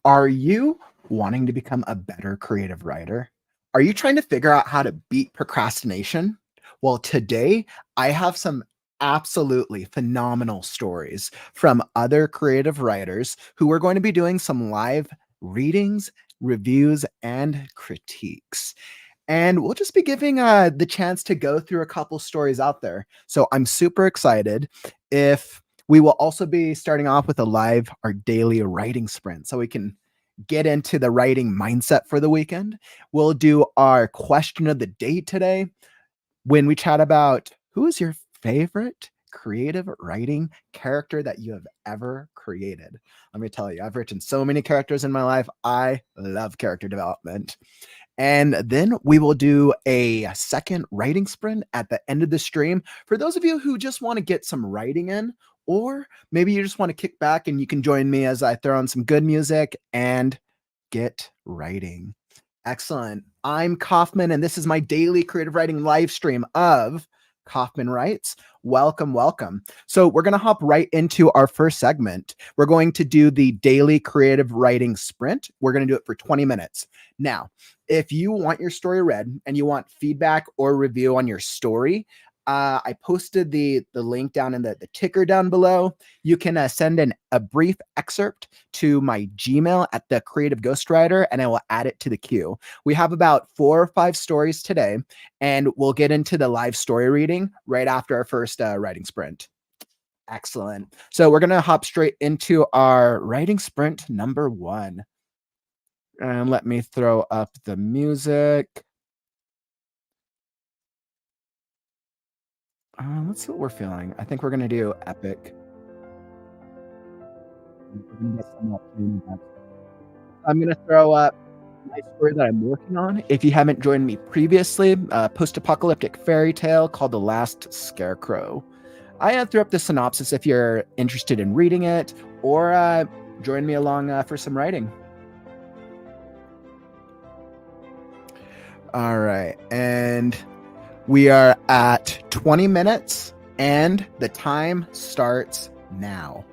Are you wanting to become a better creative writer? Are you trying to figure out how to beat procrastination? Well, today I have some absolutely phenomenal stories from other creative writers who are going to be doing some live readings, reviews, and critiques. And we'll just be giving the chance to go through a couple stories out there. So I'm super excited. If we will also be starting off with our daily writing sprint so we can get into the writing mindset for the weekend. We'll do our question of the day today when we chat about who is your favorite creative writing character that you have ever created. Let me tell you, I've written so many characters in my life. I love character development. And then we will do a second writing sprint at the end of the stream. For those of you who just want to get some writing in, or maybe you just want to kick back and you can join me as I throw on some good music and get writing. Excellent. I'm Kauffman, and this is my daily creative writing live stream of Kauffman Writes. Welcome, welcome. So we're going to hop right into our first segment. We're going to do the daily creative writing sprint. We're going to do it for 20 minutes. Now, if you want your story read and you want feedback or review on your story, I posted the link down in the ticker down below. You can send a brief excerpt to my Gmail at the Creative Ghostwriter, and I will add it to the queue. We have about 4 or 5 stories today, and we'll get into the live story reading right after our first writing sprint. Excellent. So we're going to hop straight into our writing sprint number 1. And let me throw up the music. Let's see what we're feeling. I think we're going to do epic. I'm going to throw up my story that I'm working on. If you haven't joined me previously, a post-apocalyptic fairy tale called The Last Scarecrow. I threw up the synopsis if you're interested in reading it, or join me along for some writing. All right, and we are at 20 minutes, and the time starts now.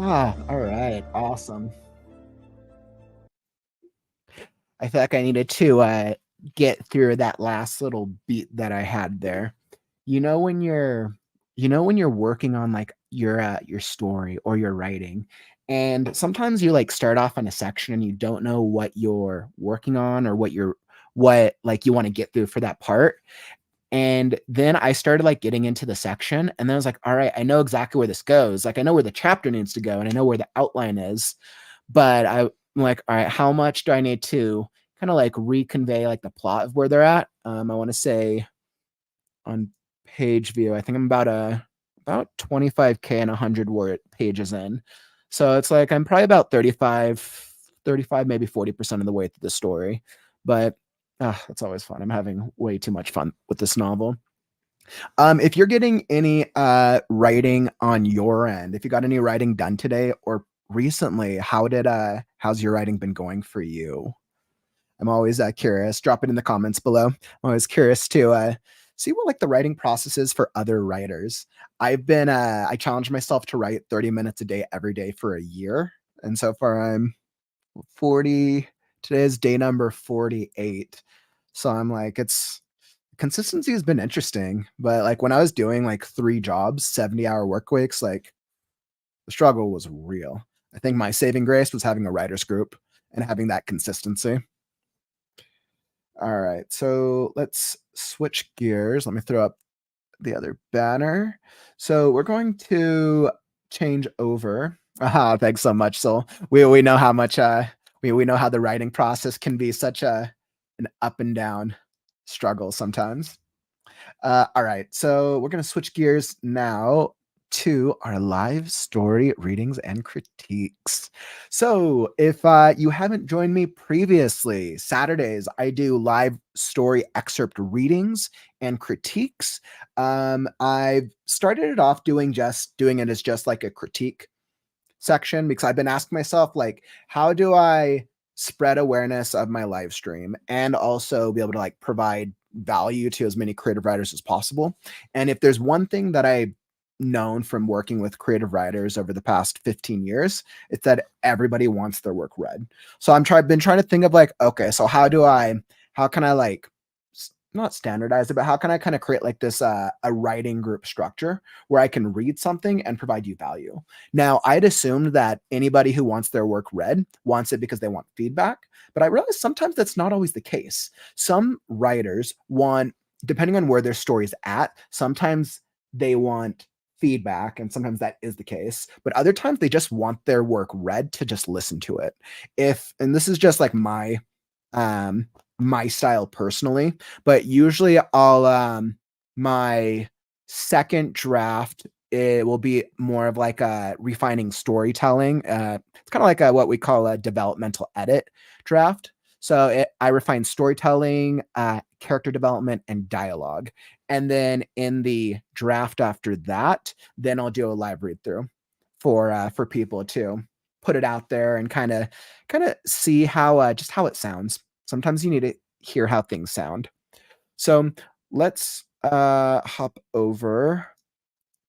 All right, awesome. I feel like I needed to get through that last little beat that I had there. You know when you're when you're working on like your story or your writing, and sometimes you like start off on a section and you don't know what you're working on or what like you want to get through for that part. And then I started like getting into the section, and then I was like, all right, I know exactly where this goes. Like I know where the chapter needs to go and I know where the outline is. But I'm like, all right, how much do I need to kind of like reconvey like the plot of where they're at? I want to say on page view, I think I'm about 25K and 100 word pages in. So it's like I'm probably about 35, maybe 40% of the way through the story. But it's always fun. I'm having way too much fun with this novel. If you're getting any writing on your end, if you got any writing done today or recently, how's your writing been going for you? I'm always curious. Drop it in the comments below. I'm always curious to see what like the writing process is for other writers. I challenged myself to write 30 minutes a day every day for a year, and so far I'm 40. Today is day number 48. So I'm like, it's consistency has been interesting, but like when I was doing like 3 jobs, 70-hour work weeks, like the struggle was real. I think my saving grace was having a writers group and having that consistency. All right, so let's switch gears. Let me throw up the other banner. So we're going to change over. Thanks so much. So we know how much we know how the writing process can be such an up and down struggle sometimes. All right, so we're going to switch gears now to our live story readings and critiques. So, if you haven't joined me previously, Saturdays I do live story excerpt readings and critiques. I've started it off doing it as just like a critique section because I've been asking myself, like, how do I spread awareness of my live stream and also be able to like provide value to as many creative writers as possible? And if there's one thing that I've known from working with creative writers over the past 15 years, it's that everybody wants their work read. So been trying to think of like, okay, so how can I like not standardize it, but how can I kind of create like this a writing group structure where I can read something and provide you value? Now, I'd assumed that anybody who wants their work read wants it because they want feedback, but I realize sometimes that's not always the case. Some writers want, depending on where their story's at, sometimes they want feedback, and sometimes that is the case, but other times they just want their work read to just listen to it. And this is just like um my style personally, but usually I'll my second draft, it will be more of like a refining storytelling. It's kind of like what we call a developmental edit draft. So I refine storytelling, character development, and dialogue. And then in the draft after that, then I'll do a live read through for people to put it out there and kind of see how just how it sounds. Sometimes you need to hear how things sound. So let's hop over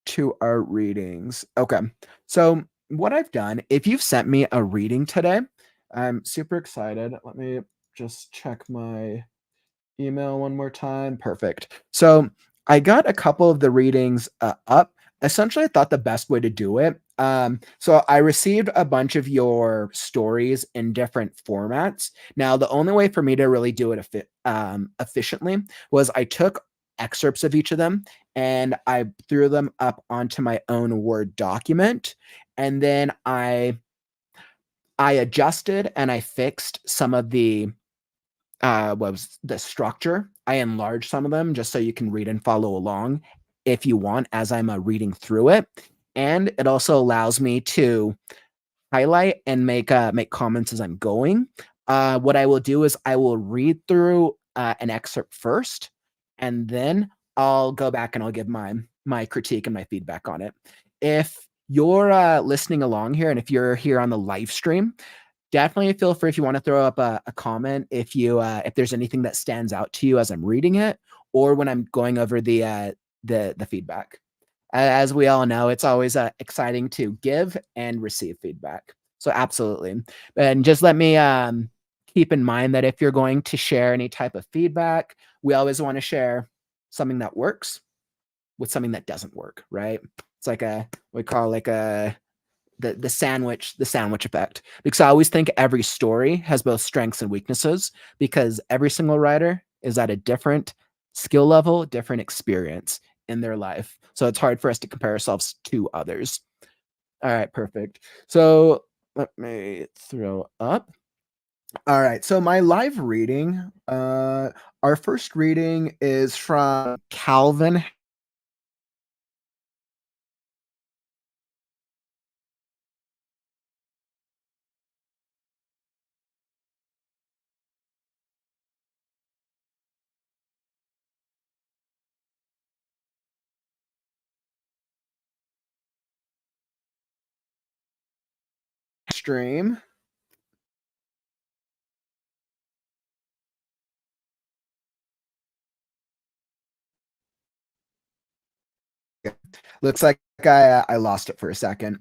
to our readings. Okay. So what I've done, if you've sent me a reading today, I'm super excited. Let me just check my email one more time. Perfect. So I got a couple of the readings up. Essentially, I thought the best way to do it. So I received a bunch of your stories in different formats. Now, the only way for me to really do it efficiently was I took excerpts of each of them and I threw them up onto my own Word document, and then I adjusted and I fixed some of the what was the structure. I enlarged some of them just so you can read and follow along if you want as I'm reading through it. And it also allows me to highlight and make comments as I'm going. What I will do is I will read through an excerpt first, and then I'll go back and I'll give my critique and my feedback on it. If you're listening along here, and if you're here on the live stream, definitely feel free if you want to throw up a comment if there's anything that stands out to you as I'm reading it or when I'm going over the feedback. As we all know, it's always exciting to give and receive feedback. So absolutely. And just let me keep in mind that if you're going to share any type of feedback, we always want to share something that works with something that doesn't work, right? It's like we call like the sandwich effect, because I always think every story has both strengths and weaknesses, because every single writer is at a different skill level, different experience in their life. So it's hard for us to compare ourselves to others. All right, perfect. So let me throw up. All right, so my live reading, our first reading is from Calvin stream. Looks like I lost it for a second.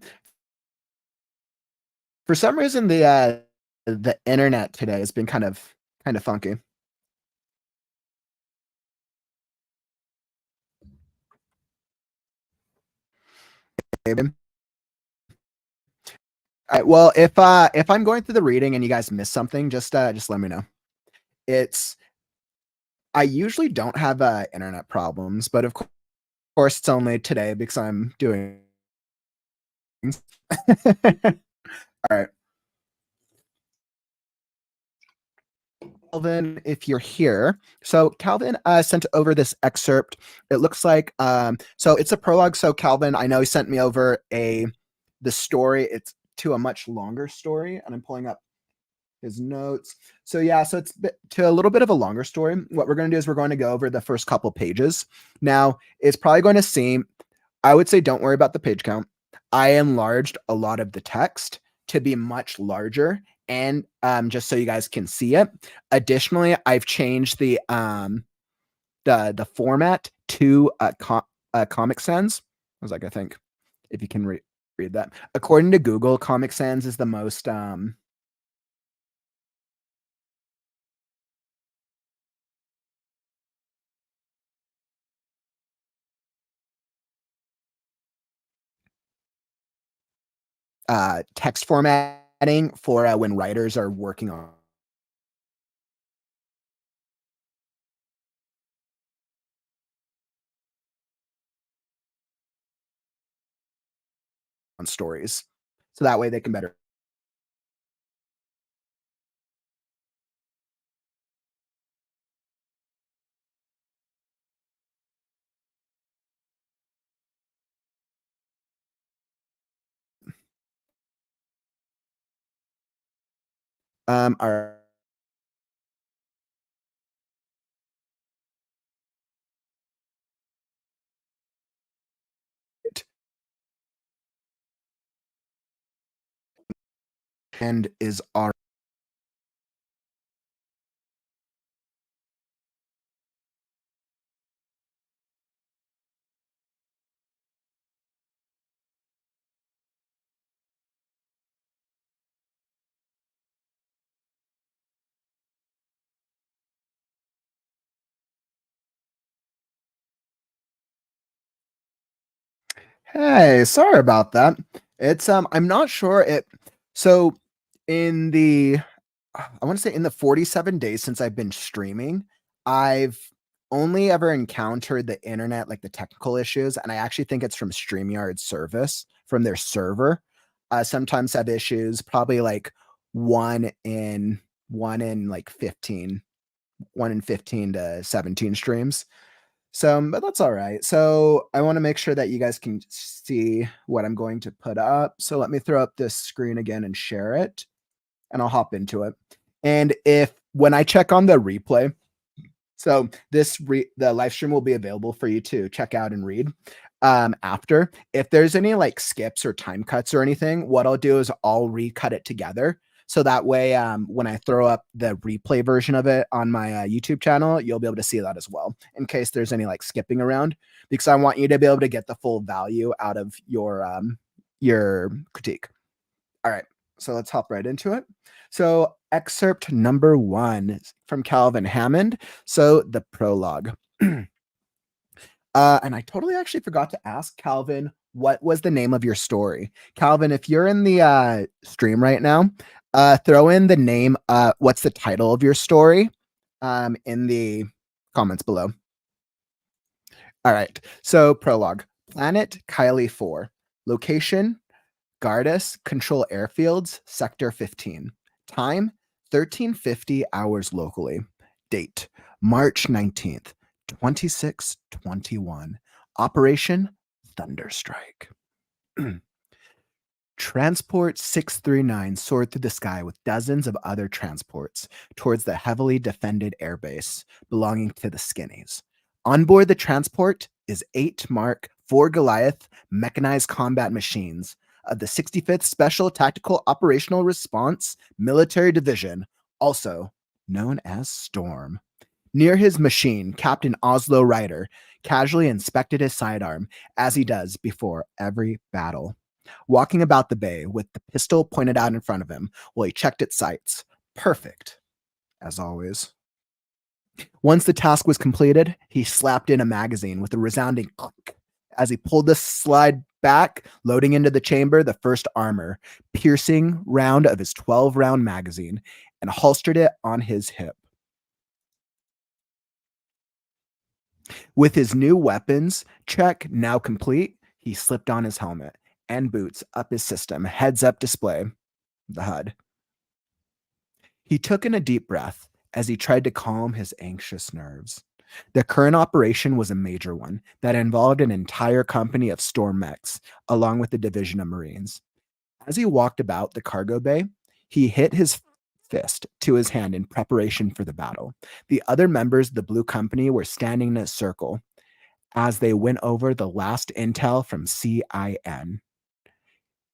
For some reason, the internet today has been kind of funky. Maybe. All right, well, if I'm going through the reading and you guys miss something, just let me know. It's I usually don't have internet problems, but of course it's only today because I'm doing. All right. Calvin, if you're here. So Calvin sent over this excerpt. It looks like so it's a prologue. So Calvin, I know he sent me over the story. It's to a much longer story, and I'm pulling up his notes. So yeah, so it's to a little bit of a longer story. What we're going to do is we're going to go over the first couple pages. Now, it's probably going to seem, I would say don't worry about the page count. I enlarged a lot of the text to be much larger, and just so you guys can see it. Additionally, I've changed the format to Comic Sans. I was like, I think if you can read that. According to Google, Comic Sans is the most text formatting for when writers are working on stories. So that way they can better. Are and is our Hey, sorry about that. It's I'm not sure it so in the I want to say in the 47 days since I've been streaming, I've only ever encountered the internet, like the technical issues, and I actually think it's from StreamYard's service, from their server. Sometimes have issues, probably like one in like 15, 1 in 15 to 17 streams. So, but that's all right. So I want to make sure that you guys can see what I'm going to put up. So let me throw up this screen again and share it, and I'll hop into it. And if when I check on the replay, so the live stream will be available for you to check out and read after. If there's any like skips or time cuts or anything, what I'll do is I'll recut it together. So that way, when I throw up the replay version of it on my YouTube channel, you'll be able to see that as well, in case there's any like skipping around, because I want you to be able to get the full value out of your critique. All right, so let's hop right into it. So excerpt number 1 from Calvin Hammond. So the prologue. And I totally actually forgot to ask Calvin, what was the name of your story? Calvin, if you're in the stream right now, throw in the name, what's the title of your story in the comments below. All right, so prologue. Planet Kylie 4. Location, Gardas Control Airfields, Sector 15. Time, 1350 hours locally. Date, March 19th, 2621. Operation Thunderstrike. Transport 639 soared through the sky with dozens of other transports towards the heavily defended airbase belonging to the Skinnies. On board the transport is 8 Mark 4 Goliath mechanized combat machines of the 65th Special Tactical Operational Response Military Division, also known as Storm. Near his machine, Captain Oslo Ryder casually inspected his sidearm, as he does before every battle, walking about the bay with the pistol pointed out in front of him while he checked its sights. Perfect, as always. Once the task was completed, he slapped in a magazine with a resounding click. As he pulled the slide back, loading into the chamber the first armor, piercing round of his 12-round magazine, and holstered it on his hip. With his new weapons check now complete, he slipped on his helmet and boots up his system, heads-up display, the HUD. He took in a deep breath as he tried to calm his anxious nerves. The current operation was a major one that involved an entire company of storm mechs, along with the Division of Marines. As he walked about the cargo bay, he hit his fist to his hand in preparation for the battle. The other members of the Blue Company were standing in a circle as they went over the last intel from CIN.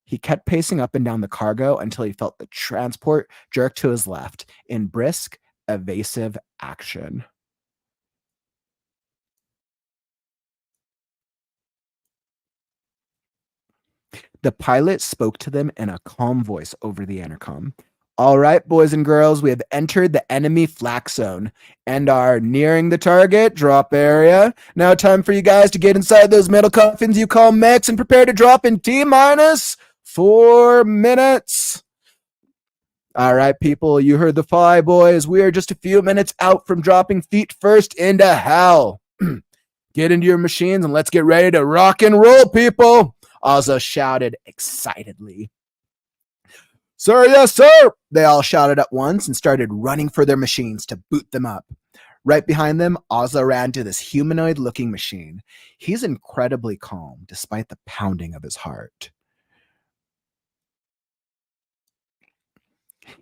He kept pacing up and down the cargo until he felt the transport jerk to his left in brisk, evasive action. The pilot spoke to them in a calm voice over the intercom. All right, boys and girls, we have entered the enemy flak zone and are nearing the target drop area. Now time for you guys to get inside those metal coffins you call mechs and prepare to drop in T-minus 4 minutes. All right, people, you heard the fly, boys. We are just a few minutes out from dropping feet first into hell. Get into your machines and let's get ready to rock and roll, people. Ozza shouted excitedly. Sir, yes, sir! They all shouted at once and started running for their machines to boot them up. Right behind them, Ozza ran to this humanoid-looking machine. He's incredibly calm, despite the pounding of his heart.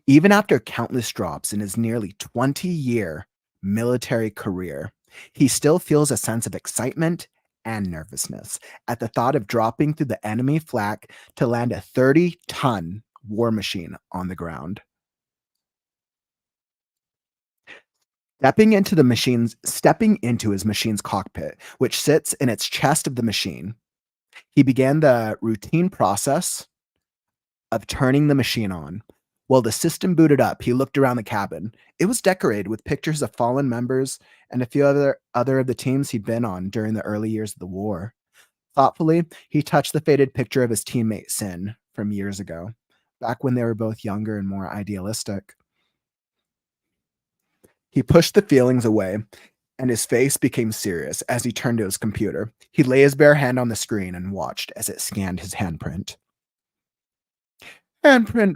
Even after countless drops in his nearly 20-year military career, he still feels a sense of excitement and nervousness at the thought of dropping through the enemy flak to land a 30-ton war machine on the ground. Stepping into his machine's cockpit, which sits in its chest of the machine, he began the routine process of turning the machine on. While the system booted up, he looked around the cabin. It was decorated with pictures of fallen members and a few other of the teams he'd been on during the early years of the war. Thoughtfully, he touched the faded picture of his teammate Sin from years ago, back when they were both younger and more idealistic. He pushed the feelings away, and his face became serious as he turned to his computer. He lay his bare hand on the screen and watched as it scanned his handprint. Handprint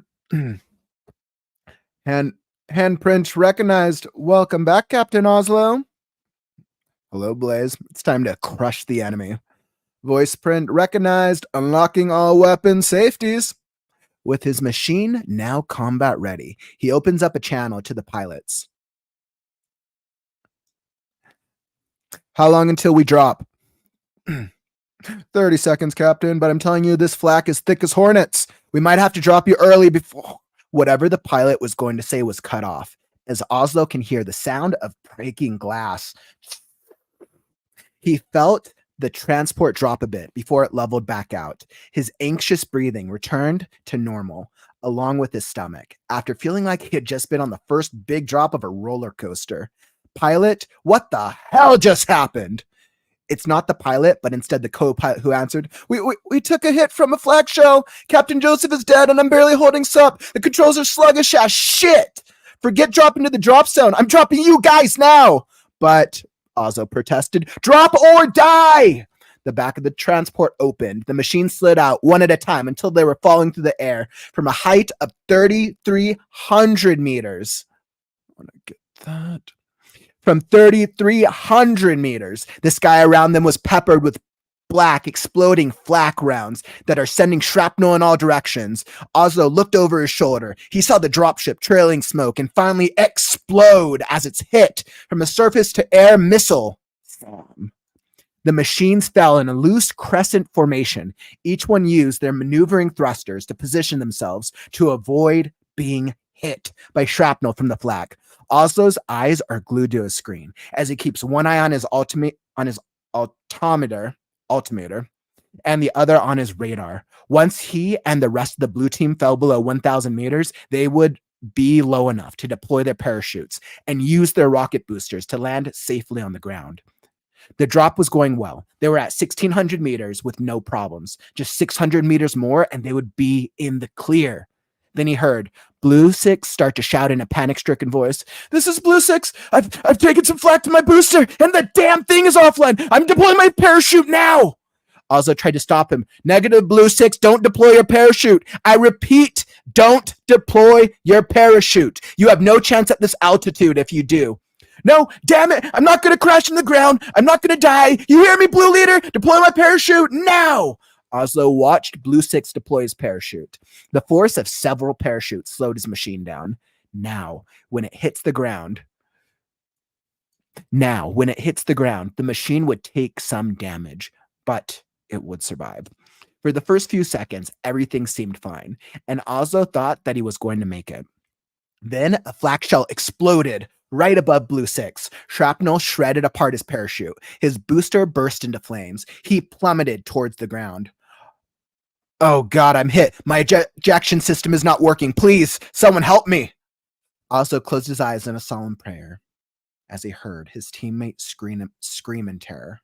recognized. Welcome back, Captain Oslo. Hello, Blaze. It's time to crush the enemy. Voice print recognized. Unlocking all weapon safeties. With his machine now combat ready, he opens up a channel to the pilots. How long until we drop? 30 seconds, Captain, but I'm telling you, this flak is thick as hornets. We might have to drop you early before Whatever the pilot was going to say was cut off, as Oslo can hear the sound of breaking glass. He felt the transport drop a bit before it leveled back out. His anxious breathing returned to normal, along with his stomach, after feeling like he had just been on the first big drop of a roller coaster. Pilot, what the hell just happened? It's not the pilot, but instead the co-pilot who answered, we took a hit from a flak shell. Captain Joseph is dead and I'm barely holding sup. The controls are sluggish as shit. Forget dropping to the drop zone. I'm dropping you guys now. But Ozzo protested, drop or die. The back of the transport opened. The machine slid out one at a time until they were falling through the air from a height of 3,300 meters. I want to get that. From 3,300 meters, the sky around them was peppered with black, exploding flak rounds that are sending shrapnel in all directions. Oslo looked over his shoulder. He saw the dropship trailing smoke and finally explode as it's hit from a surface-to-air missile. The machines fell in a loose crescent formation. Each one used their maneuvering thrusters to position themselves to avoid being hit by shrapnel from the flak. Oslo's eyes are glued to his screen as he keeps one eye on his altimeter and the other on his radar. Once he and the rest of the blue team fell below 1,000 meters, they would be low enough to deploy their parachutes and use their rocket boosters to land safely on the ground. The drop was going well. They were at 1,600 meters with no problems. Just 600 meters more and they would be in the clear. Then he heard Blue 6 start to shout in a panic-stricken voice, "This is Blue 6. I've taken some flak to my booster, and the damn thing is offline. I'm deploying my parachute now." Oslo tried to stop him. "Negative, Blue 6. Don't deploy your parachute. I repeat, don't deploy your parachute. You have no chance at this altitude if you do." "No, damn it. I'm not going to crash in the ground. I'm not going to die. You hear me, Blue Leader? Deploy my parachute now." Oslo watched Blue 6 deploy his parachute. The force of several parachutes slowed his machine down. Now, when it hits the ground, the machine would take some damage, but it would survive. For the first few seconds, everything seemed fine, and Oslo thought that he was going to make it. Then a flak shell exploded right above Blue 6. Shrapnel shredded apart his parachute. His booster burst into flames. He plummeted towards the ground. "Oh God, I'm hit. My ejection system is not working. Please, someone help me." Oslo closed his eyes in a solemn prayer as he heard his teammate scream in terror.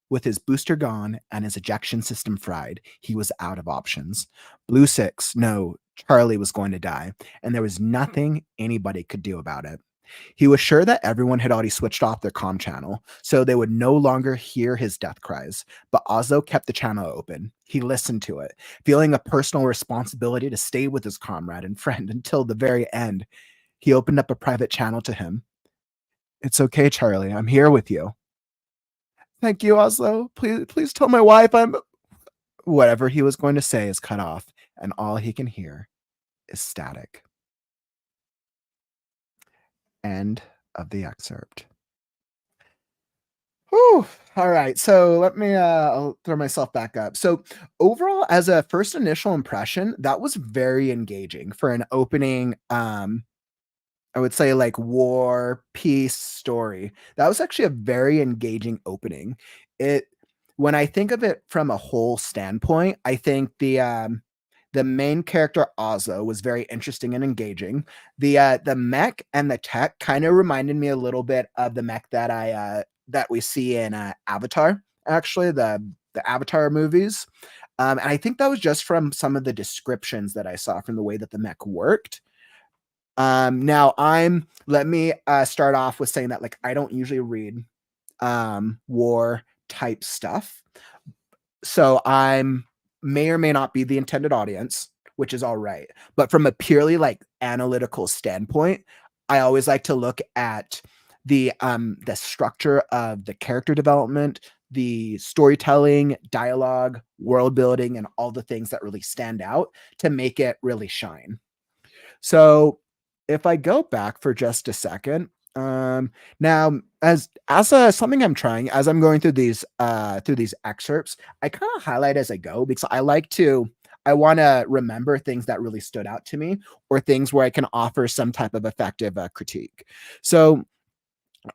With his booster gone and his ejection system fried, he was out of options. Blue 6, no, Charlie was going to die, and there was nothing anybody could do about it. He was sure that everyone had already switched off their comm channel, so they would no longer hear his death cries, but Oslo kept the channel open. He listened to it, feeling a personal responsibility to stay with his comrade and friend until the very end. He opened up a private channel to him. "It's okay, Charlie. I'm here with you." "Thank you, Oslo. Please tell my wife I'm..." Whatever he was going to say is cut off, and all he can hear is static. End of the excerpt. Whew. All right, so let me I'll throw myself back up. So overall, as a first initial impression, that was very engaging for an opening I would say like war peace story. That was actually a very engaging opening. It When I think of it from a whole standpoint, I think the main character Ozzo was very interesting and engaging. The mech and the tech kind of reminded me a little bit of the mech that we see in Avatar, actually the Avatar movies. And I think that was just from some of the descriptions that I saw from the way that the mech worked. Now let me start off with saying that like I don't usually read war type stuff. So I'm may or may not be the intended audience, which is all right. But from a purely like analytical standpoint, I always like to look at the structure of the character development, the storytelling, dialogue, world building, and all the things that really stand out to make it really shine. So if I go back for just a second, now as something I'm trying as I'm going through these excerpts, I kind of highlight as I go because I want to remember things that really stood out to me, or things where I can offer some type of effective critique. So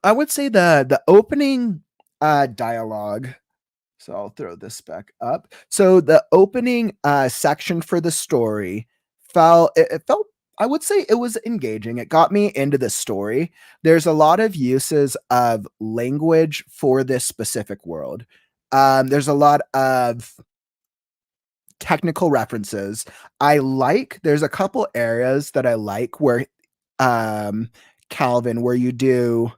I would say the opening dialogue. So I'll throw this back up. So the opening section for the story it felt, I would say it was engaging. It got me into the story. There's a lot of uses of language for this specific world. There's a lot of technical references. There's a couple areas that I like where Calvin, where you do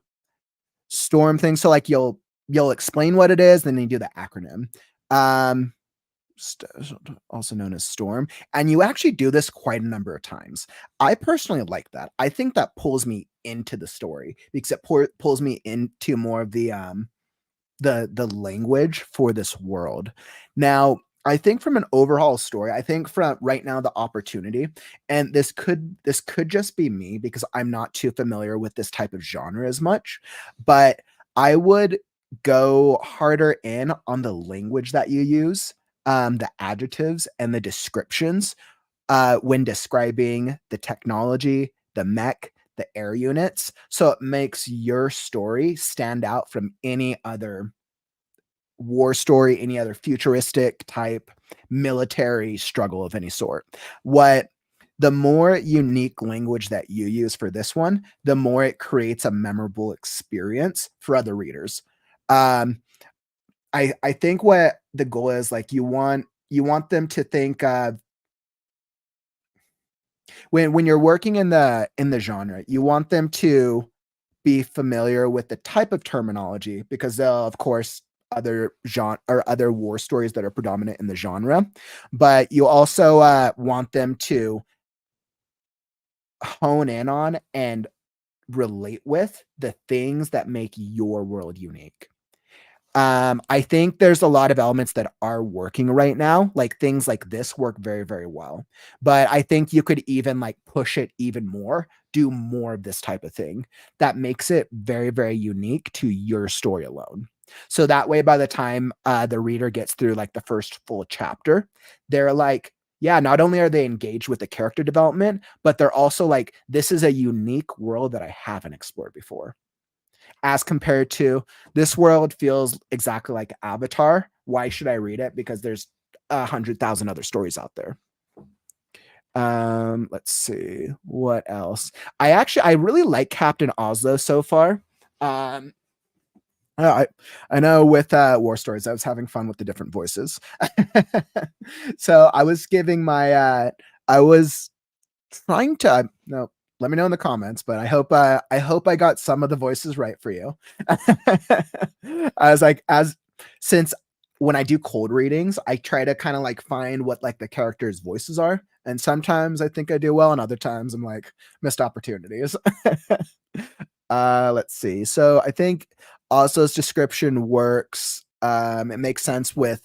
storm things. So like you'll explain what it is, then you do the acronym. Um Also known as storm, and you actually do this quite a number of times. I personally like that. I think that pulls me into the story because it pulls me into more of the language for this world. Now, I think from an overall story, I think from right now the opportunity, and this could just be me because I'm not too familiar with this type of genre as much, but I would go harder in on the language that you use, the adjectives and the descriptions when describing the technology, the mech, the air units. So it makes your story stand out from any other war story, any other futuristic type military struggle of any sort. The more unique language that you use for this one, the more it creates a memorable experience for other readers. Um, I think what the goal is, like, you want them to think when you're working in the genre, you want them to be familiar with the type of terminology because they'll, of course, other genre or other war stories that are predominant in the genre, but you also want them to hone in on and relate with the things that make your world unique. I think there's a lot of elements that are working right now, like things like this work very, very well. But I think you could even like push it even more, do more of this type of thing that makes it very, very unique to your story alone. So that way, by the time the reader gets through like the first full chapter, they're like, yeah, not only are they engaged with the character development, but they're also like, this is a unique world that I haven't explored before, as compared to this world feels exactly like Avatar. Why should I read it? Because there's 100,000 other stories out there. Let's see what else. I really like Captain Oslo so far. Um, I I know with war stories, I was having fun with the different voices. So I was giving my I was trying to no, let me know in the comments, but I hope I got some of the voices right for you. I was like, as since when I do cold readings, I try to kind of like find what like the characters' voices are. And sometimes I think I do well, and other times I'm like missed opportunities. Let's see. So I think Oslo's description works. It makes sense with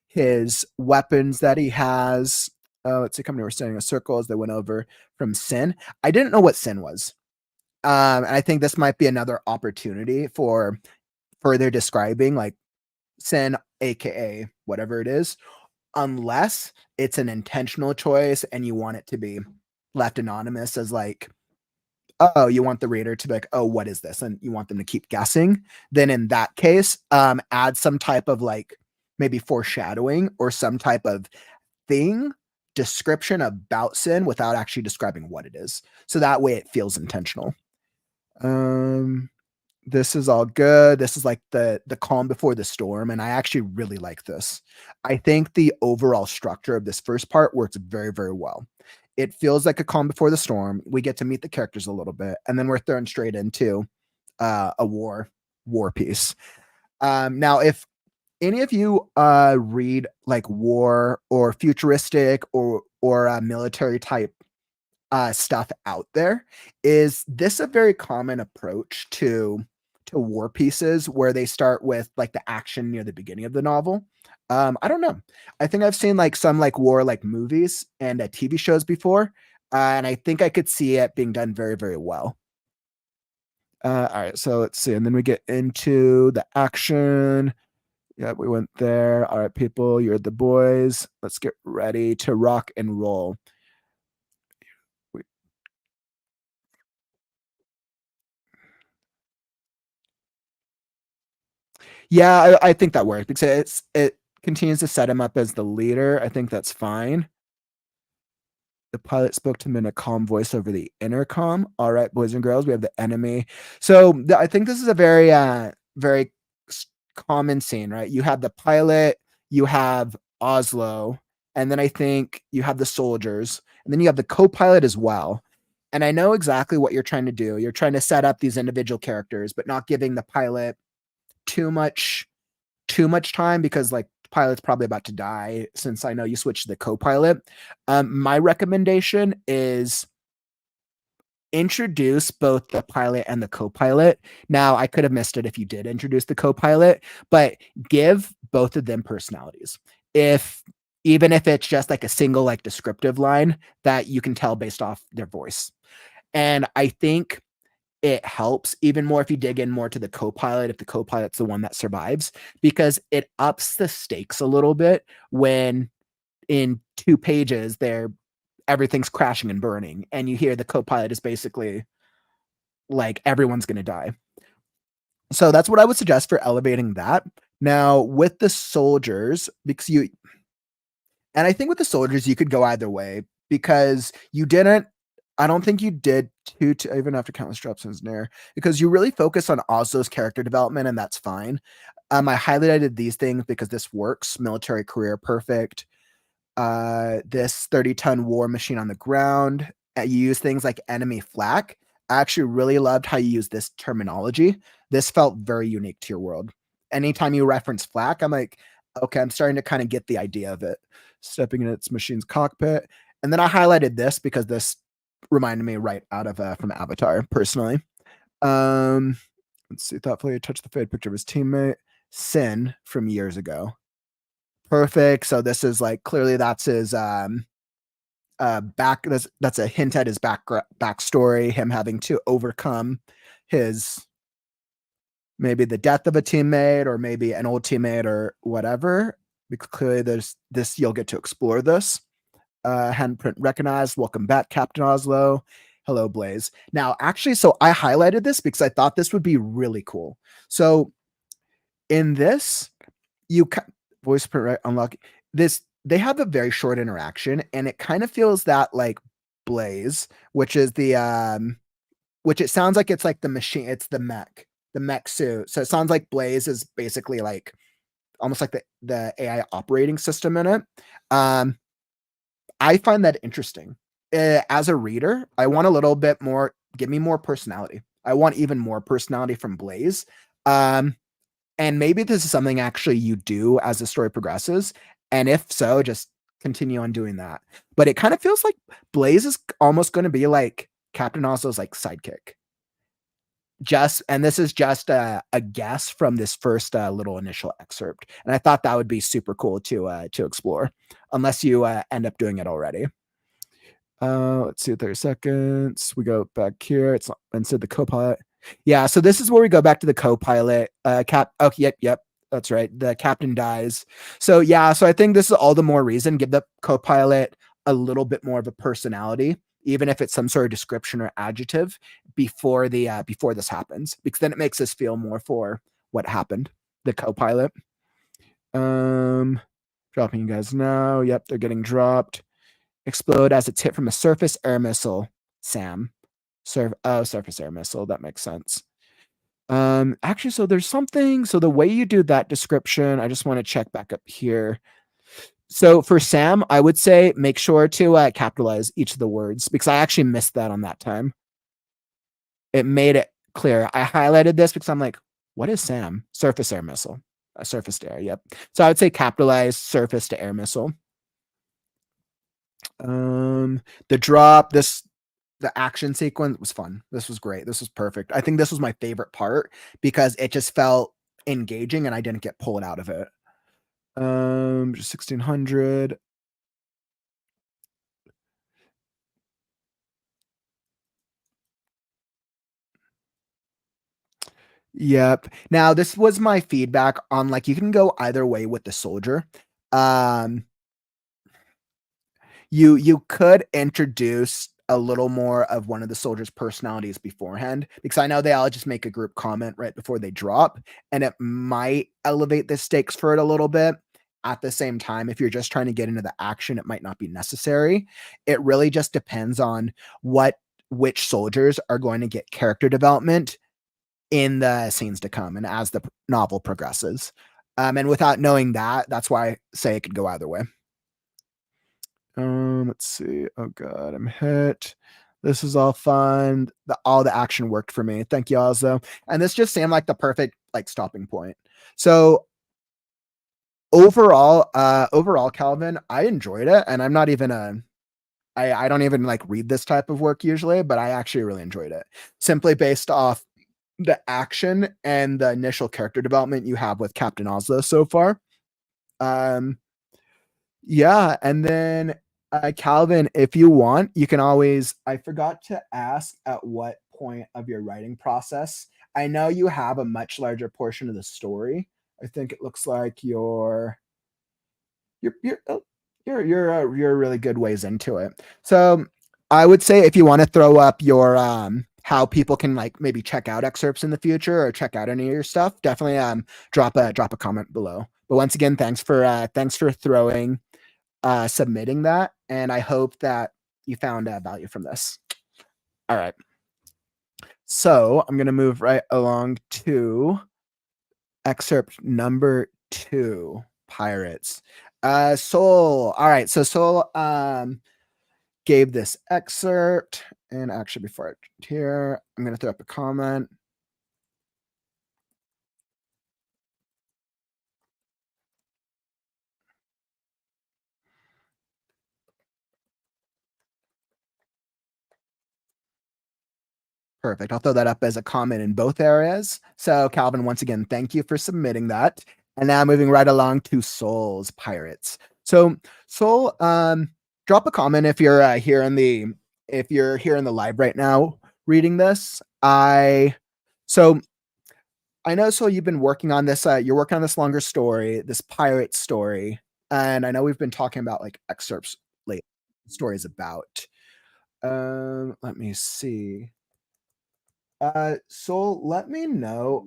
his weapons that he has. Let's see, company were standing in a circle as they went over from sin. I didn't know what sin was. And I think this might be another opportunity for further describing like sin, aka whatever it is, unless it's an intentional choice and you want it to be left anonymous as like, oh, you want the reader to be like, oh, what is this? And you want them to keep guessing. Then in that case, add some type of like maybe foreshadowing or some type of thing description about sin without actually describing what it is. So that way it feels intentional. Um, this is all good. This is like the calm before the storm, and I actually really like this. I think the overall structure of this first part works very, very well. It feels like a calm before the storm. We get to meet the characters a little bit, and then we're thrown straight into a war piece. Now, if any of you read like war or futuristic or military type stuff out there, is this a very common approach to war pieces where they start with like the action near the beginning of the novel? I don't know. I think I've seen like some like war like movies and TV shows before, and I think I could see it being done very, very well. All right, so let's see, and then we get into the action. Yeah, we went there. All right, people, you're the boys. Let's get ready to rock and roll. Yeah, I think that works because it continues to set him up as the leader. I think that's fine. The pilot spoke to him in a calm voice over the intercom. All right, boys and girls, we have the enemy. So I think this is a very common scene, right? You have the pilot, you have Oslo, and then I think you have the soldiers, and then you have the co-pilot as well. And I know exactly what you're trying to do. You're trying to set up these individual characters, but not giving the pilot too much time because like the pilot's probably about to die since I know you switched to the co-pilot. My recommendation is introduce both the pilot and the co-pilot. Now, I could have missed it if you did introduce the co-pilot, but give both of them personalities. If even if it's just like a single like descriptive line that you can tell based off their voice. And I think it helps even more if you dig in more to the co-pilot, if the co-pilot's the one that survives, because it ups the stakes a little bit when in 2 pages everything's crashing and burning and you hear the co-pilot is basically like everyone's going to die. So that's what I would suggest for elevating that. Now with the soldiers, because I think with the soldiers you could go either way because I don't think you did even after countless drops in there because you really focus on Oslo's character development and that's fine. I highlighted these things because this works. Military career, perfect. This 30-ton war machine on the ground. You use things like enemy flak. I actually really loved how you use this terminology. This felt very unique to your world. Anytime you reference flak, I'm like, okay, I'm starting to kind of get the idea of it. Stepping in its machine's cockpit. And then I highlighted this because this reminded me right out of from Avatar, personally. Let's see, thoughtfully touched the faded picture of his teammate, Sin, from years ago. Perfect. So this is like clearly that's his that's a hint at his backstory, him having to overcome his maybe the death of a teammate or maybe an old teammate or whatever. Because clearly there's this you'll get to explore this. Handprint recognized. Welcome back, Captain Oslo. Hello, Blaze. Now, actually, so I highlighted this because I thought this would be really cool. So in this, voice print right unlock this. They have a very short interaction, and it kind of feels that like Blaze, which is which it sounds like it's like the machine, it's the mech suit. So it sounds like Blaze is basically like almost like the AI operating system in it. Um, I find that interesting. As a reader, I want a little bit more, give me more personality. I want even more personality from Blaze. And maybe this is something actually you do as the story progresses. And if so, just continue on doing that. But it kind of feels like Blaze is almost going to be like Captain Oslo's like sidekick. And this is just a guess from this first little initial excerpt. And I thought that would be super cool to explore, unless you end up doing it already. Let's see, 30 seconds. We go back here. It's instead the co-pilot. Yeah, so this is where we go back to the co-pilot. Oh, yep. That's right. The captain dies. So yeah, so I think this is all the more reason. Give the co-pilot a little bit more of a personality, even if it's some sort of description or adjective before before this happens, because then it makes us feel more for what happened. The co-pilot. Dropping you guys now. Yep, they're getting dropped. Explode as it's hit from a surface air missile. Sam. Surface air missile. That makes sense. Actually, so there's something. So the way you do that description, I just want to check back up here. So for Sam, I would say make sure to capitalize each of the words because I actually missed that on that time. It made it clear. I highlighted this because I'm like, what is Sam? Surface air missile. A surface to air. Yep. So I would say capitalize surface to air missile. The drop, the action sequence was fun. This was great. This was perfect. I think this was my favorite part because it just felt engaging and I didn't get pulled out of it. 1600. Yep. Now, this was my feedback on, like, you can go either way with the soldier. Um, you could introduce a little more of one of the soldiers' personalities beforehand, because I know they all just make a group comment right before they drop, and it might elevate the stakes for it a little bit. At the same time, if you're just trying to get into the action, it might not be necessary. It really just depends on which soldiers are going to get character development in the scenes to come and as the novel progresses. And without knowing that, that's why I say it could go either way. Let's see. Oh god, I'm hit. This is all fun. All the action worked for me. Thank you, Ozzo. And this just seemed like the perfect like stopping point. So overall, Calvin, I enjoyed it, and I'm not even I don't even like read this type of work usually, but I actually really enjoyed it simply based off the action and the initial character development you have with Captain Oslo so far. Um, yeah, and then Calvin, if you want, you can always. I forgot to ask at what point of your writing process. I know you have a much larger portion of the story. I think it looks like you're a really good ways into it. So I would say if you want to throw up your how people can like maybe check out excerpts in the future or check out any of your stuff, definitely drop a comment below. But once again, thanks for submitting that, and I hope that you found value from this. All right. So I'm gonna move right along to excerpt number 2, Pyrates. Soul. All right, so Soul gave this excerpt, and actually before I here, I'm gonna throw up a comment. Perfect. I'll throw that up as a comment in both areas. So Calvin, once again, thank you for submitting that. And now moving right along to Soul's Pyrates. So Soul, drop a comment if you're here in the live right now reading this. So I know Soul, you've been working on this, you're working on this longer story, this pirate story, and I know we've been talking about like excerpts late stories about. Let me see. Soul, let me know.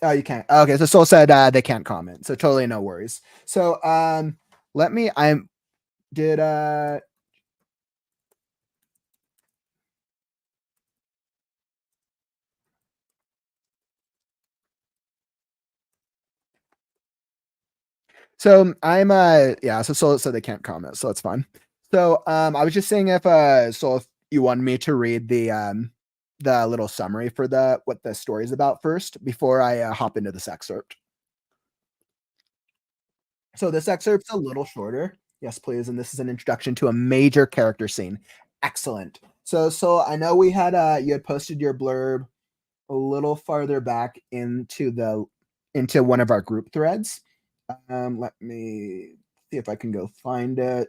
Oh, you can't. Okay, so Soul said they can't comment, so totally no worries. So let me. I'm did so I'm yeah. So Soul said they can't comment, so it's fine. So I was just saying if Soul, if you wanted me to read the little summary for the what the story's about first before I hop into this excerpt. So this excerpt's a little shorter. Yes, please. And this is an introduction to a major character scene. Excellent. So I know we had you had posted your blurb a little farther back into one of our group threads. Let me see if I can go find it.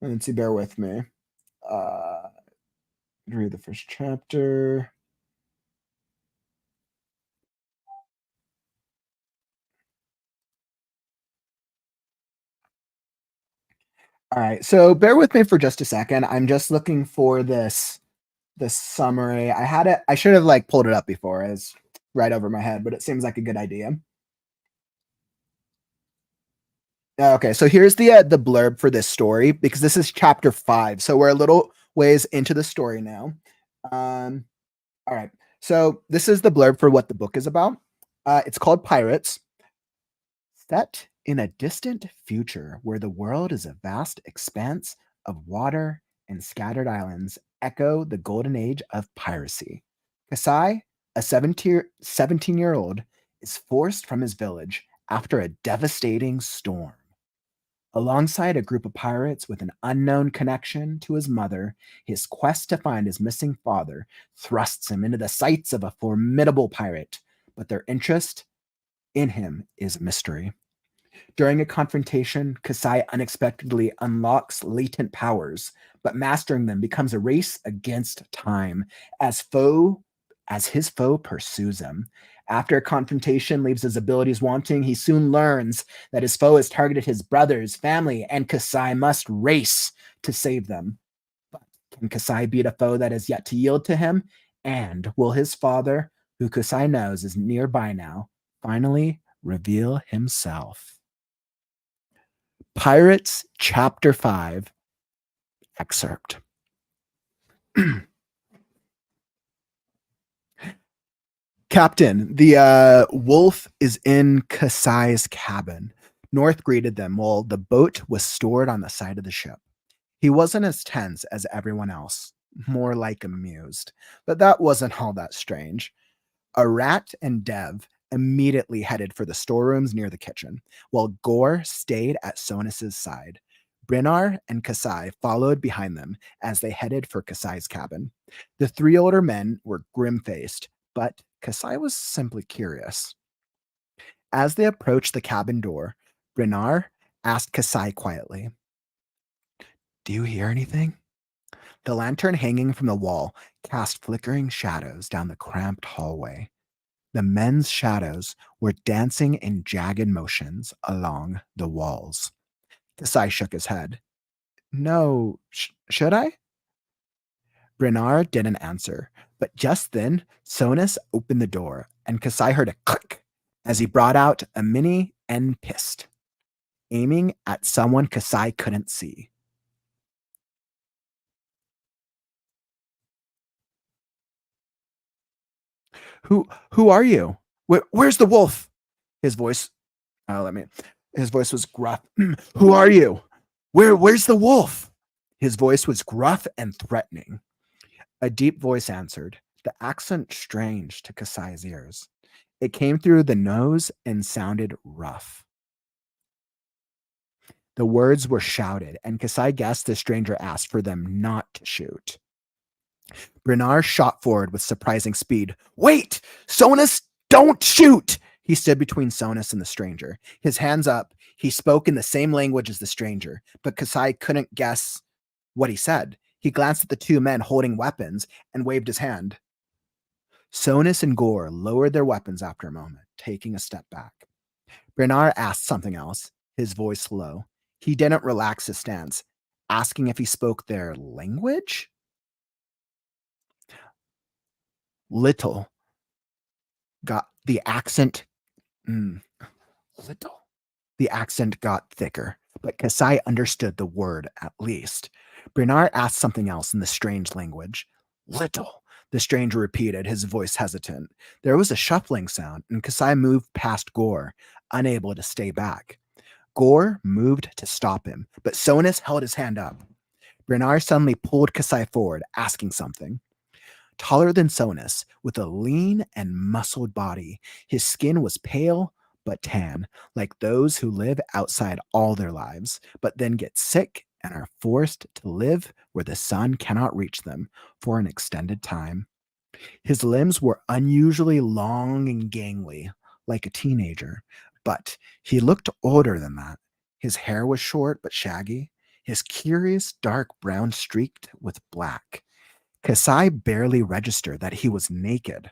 Let's see, bear with me. Uh read the first chapter. All right, so bear with me for just a second. I'm just looking for this summary. I had it. I should have like pulled it up before. It's right over my head, but it seems like a good idea. Okay, so here's the blurb for this story because this is chapter 5. So we're a little ways into the story now. Um, all right. So this is the blurb for what the book is about. It's called Pyrates. Set in a distant future where the world is a vast expanse of water and scattered islands, echo the golden age of piracy. Kasai, a 17-year-old, is forced from his village after a devastating storm. Alongside a group of pirates with an unknown connection to his mother, his quest to find his missing father thrusts him into the sights of a formidable pirate, but their interest in him is mystery. During a confrontation, Kasai unexpectedly unlocks latent powers, but mastering them becomes a race against time as as his foe pursues him. After a confrontation leaves his abilities wanting, he soon learns that his foe has targeted his brothers, family, and Kasai must race to save them. But can Kasai beat a foe that is yet to yield to him? And will his father, who Kasai knows is nearby now, finally reveal himself? Pyrates, Chapter 5, Excerpt. Captain, the wolf is in Kasai's cabin. North greeted them while the boat was stored on the side of the ship. He wasn't as tense as everyone else, more like amused, but that wasn't all that strange. Arat and Dev immediately headed for the storerooms near the kitchen, while Gore stayed at Sonus's side. Brinar and Kasai followed behind them as they headed for Kasai's cabin. The three older men were grim-faced, but Kasai was simply curious. As they approached the cabin door, Brinar asked Kasai quietly, "Do you hear anything?" The lantern hanging from the wall cast flickering shadows down the cramped hallway. The men's shadows were dancing in jagged motions along the walls. Kasai shook his head. "No, should I?" Bernard didn't answer, but just then Sonus opened the door and Kasai heard a click as he brought out a mini end pist, aiming at someone Kasai couldn't see. Who are you? Where's the wolf? His voice his voice was gruff. "Who are you? Where's the wolf?" His voice was gruff and threatening. A deep voice answered, the accent strange to Kasai's ears. It came through the nose and sounded rough. The words were shouted, and Kasai guessed the stranger asked for them not to shoot. Bernard shot forward with surprising speed. "Wait! Sonus, don't shoot!" He stood between Sonus and the stranger. His hands up, he spoke in the same language as the stranger, but Kasai couldn't guess what he said. He glanced at the two men holding weapons and waved his hand. Sonus and Gore lowered their weapons after a moment, taking a step back. Bernard asked something else, his voice low. He didn't relax his stance, asking if he spoke their language? Little got the accent. Little. The accent got thicker, but Kasai understood the word at least. Bernard asked something else in the strange language. "Little," the stranger repeated, his voice hesitant. There was a shuffling sound, and Kasai moved past Gore, unable to stay back. Gore moved to stop him, but Sonus held his hand up. Bernard suddenly pulled Kasai forward, asking something. Taller than Sonus, with a lean and muscled body, his skin was pale but tan, like those who live outside all their lives, but then get sick and are forced to live where the sun cannot reach them for an extended time. His limbs were unusually long and gangly, like a teenager, but he looked older than that. His hair was short but shaggy, his curious dark brown streaked with black. Kasai barely registered that he was naked.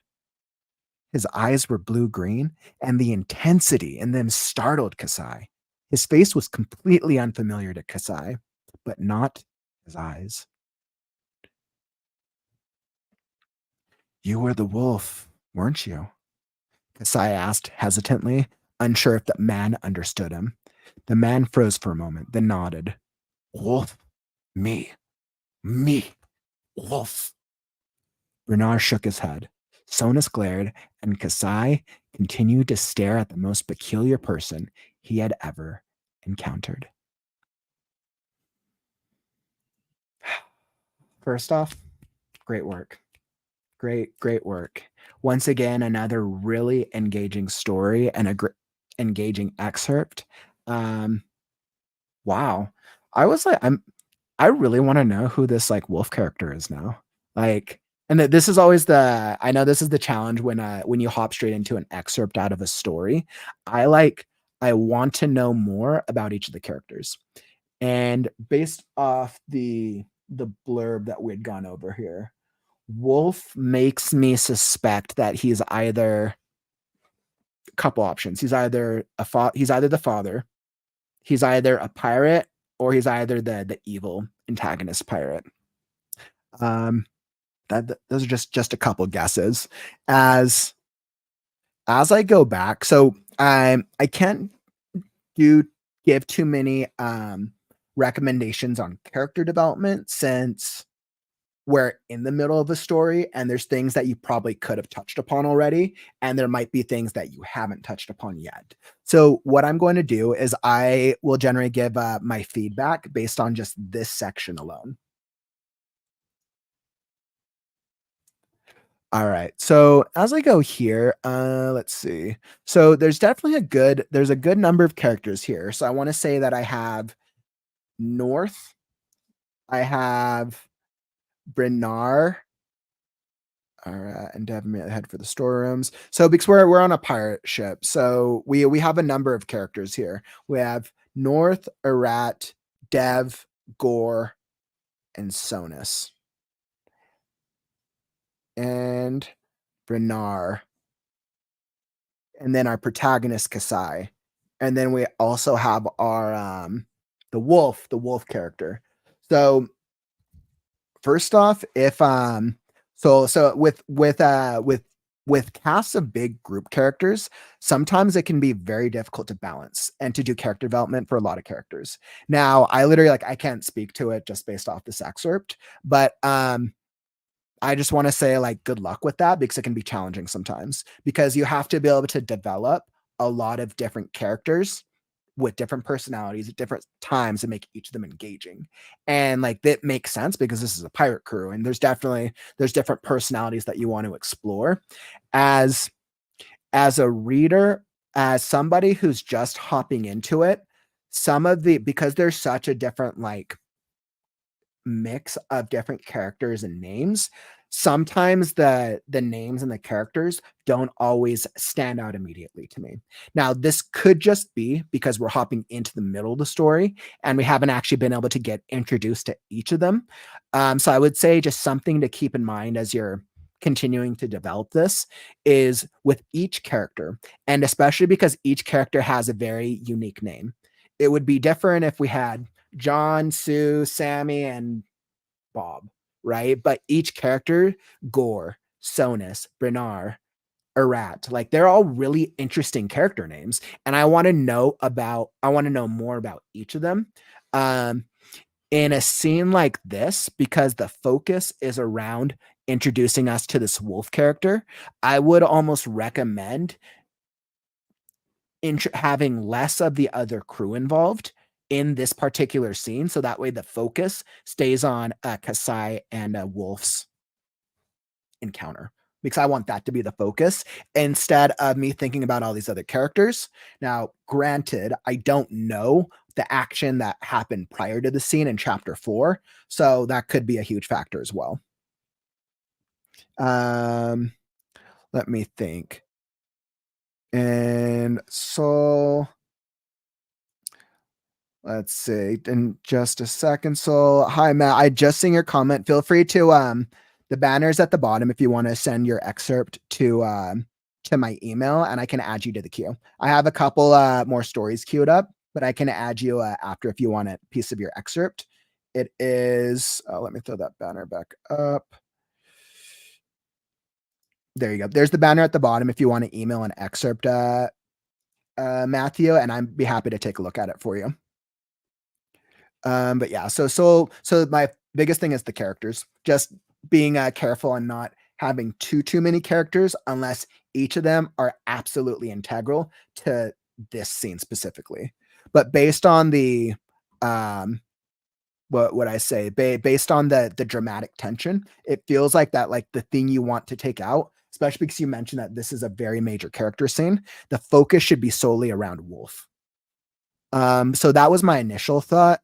His eyes were blue-green, and the intensity in them startled Kasai. His face was completely unfamiliar to Kasai, but not his eyes. "You were the wolf, weren't you?" Kasai asked hesitantly, unsure if the man understood him. The man froze for a moment, then nodded. "Wolf? Me, wolf." Bernard shook his head. Sonus glared, and Kasai continued to stare at the most peculiar person he had ever encountered. First off, great work. Great work. Once again, another really engaging story and engaging excerpt. Wow. I was like, I really want to know who this like wolf character is now. Like, and this is always I know this is the challenge when you hop straight into an excerpt out of a story. I want to know more about each of the characters. And based off the blurb that we'd gone over here, Wolf makes me suspect that he's either a couple options. He's either he's either the father, he's either a pirate, or he's either the evil antagonist pirate. Um, those are just a couple guesses. As I go back, so I can't do give too many recommendations on character development since we're in the middle of a story and there's things that you probably could have touched upon already, and there might be things that you haven't touched upon yet. So what I'm going to do is I will generally give my feedback based on just this section alone. All right. So as I go here, let's see. So there's definitely there's a good number of characters here. So I want to say that I have North, I have Brinar, all right, and Devon head for the storerooms. So because we're on a pirate ship, so we have a number of characters here. We have North, Arat, Dev, Gore, and Sonus, and Brinar, and then our protagonist Kasai, and then we also have our the wolf character. So first off, if so with casts of big group characters, sometimes it can be very difficult to balance and to do character development for a lot of characters. Now, I literally I can't speak to it just based off this excerpt, but I just want to say good luck with that because it can be challenging sometimes because you have to be able to develop a lot of different characters with different personalities at different times and make each of them engaging. And that makes sense because this is a pirate crew and there's different personalities that you want to explore. As a reader, as somebody who's just hopping into it, because there's such a different mix of different characters and names, sometimes the names and the characters don't always stand out immediately to me. Now, this could just be because we're hopping into the middle of the story and we haven't actually been able to get introduced to each of them. So I would say just something to keep in mind as you're continuing to develop this is with each character, and especially because each character has a very unique name. It would be different if we had John, Sue, Sammy, and Bob, right? But each character, Gore, Sonus, Bernard, Arat, they're all really interesting character names. And I want to know more about each of them. In a scene like this, because the focus is around introducing us to this wolf character, I would almost recommend having less of the other crew involved in this particular scene, so that way the focus stays on Kasai and Wolf's encounter, because I want that to be the focus instead of me thinking about all these other characters. Now, granted, I don't know the action that happened prior to the scene in chapter 4, so that could be a huge factor as well. Let me think. And so let's see in just a second. So hi Matt, I just seen your comment. Feel free to the banner's at the bottom if you want to send your excerpt to my email and I can add you to the queue. I have a couple more stories queued up, but I can add you after if you want a piece of your excerpt. It is let me throw that banner back up. There you go. There's the banner at the bottom if you want to email an excerpt, Matthew, and I'd be happy to take a look at it for you. But yeah, so my biggest thing is the characters. Just being careful and not having too many characters unless each of them are absolutely integral to this scene specifically. But based on the what I say, based on the dramatic tension, it feels like that the thing you want to take out, especially because you mentioned that this is a very major character scene, the focus should be solely around Wolf. So that was my initial thought.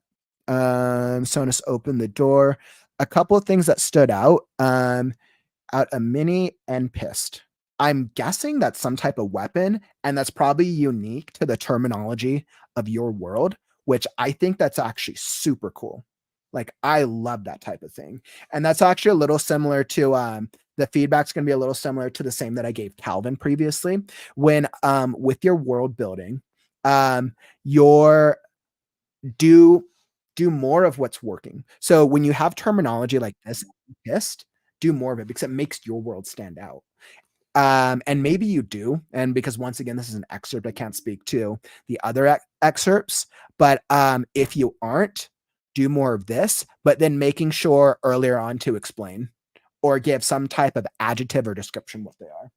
Sonus opened the door. A couple of things that stood out. Out a mini and pissed. I'm guessing that's some type of weapon, and that's probably unique to the terminology of your world, which I think that's actually super cool. Like, I love that type of thing. And that's actually a little similar to, the feedback's gonna be a little similar to the same that I gave Calvin previously. When, with your world building, your do do more of what's working. So when you have terminology like this, pissed, do more of it because it makes your world stand out. And maybe you do, and because once again, this is an excerpt, I can't speak to the other excerpts, but if you aren't, do more of this, but then making sure earlier on to explain or give some type of adjective or description what they are.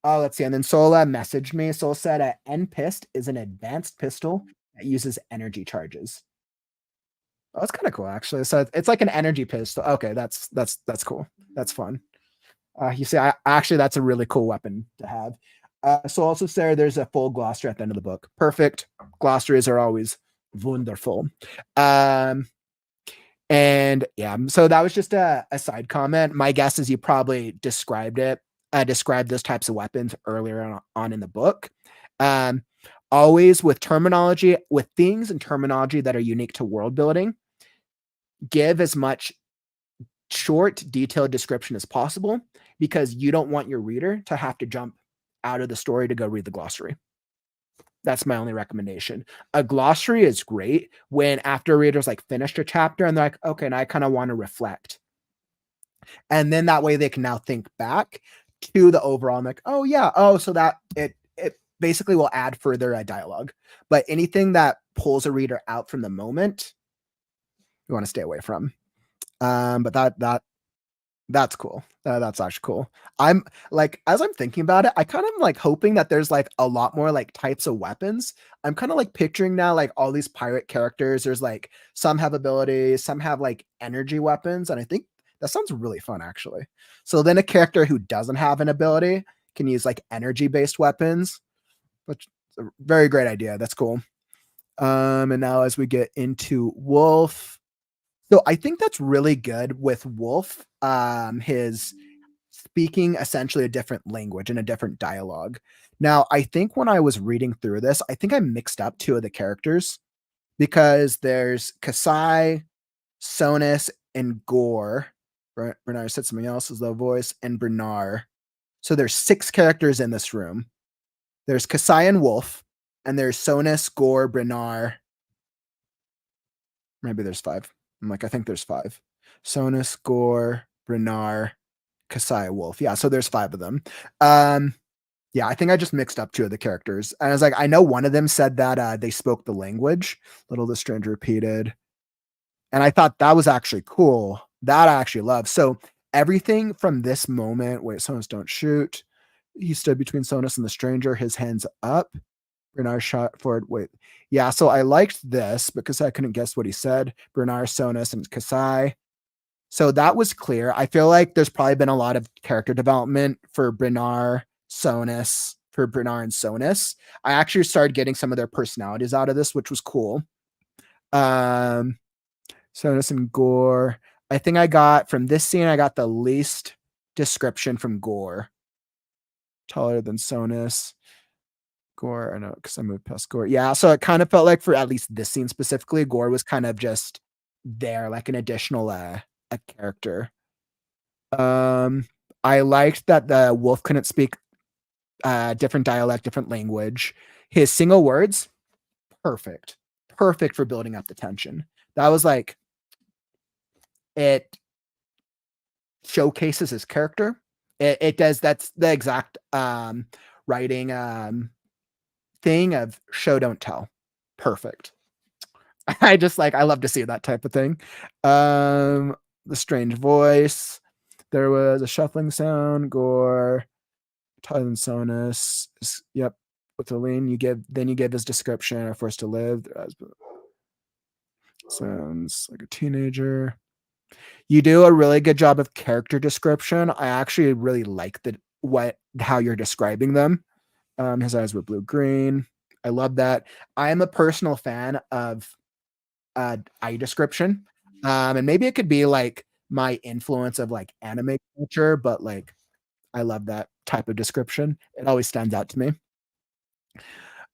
Oh, let's see. And then Sola messaged me. Sola said, "N-Pist is an advanced pistol that uses energy charges." Oh, that's kind of cool, actually. So it's like an energy pistol. Okay, that's cool. That's fun. You see, actually, that's a really cool weapon to have. So also, Sarah, there's a full glossary at the end of the book. Perfect. Glossaries are always wonderful. And yeah, so that was just a side comment. My guess is you probably described those types of weapons earlier on in the book. Um, Always with terminology, with things and terminology that are unique to world building, give as much short, detailed description as possible because you don't want your reader to have to jump out of the story to go read the glossary. That's my only recommendation. A glossary is great when after readers like finished a chapter and they're like, okay, now I kind of want to reflect. And then that way they can now think back to the overall and like, oh yeah, oh, so that it basically will add further dialogue. But anything that pulls a reader out from the moment, you want to stay away from. But that's cool. That's actually cool. I'm like, as I'm thinking about it, I kind of like hoping that there's like a lot more like types of weapons. I'm kind of like picturing now like all these pirate characters. There's like some have abilities, some have like energy weapons, and I think that sounds really fun actually. So then a character who doesn't have an ability can use like energy based weapons, which is a very great idea. That's cool. And now as we get into Wolf, so I think that's really good with Wolf. His speaking essentially a different language and a different dialogue. Now, I think when I was reading through this, I think I mixed up two of the characters because there's Kasai, Sonus, and Gore. Bernard said something else as the voice, and Bernard. So there's 6 characters in this room. There's Kasai and Wolf, and there's Sonus, Gore, Bernard. Maybe there's 5. I'm like, I think there's 5. Sonus, Gore, Bernard, Kasai, Wolf. Yeah, so there's 5 of them. Yeah, I think I just mixed up 2 of the characters. And I was like, I know one of them said that they spoke the language. Little the stranger repeated. And I thought that was actually cool. That I actually love. So everything from this moment, wait, Sonus don't shoot. He stood between Sonus and the stranger, his hands up. Bernard shot forward. Wait. Yeah, so I liked this because I couldn't guess what he said. Bernard, Sonus, and Kasai. So that was clear. I feel like there's probably been a lot of character development for Bernard, Sonus, for Bernard and Sonus. I actually started getting some of their personalities out of this, which was cool. Sonus and Gore. I think I got from this scene, I got the least description from Gore. Taller than Sonus. Gore, I know, because I moved past Gore. Yeah, so it kind of felt like for at least this scene specifically, Gore was kind of just there, like an additional a character. I liked that the wolf couldn't speak different dialect, different language. His single words, perfect. Perfect for building up the tension. That was like it showcases his character. It does that's the exact writing thing of show don't tell. Perfect. I just like I love to see that type of thing. The strange voice. There was a shuffling sound, Gore, Tylen Sonus. Yep. With the lean, you give his description, are forced to live. Sounds like a teenager. You do a really good job of character description. I actually really like how you're describing them. His eyes were blue green. I love that. I am a personal fan of eye description. And maybe it could be like my influence of like anime culture, but like I love that type of description. It always stands out to me.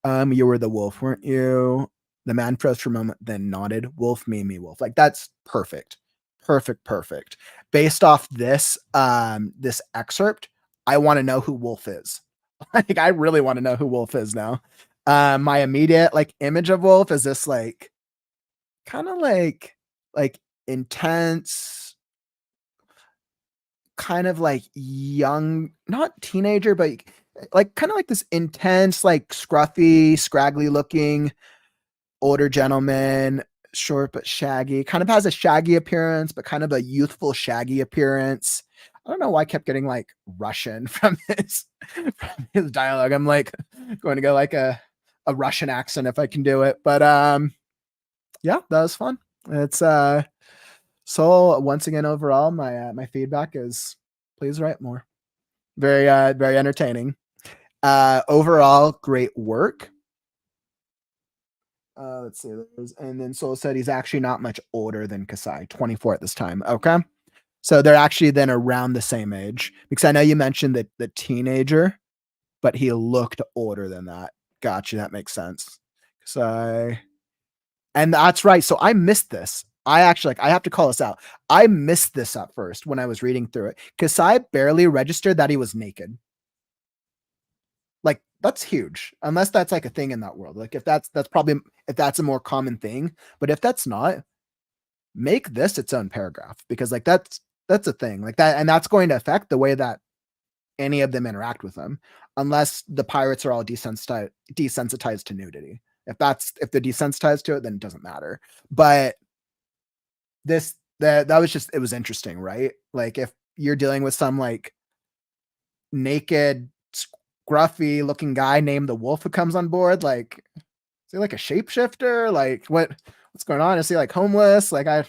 You were the wolf, weren't you? The man froze for a moment, then nodded. Wolf, me, wolf. Like that's perfect. Perfect. Based off this this excerpt, I want to know who Wolf is. Like I really want to know who Wolf is now. My immediate like image of Wolf is this like kind of like intense, kind of like young, not teenager, but like kind of like this intense, like scruffy, scraggly looking older gentleman, short but shaggy, kind of has a shaggy appearance, but kind of a youthful, shaggy appearance. I don't know why I kept getting like Russian from his dialogue. I'm like going to go like a Russian accent if I can do it. But yeah, that was fun. It's so once again, overall, my feedback is please write more. Very entertaining. Overall, great work. Let's see. And then Soul said he's actually not much older than Kasai, 24 at this time. Okay. So they're actually then around the same age, because I know you mentioned that the teenager, but he looked older than that. Gotcha. That makes sense. Kasai. And that's right. So I missed this. I actually like I have to call this out. I missed this at first when I was reading through it. Kasai barely registered that he was naked. Like that's huge, unless that's like a thing in that world. Like if that's probably if that's a more common thing, but if that's not, make this its own paragraph, because like that's a thing like that, and that's going to affect the way that any of them interact with them, unless the pirates are all desensitized to nudity. If they're desensitized to it, then it doesn't matter. But that was just, it was interesting, right? Like if you're dealing with some like naked, scruffy looking guy named the Wolf who comes on board, like is he like a shapeshifter? Like what's going on? Is he like homeless? Like I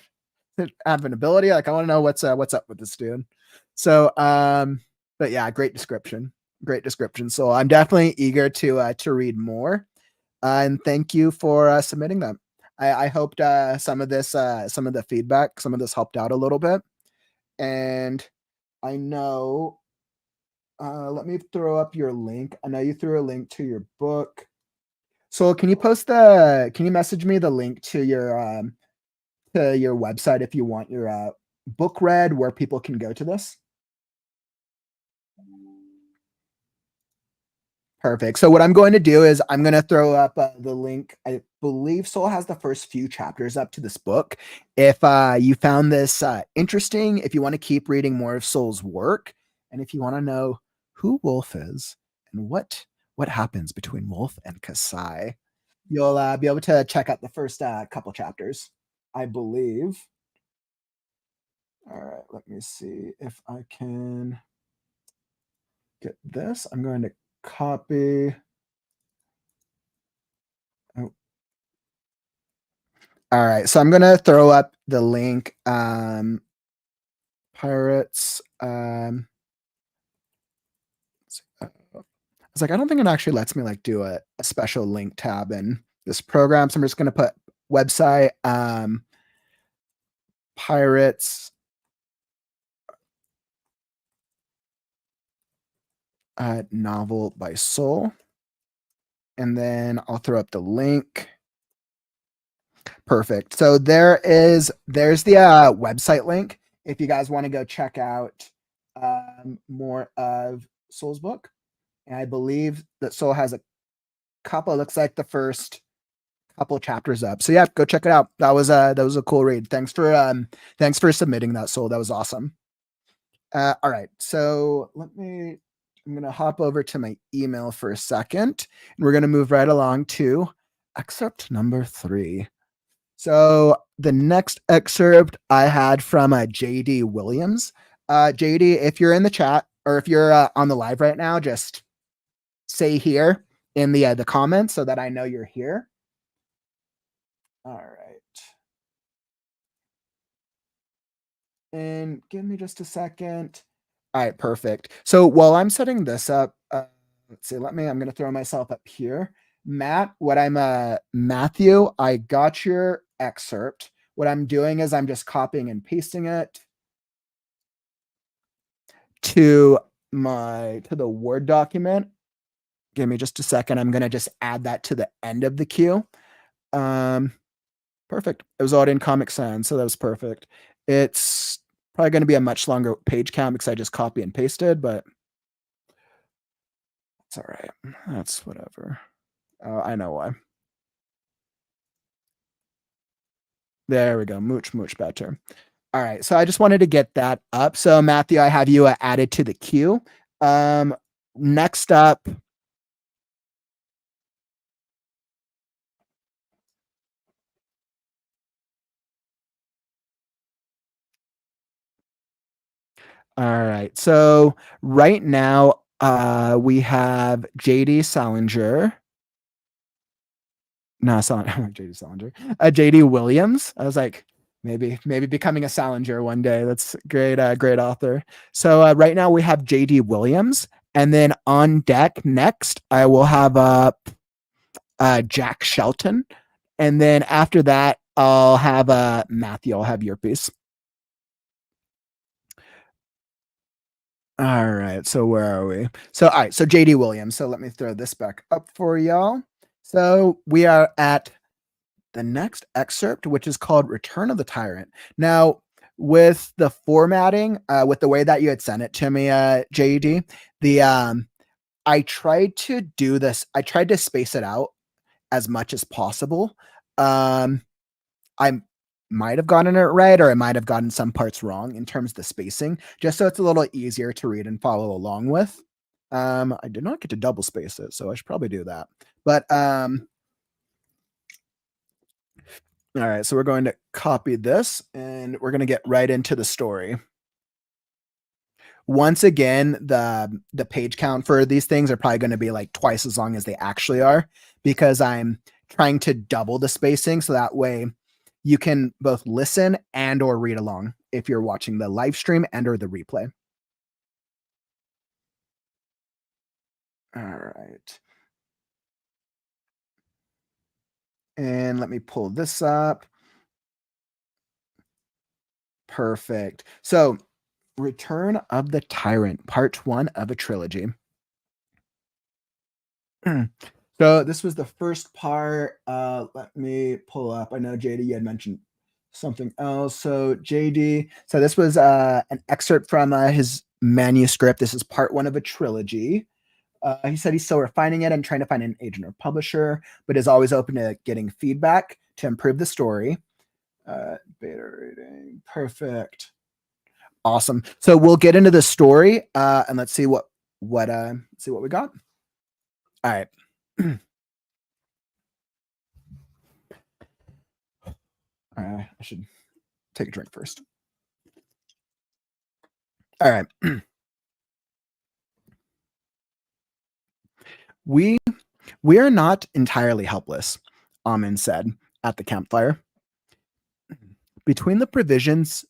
have an ability. Like I want to know what's up with this dude. So but yeah, great description. So I'm definitely eager to read more. And thank you for submitting them. I hoped some of the feedback, some of this helped out a little bit. And I know, let me throw up your link. I know you threw a link to your book. So can you message me the link to your website if you want your book read, where people can go to this? Perfect. So what I'm going to do is I'm going to throw up the link. I believe Soul has the first few chapters up to this book. If you found this interesting, if you want to keep reading more of Soul's work, and if you want to know who Wolf is and what happens between Wolf and Kasai, you'll be able to check out the first couple chapters, I believe. All right, let me see if I can get this. I'm going to copy. Oh, all right, so I'm gonna throw up the link. Pirates. I was like, I don't think it actually lets me like do a special link tab in this program. So I'm just gonna put website Pirates novel by Soul. And then I'll throw up the link. Perfect. So there's the website link if you guys want to go check out more of Soul's book. And I believe that Soul has a couple, looks like the first couple chapters up. So yeah, go check it out. That was a cool read. Thanks for submitting that, Soul. That was awesome. All right. So I'm gonna hop over to my email for a second, and we're gonna move right along to excerpt number 3. So the next excerpt I had from JD Williams. JD, if you're in the chat or if you're on the live right now, just say here in the comments so that I know you're here. All right. And give me just a second. All right, perfect. So while I'm setting this up, let's see, I'm going to throw myself up here. Matt, Matthew, I got your excerpt. What I'm doing is I'm just copying and pasting it to the Word document. Give me just a second. I'm going to just add that to the end of the queue. Perfect. It was all in Comic Sans, so that was perfect. It's probably going to be a much longer page count because I just copy and pasted, but it's all right. That's whatever. I know why. There we go. Much better. All right. So I just wanted to get that up. So Matthew, I have you added to the queue. Next up. All right. So right now, we have JD Salinger. No, JD Salinger. JD Williams. I was like, maybe becoming a Salinger one day. That's great. Great author. So right now we have JD Williams, and then on deck next I will have Jack Shelton, and then after that I'll have Matthew. I'll have your piece. All right. So where are we? So all right. So JD Williams. So let me throw this back up for y'all. So we are at the next excerpt, which is called Return of the Tyrant. Now, with the formatting, with the way that you had sent it to me, JD, I tried to do this. I tried to space it out as much as possible. I might have gotten it right, or I might have gotten some parts wrong in terms of the spacing, just so it's a little easier to read and follow along with. I did not get to double space it, so I should probably do that. But all right, so we're going to copy this and we're going to get right into the story. Once again, the page count for these things are probably going to be like twice as long as they actually are, because I'm trying to double the spacing so that way you can both listen and or read along if you're watching the live stream and or the replay. All right. And let me pull this up. Perfect. So, Return of the Tyrant, part 1 of a trilogy. So this was the first part. Let me pull up. I know JD, you had mentioned something else. So JD, so this was an excerpt from his manuscript. This is part 1 of a trilogy. He said he's still refining it and trying to find an agent or publisher, but is always open to getting feedback to improve the story. Beta reading, perfect, awesome. So we'll get into the story and let's see what we got. All right. I should take a drink first. All right. We are not entirely helpless, Amin said at the campfire. Between the provisions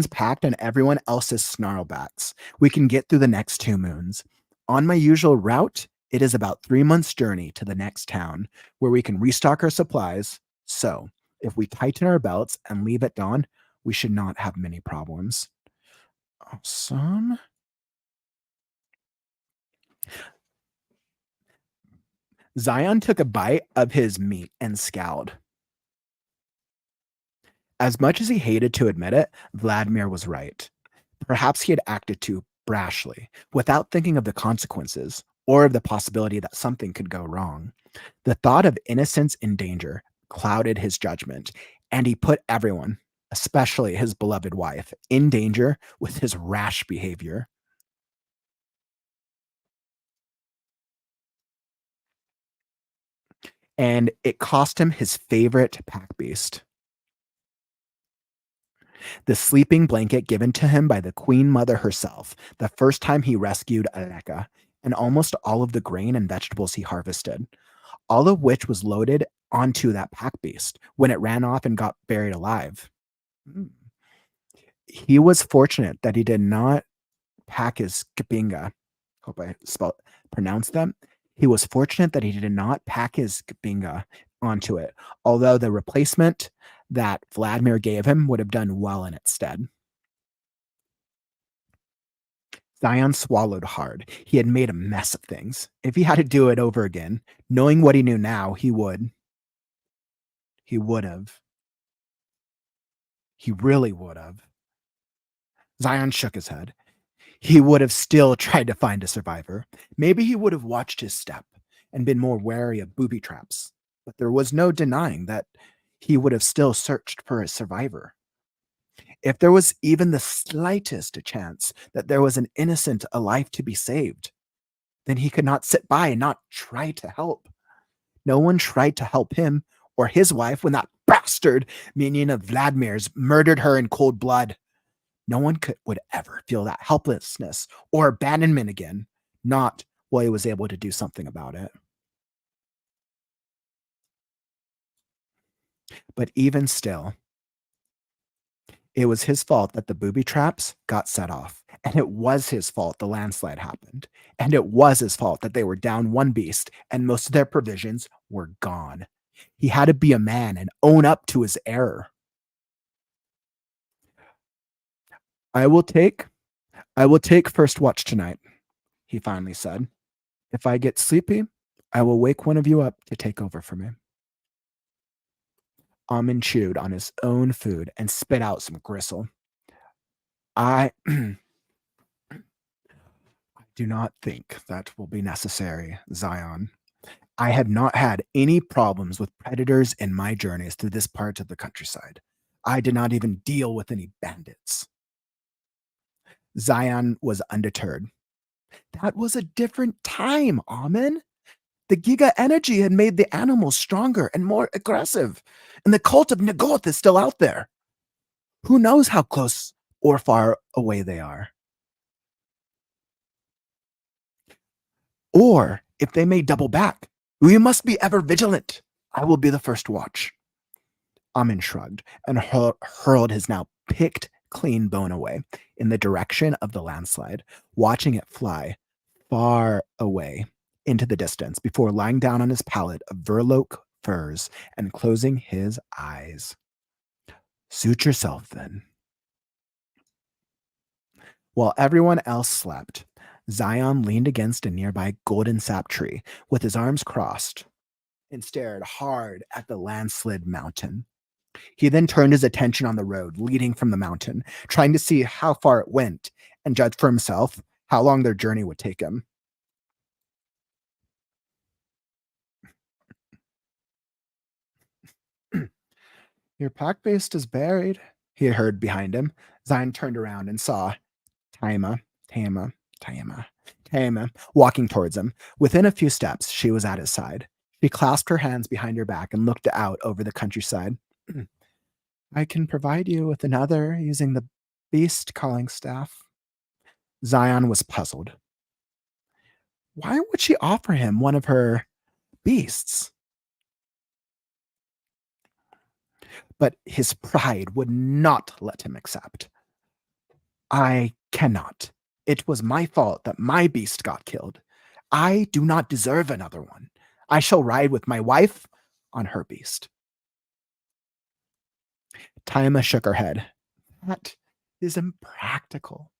packed and everyone else's snarlbacks, we can get through the next 2 moons. On my usual route, it is about 3 months' journey to the next town, where we can restock our supplies. So, if we tighten our belts and leave at dawn, we should not have many problems. Awesome. Zion took a bite of his meat and scowled. As much as he hated to admit it, Vladimir was right. Perhaps he had acted too brashly, without thinking of the consequences or of the possibility that something could go wrong. The thought of innocence in danger clouded his judgment, and he put everyone, especially his beloved wife, in danger with his rash behavior. And it cost him his favorite pack beast. The sleeping blanket given to him by the Queen Mother herself, the first time he rescued Aleka, and almost all of the grain and vegetables he harvested, all of which was loaded onto that pack beast when it ran off and got buried alive. He was fortunate that he did not pack his Kapinga. Hope I pronounced them. He was fortunate that he did not pack his Kapinga onto it, although the replacement that Vladimir gave him would have done well in its stead. Zion swallowed hard. He had made a mess of things. If he had to do it over again, knowing what he knew now, he would. He would have. He really would have. Zion shook his head. He would have still tried to find a survivor. Maybe he would have watched his step and been more wary of booby traps. But there was no denying that he would have still searched for a survivor. If there was even the slightest chance that there was an innocent alive to be saved, then he could not sit by and not try to help. No one tried to help him or his wife when that bastard minion of Vladimir's murdered her in cold blood. No one would ever feel that helplessness or abandonment again, not while he was able to do something about it. But even still, it was his fault that the booby traps got set off. And it was his fault the landslide happened. And it was his fault that they were down one beast and most of their provisions were gone. He had to be a man and own up to his error. I will take first watch tonight, he finally said. If I get sleepy, I will wake one of you up to take over for me. Hammond chewed on his own food and spit out some gristle. I do not think that will be necessary, Zion. I have not had any problems with predators in my journeys through this part of the countryside. I did not even deal with any bandits. Zion was undeterred. That was a different time, Amen. The Giga energy had made the animals stronger and more aggressive, and the cult of Nagoth is still out there. Who knows how close or far away they are? Or if they may double back, we must be ever vigilant. I will be the first watch. Amin shrugged and hurled his now picked clean bone away in the direction of the landslide, watching it fly far away into the distance before lying down on his pallet of verloc furs and closing his eyes. Suit yourself, then. While everyone else slept, Zion leaned against a nearby golden sap tree with his arms crossed and stared hard at the landslid mountain. He then turned his attention on the road leading from the mountain, trying to see how far it went and judge for himself how long their journey would take him. Your pack beast is buried, he heard behind him. Zion turned around and saw Taima walking towards him. Within a few steps, she was at his side. She clasped her hands behind her back and looked out over the countryside. I can provide you with another using the beast calling staff. Zion was puzzled. Why would she offer him one of her beasts? But his pride would not let him accept. I cannot. It was my fault that my beast got killed. I do not deserve another one. I shall ride with my wife on her beast. Taima shook her head. That is impractical.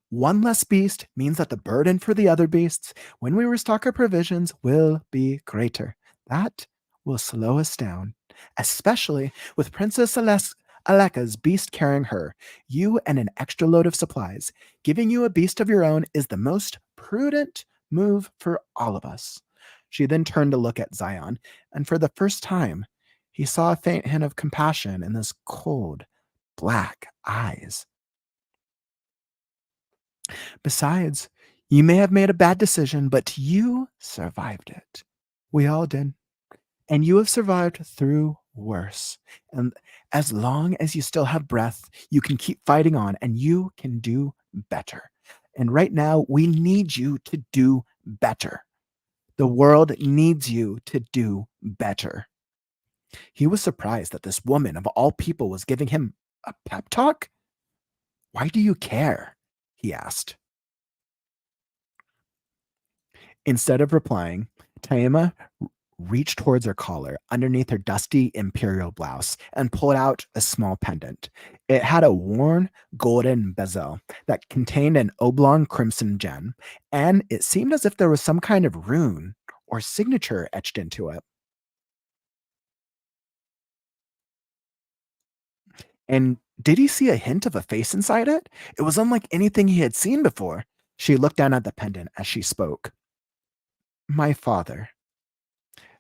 One less beast means that the burden for the other beasts, when we restock our provisions, will be greater. That will slow us down, especially with Princess Aleka's beast carrying her, you and an extra load of supplies. Giving you a beast of your own is the most prudent move for all of us. She then turned to look at Zion, and for the first time, he saw a faint hint of compassion in those cold, black eyes. Besides, you may have made a bad decision, but you survived it. We all did. And you have survived through worse. And as long as you still have breath, you can keep fighting on and you can do better. And right now, we need you to do better. The world needs you to do better. He was surprised that this woman of all people was giving him a pep talk. Why do you care? He asked. Instead of replying, Taima reached towards her collar underneath her dusty imperial blouse and pulled out a small pendant. It had a worn golden bezel that contained an oblong crimson gem, and it seemed as if there was some kind of rune or signature etched into it. And did he see a hint of a face inside it? It was unlike anything he had seen before. She looked down at the pendant as she spoke. My father,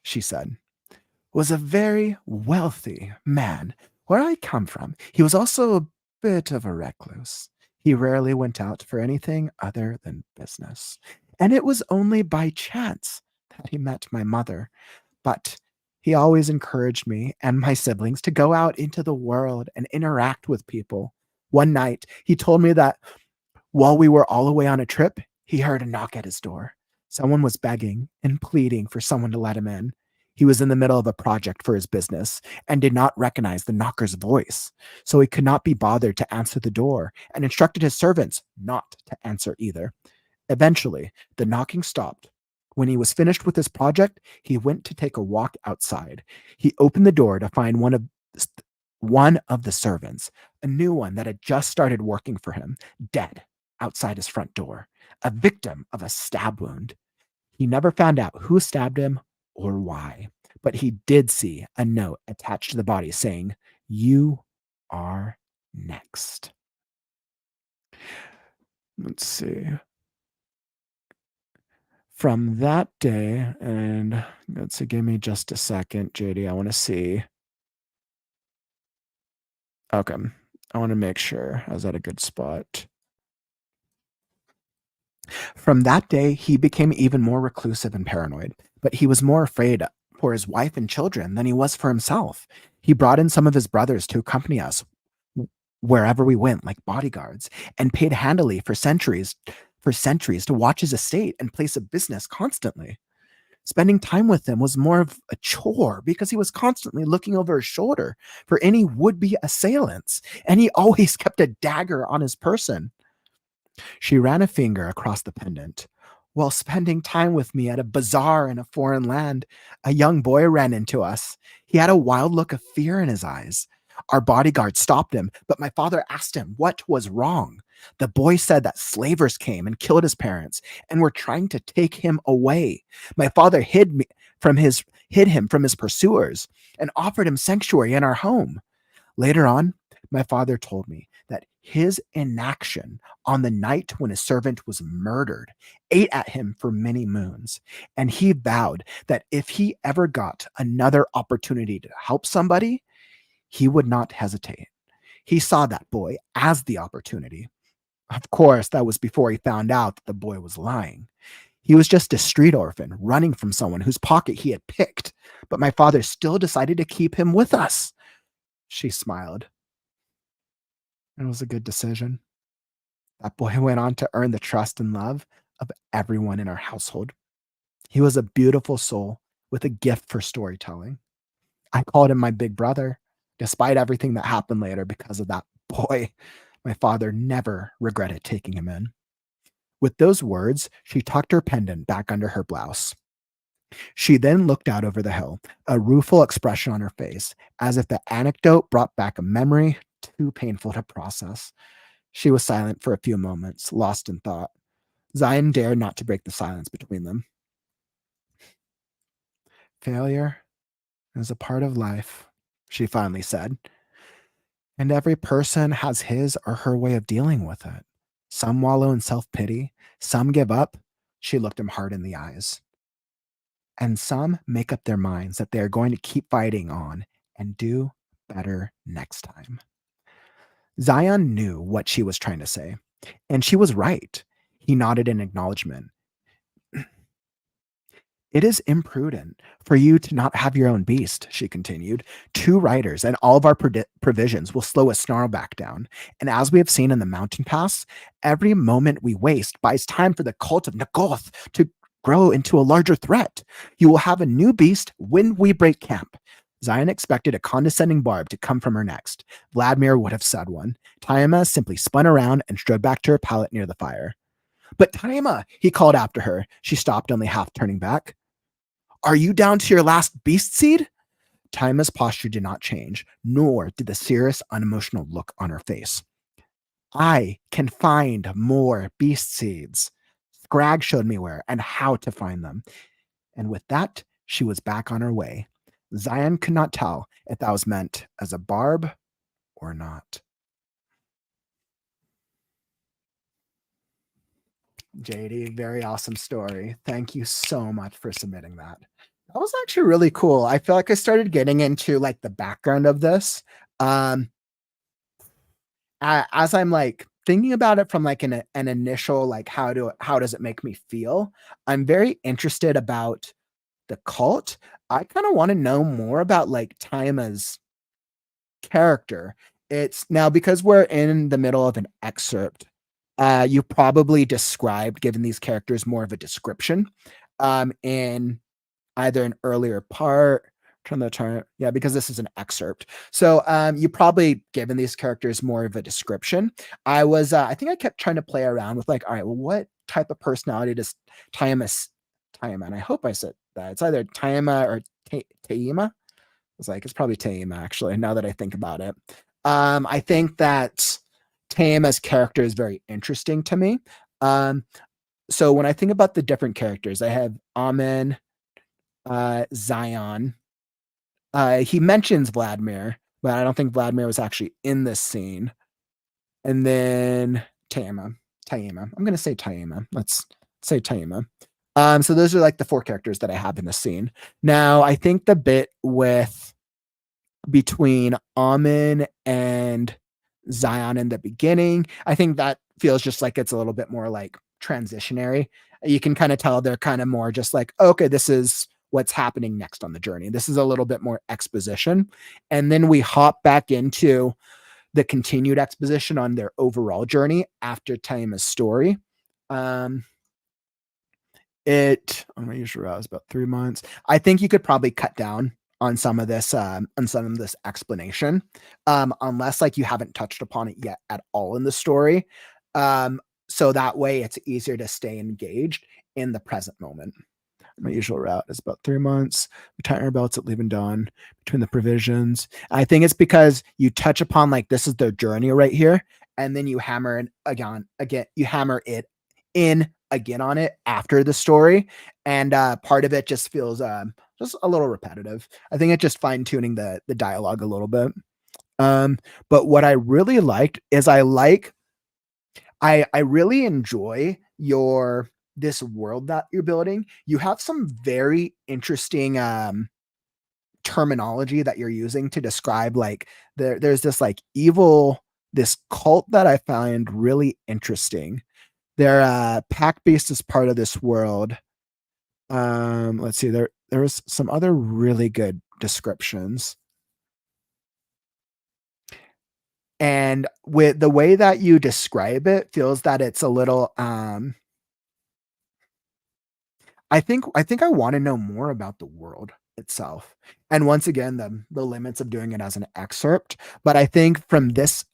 she said, was a very wealthy man. Where I come from, he was also a bit of a recluse. He rarely went out for anything other than business. And it was only by chance that he met my mother. But he always encouraged me and my siblings to go out into the world and interact with people. One night, he told me that while we were all away on a trip, he heard a knock at his door. Someone was begging and pleading for someone to let him in. He was in the middle of a project for his business and did not recognize the knocker's voice, so he could not be bothered to answer the door and instructed his servants not to answer either. Eventually, the knocking stopped. When he was finished with his project, he went to take a walk outside. He opened the door to find one of the servants, a new one that had just started working for him, dead outside his front door, a victim of a stab wound. He never found out who stabbed him or why, but he did see a note attached to the body saying, "You are next." Let's see. From that day, and let's see, give me just a second, JD. I want to see. Okay. I want to make sure I was at a good spot. From that day, he became even more reclusive and paranoid, but he was more afraid for his wife and children than he was for himself. He brought in some of his brothers to accompany us wherever we went, like bodyguards, and paid handily for centuries to watch his estate and place of business constantly. Spending time with them was more of a chore because he was constantly looking over his shoulder for any would-be assailants, and he always kept a dagger on his person. She ran a finger across the pendant. While spending time with me at a bazaar in a foreign land, a young boy ran into us. He had a wild look of fear in his eyes. Our bodyguard stopped him, but my father asked him what was wrong. The boy said that slavers came and killed his parents and were trying to take him away. My father hid him from his pursuers and offered him sanctuary in our home. Later on, my father told me that his inaction on the night when his servant was murdered ate at him for many moons, and he vowed that if he ever got another opportunity to help somebody, he would not hesitate. He saw that boy as the opportunity. Of course, that was before he found out that the boy was lying. He was just a street orphan running from someone whose pocket he had picked, but my father still decided to keep him with us. She smiled. It was a good decision. That boy went on to earn the trust and love of everyone in our household. He was a beautiful soul with a gift for storytelling. I called him my big brother, despite everything that happened later because of that boy. My father never regretted taking him in. With those words, she tucked her pendant back under her blouse. She then looked out over the hill, a rueful expression on her face, as if the anecdote brought back a memory too painful to process. She was silent for a few moments, lost in thought. Zion dared not to break the silence between them. Failure is a part of life, she finally said, and every person has his or her way of dealing with it. Some wallow in self-pity, some give up. She looked him hard in the eyes. And some make up their minds that they are going to keep fighting on and do better next time. Zion knew what she was trying to say, and she was right. He nodded in acknowledgement. It is imprudent for you to not have your own beast, she continued. 2 riders and all of our provisions will slow a snarl back down. And as we have seen in the mountain pass, every moment we waste buys time for the cult of Nagoth to grow into a larger threat. You will have a new beast when we break camp. Zion expected a condescending barb to come from her next. Vladimir would have said one. Taima simply spun around and strode back to her pallet near the fire. But Taima, he called after her. She stopped, only half turning back. Are you down to your last beast seed? Taima's posture did not change, nor did the serious, unemotional look on her face. I can find more beast seeds. Scrag showed me where and how to find them. And with that, she was back on her way. Zion could not tell if that was meant as a barb or not. JD, very awesome story. Thank you so much for submitting that. That was actually really cool. I feel like I started getting into like the background of this. As I'm like thinking about it from like an initial, like how does it make me feel? I'm very interested about the cult. I kind of want to know more about like Taima's character. It's now because we're in the middle of an excerpt. You probably described, given these characters more of a description in either an earlier part. Yeah, because this is an excerpt. So you probably given these characters more of a description. I think I kept trying to play around with like, all right, well, what type of personality does Taima, and I hope I said that. It's either Taima or Taima. It's like, it's probably Taima, actually, now that I think about it. I think that Taima's character is very interesting to me. So when I think about the different characters, I have Amen, Zion. He mentions Vladimir, but I don't think Vladimir was actually in this scene. And then Taima. I'm going to say Taima. Let's say Taima. So those are like the 4 characters that I have in the scene. Now, I think the bit between Amen and Zion in the beginning, I think that feels just like it's a little bit more like transitionary. You can kind of tell they're kind of more just like, okay, this is what's happening next on the journey. This is a little bit more exposition. And then we hop back into the continued exposition on their overall journey after Taima's story. On my usual route is about 3 months. I think you could probably cut down on some of this explanation, unless like you haven't touched upon it yet at all in the story. So that way it's easier to stay engaged in the present moment. My usual route is about 3 months. We tighten our belts at leaving dawn between the provisions. I think it's because you touch upon like this is their journey right here, and then you hammer it again. You hammer it in again on it after the story, and part of it just feels just a little repetitive. I think it's just fine tuning the dialogue a little bit. But what I really liked is I really enjoy this world that you're building. You have some very interesting terminology that you're using to describe like there's this like this cult that I find really interesting. Their pack beast is part of this world. Let's see, there was some other really good descriptions. And with the way that you describe it feels that it's a little I think I want to know more about the world itself. And once again, the limits of doing it as an excerpt. But I think from this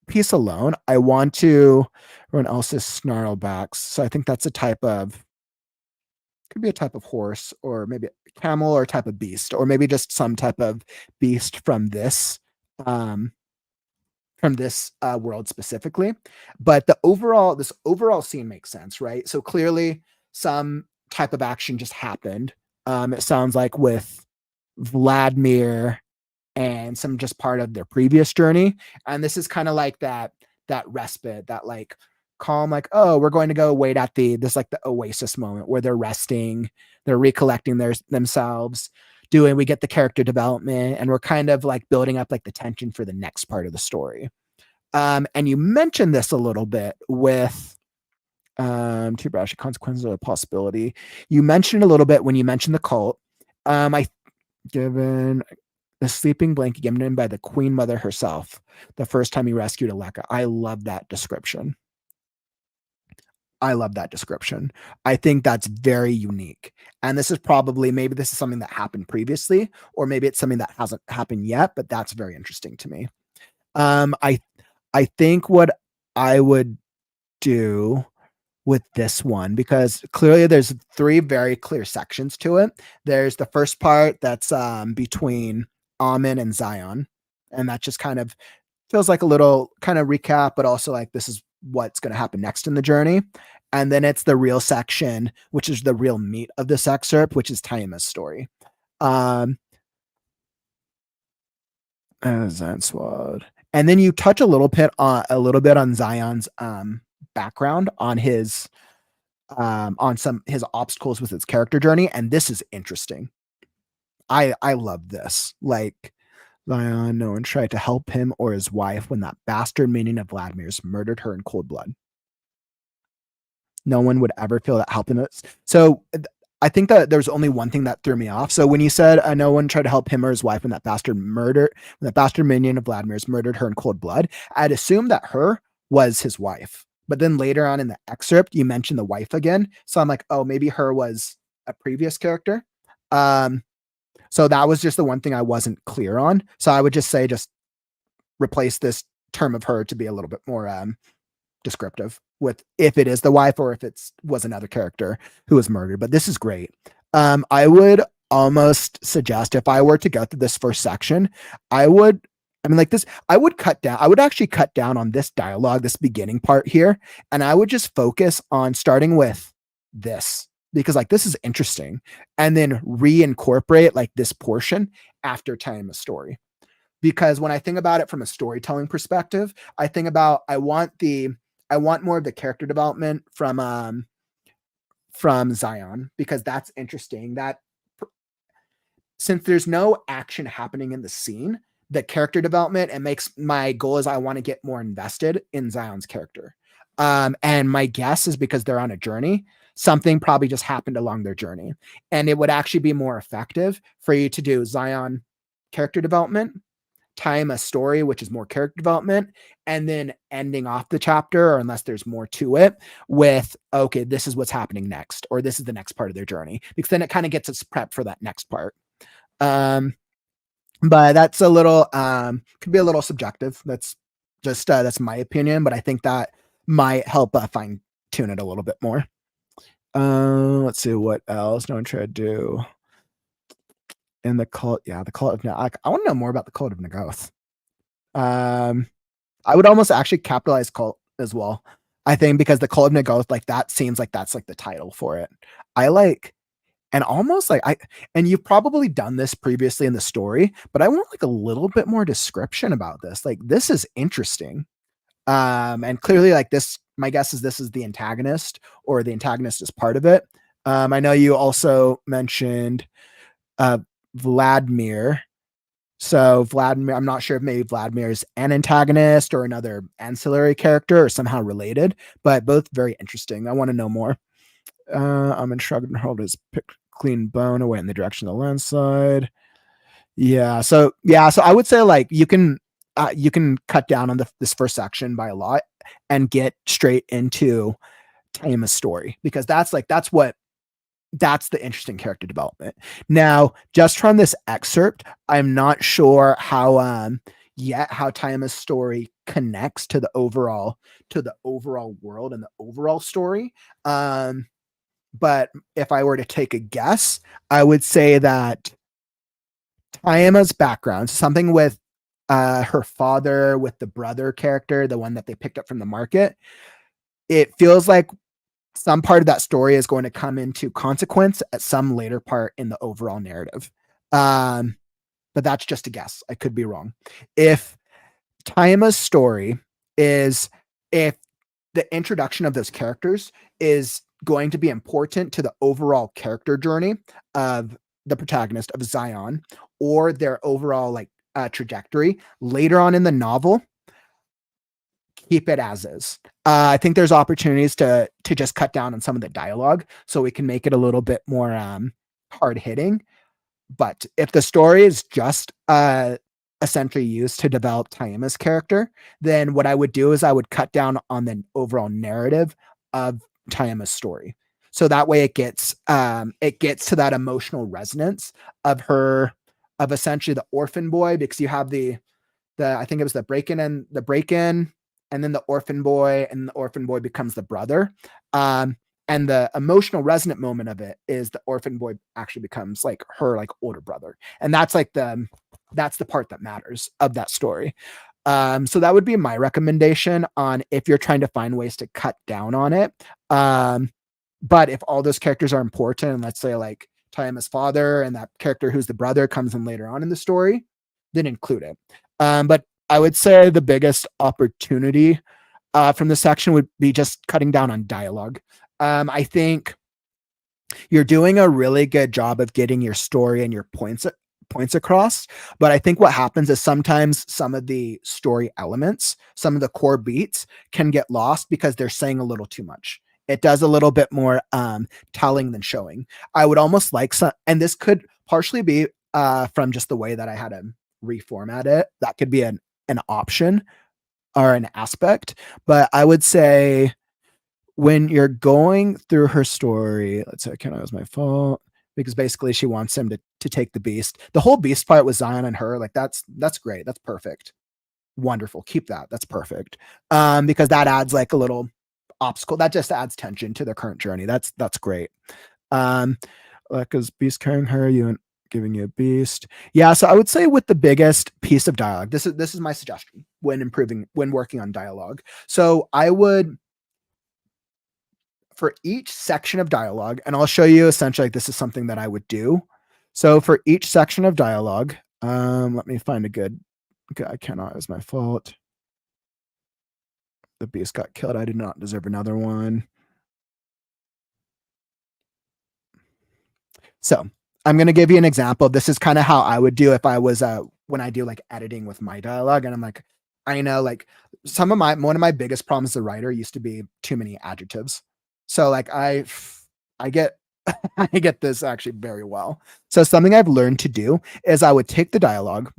piece alone, I want to everyone else's snarlbacks. So I think that's could be a type of horse, or maybe a camel, or a type of beast, or maybe just some type of beast from this world specifically. But this overall scene makes sense, right? So clearly some type of action just happened. It sounds like with Vladimir and some just part of their previous journey. And this is kind of like that respite, that like calm, like, oh, we're going to go wait at this like the oasis moment where they're resting, they're recollecting themselves, we get the character development, and we're kind of like building up like the tension for the next part of the story. And you mentioned this a little bit with too brash consequences of a possibility. You mentioned a little bit when you mentioned the cult. Given the sleeping blanket given by the Queen Mother herself the first time he rescued Aleka. I love that description. I think that's very unique. And this is maybe this is something that happened previously, or maybe it's something that hasn't happened yet, but that's very interesting to me. I think what I would do with this one, because clearly there's 3 very clear sections to it. There's the first part that's between Amen and Zion, and that just kind of feels like a little kind of recap, but also like this is what's going to happen next in the journey. And then it's the real section, which is the real meat of this excerpt, which is Taima's story. Zion Swad. And then you touch a little bit on Zion's background, on his his obstacles with his character journey, and this is interesting. I love this. Like, Zion, no one tried to help him or his wife when that bastard minion of Vladimir's murdered her in cold blood. No one would ever feel that helping us. So I think that there's only one thing that threw me off. So when you said no one tried to help him or his wife when that bastard minion of Vladimir's murdered her in cold blood, I'd assume that her was his wife. But then later on in the excerpt, you mentioned the wife again. So I'm like, oh, maybe her was a previous character. So that was just the one thing I wasn't clear on. So I would just say, just replace this term of her to be a little bit more descriptive with if it is the wife or if it was another character who was murdered. But this is great. I would almost suggest, if I were to go through this first section, I would actually cut down on this dialogue, this beginning part here, and I would just focus on starting with this, because like this is interesting, and then reincorporate like this portion after telling the story. Because when I think about it from a storytelling perspective, I think about I want more of the character development from Zion, because that's interesting. That since there's no action happening in the scene, the character development, it makes my goal is I want to get more invested in Zion's character. And my guess is because they're on a journey, something probably just happened along their journey. And it would actually be more effective for you to do Zion character development, time a story, which is more character development, and then ending off the chapter, or unless there's more to it, with, okay, this is what's happening next, or this is the next part of their journey, because then it kind of gets us prepped for that next part. But that's a little, could be a little subjective. That's just, that's my opinion, but I think that might help fine tune it a little bit more. Let's see what else. No one tried to do in the cult. Yeah, the cult of Nagoth. I want to know more about the cult of Nagoth. I would almost actually capitalize cult as well. I think because the cult of Nagoth, like that seems like that's like the title for it. I like, and almost like and you've probably done this previously in the story, but I want like a little bit more description about this. Like this is interesting. And clearly like this, my guess is this is the antagonist, or the antagonist is part of it. I know you also mentioned Vladimir. So Vladimir, I'm not sure if maybe Vladimir is an antagonist or another ancillary character or somehow related, but both very interesting. I want to know more. I'm instructed to hold his clean bone away in the direction of the landslide. So I would say like you can cut down on this first section by a lot and get straight into Taima's story, because that's the interesting character development. Now, just from this excerpt, I'm not sure how Taima's story connects to the overall world and the overall story. But if I were to take a guess, I would say that Taima's background, something with her father, with the brother character, the one that they picked up from the market, it feels like some part of that story is going to come into consequence at some later part in the overall narrative. But that's just a guess. I could be wrong. If Taima's story is, if the introduction of those characters is going to be important to the overall character journey of the protagonist of Zion, or their overall like trajectory later on in the novel, keep it as is. I think there's opportunities to just cut down on some of the dialogue so we can make it a little bit more hard hitting. But if the story is just essentially used to develop Taima's character, then what I would do is I would cut down on the overall narrative of Taima's story. So that way it gets to that emotional resonance of her, of essentially the orphan boy, because you have the I think it was the break-in and then the orphan boy, and the orphan boy becomes the brother. And the emotional resonant moment of it is the orphan boy actually becomes like her like older brother. And that's like that's the part that matters of that story. So that would be my recommendation on if you're trying to find ways to cut down on it. But if all those characters are important, and let's say like Tayama's father and that character who's the brother comes in later on in the story, then include it. But I would say the biggest opportunity from this section would be just cutting down on dialogue. I think you're doing a really good job of getting your story and your points across. But I think what happens is sometimes some of the story elements, some of the core beats can get lost because they're saying a little too much. It does a little bit more telling than showing. I would almost like some, and this could partially be from just the way that I had to reformat it. That could be an option or an aspect. But I would say when you're going through her story, let's say, it was my fault, because basically she wants him to take the beast. The whole beast part with Zion and her, like that's great. That's perfect. Wonderful. Keep that. That's perfect. Because that adds like a little obstacle. That just adds tension to their current journey. That's great. Like is beast carrying her, you and giving you a beast. Yeah, so I would say with the biggest piece of dialogue, this is my suggestion when working on dialogue. So I would, for each section of dialogue, and I'll show you essentially like this is something that I would do. So for each section of dialogue, let me find a good, I cannot, it's my fault. The beast got killed. I did not deserve another one. So I'm going to give you an example. This is kind of how I would do if I was, when I do like editing with my dialogue. And I'm like, I know like one of my biggest problems as a writer used to be too many adjectives. So like I get, I get this actually very well. So something I've learned to do is I would take the dialogue,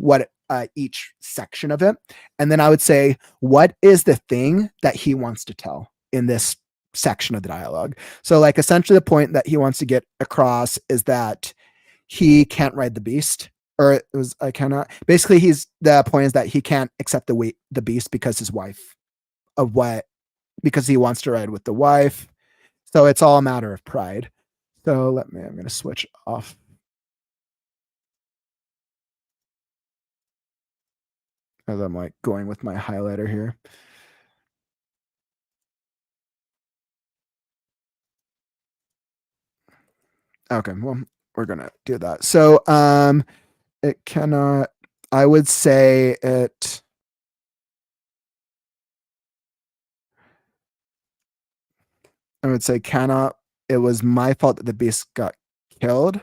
each section of it, and then I would say, what is the thing that he wants to tell in this section of the dialogue? So like essentially the point that he wants to get across is that he can't ride the beast, or it was I cannot. Basically, the point is that he can't accept the beast because his wife of what because he wants to ride with the wife. So it's all a matter of pride. So I'm going to switch off. As I'm like going with my highlighter here. Okay, well, we're going to do that. So it cannot, I would say it, I would say cannot, it was my fault that the beast got killed.